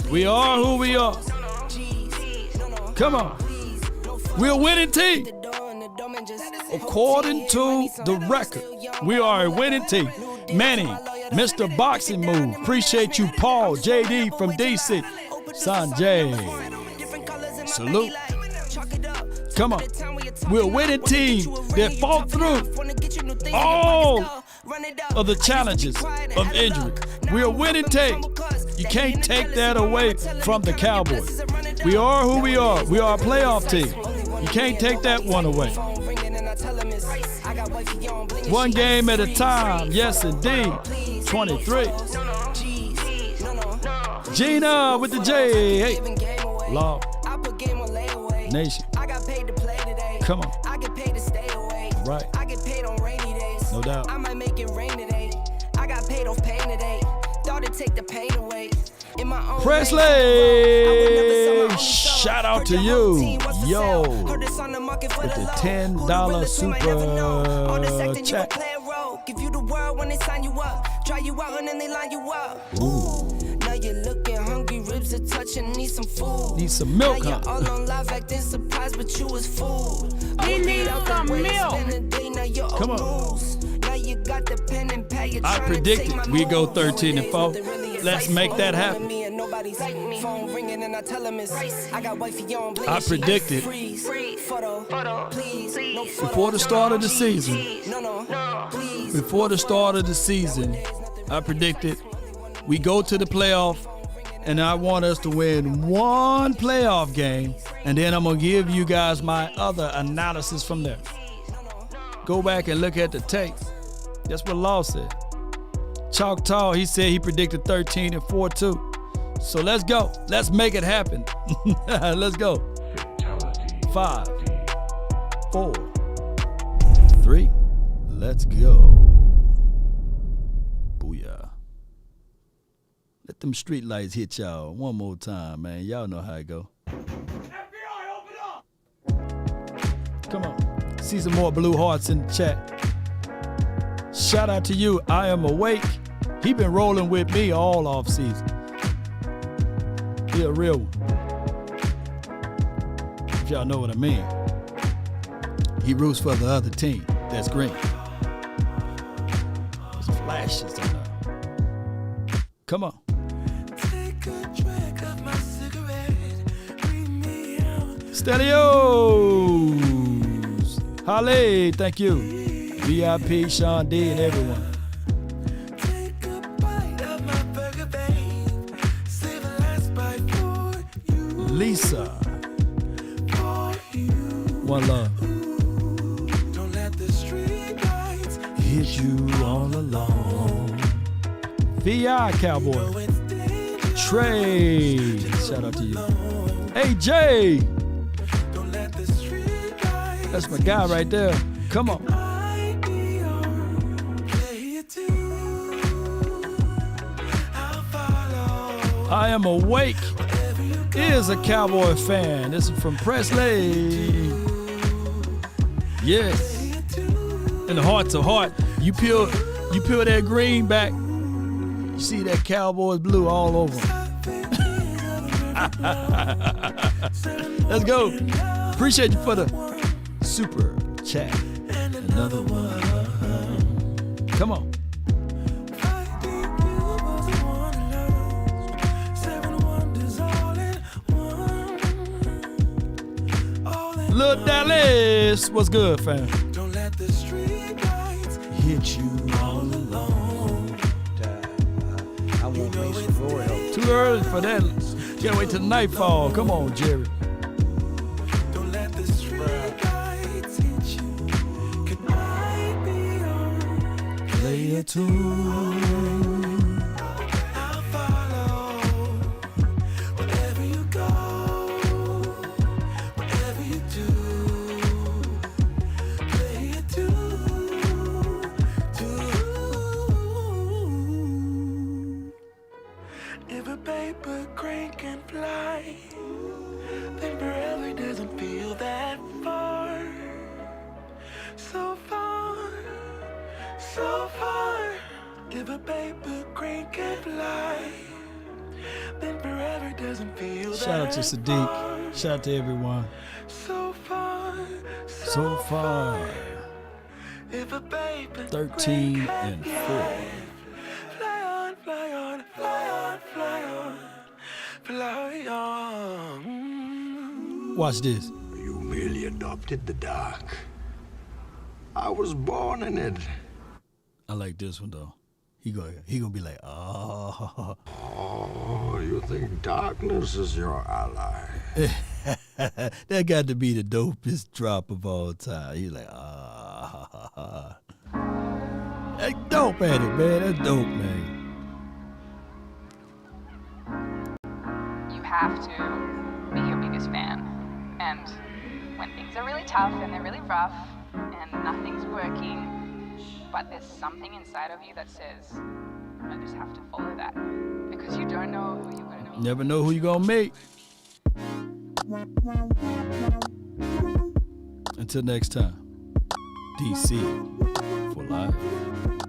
Speaker 1: We are who we are. Come on. We're a winning team. According to the record, we are a winning team. Manny, Mr. Boxing Move. Appreciate you, Paul, JD from DC. Sanjay. Salute. Come on. We're a winning team that fought through all of the challenges of injury. We're a winning team. You can't take that away from the Cowboys. We are who we are. We are a playoff team. You can't take that one away. One game at a time. Yes, indeed. 23. Gina with the J. Hey. Law. Nation. Come on. right.
Speaker 5: I get paid on rainy days.
Speaker 1: No doubt.
Speaker 5: I might make it rain today. I got paid off pain today. Thought it'd take the pain away. In my own
Speaker 1: Presley, shout out to you. Yo, with the $10 super chat.
Speaker 5: Give you the world when they sign you up. Try you out and then they line you up.
Speaker 1: Ooh.
Speaker 5: Now you're looking hungry, ribs are touching, need some food.
Speaker 1: Need some milk,
Speaker 5: now
Speaker 1: huh?
Speaker 5: you're all on live acting surprised, but you was fooled.
Speaker 9: He needs some milk.
Speaker 1: Come on.
Speaker 5: Now you got the pen and pad.
Speaker 1: I predicted we go 13-4. Let's make that happen. I predicted before the start of the season. Before the start of the season, I predicted we go to the playoff, and I want us to win one playoff game, and then I'm going to give you guys my other analysis from there. Go back and look at the tape. That's what Law said. Choctaw, he said he predicted 13-4 too. So let's go. Let's make it happen. Let's go. 5, 4, 3. Let's go. Booyah. Let them street lights hit y'all one more time, man. Y'all know how it go. FBI, open up! Come on. See some more blue hearts in the chat. Shout out to you. I am awake. He been rolling with me all off season. He a real one. If y'all know what I mean. He roots for the other team. That's green. There's flashes on that. Come on. Steadios. Holly, thank you. VIP, Sean D, and everyone. Lisa. One love.
Speaker 5: Don't let the street lights
Speaker 1: hit you all alone. VI Cowboy. Trey. Shout out to you. AJ. That's my guy right there. Come on. I am awake. Is a Cowboy fan. This is from Presley. Yes. In the hearts of heart. You peel that green back. You see that Cowboys blue all over. Let's go. Appreciate you for the super chat. Another one. Come on. Lil Dallas, what's good, fam?
Speaker 5: Don't let the street lights
Speaker 1: hit you all alone.
Speaker 7: I won't waste some glory.
Speaker 1: Too early for that. Can't wait till nightfall. Come on, Jerry.
Speaker 5: Don't let the street lights hit you. Could I be your
Speaker 1: Play a tune.
Speaker 5: I'll follow wherever you go. If a paper crane can fly, then forever doesn't feel that far. So far, so far. If a paper crane can fly, then forever doesn't feel that far.
Speaker 1: Shout out to Sadiq. Shout out to everyone.
Speaker 5: So far,
Speaker 1: So far.
Speaker 5: If a paper
Speaker 1: 13-4.
Speaker 5: fly on, fly on, fly on, fly on, fly on.
Speaker 1: Watch this.
Speaker 23: You merely adopted the dark. I was born in it.
Speaker 1: I like this one though. He gonna be like, oh.
Speaker 23: Oh, you think darkness is your ally?
Speaker 1: That got to be the dopest drop of all time. He's like, ah. That's dope at it, man. That's dope, man.
Speaker 24: You have to be your biggest fan. And when things are really tough and they're really rough and nothing's working, but there's something inside of you that says, I just have to follow that. Because you don't know who you're going to meet.
Speaker 1: Never know who you're going to meet. Until next time, DC for life.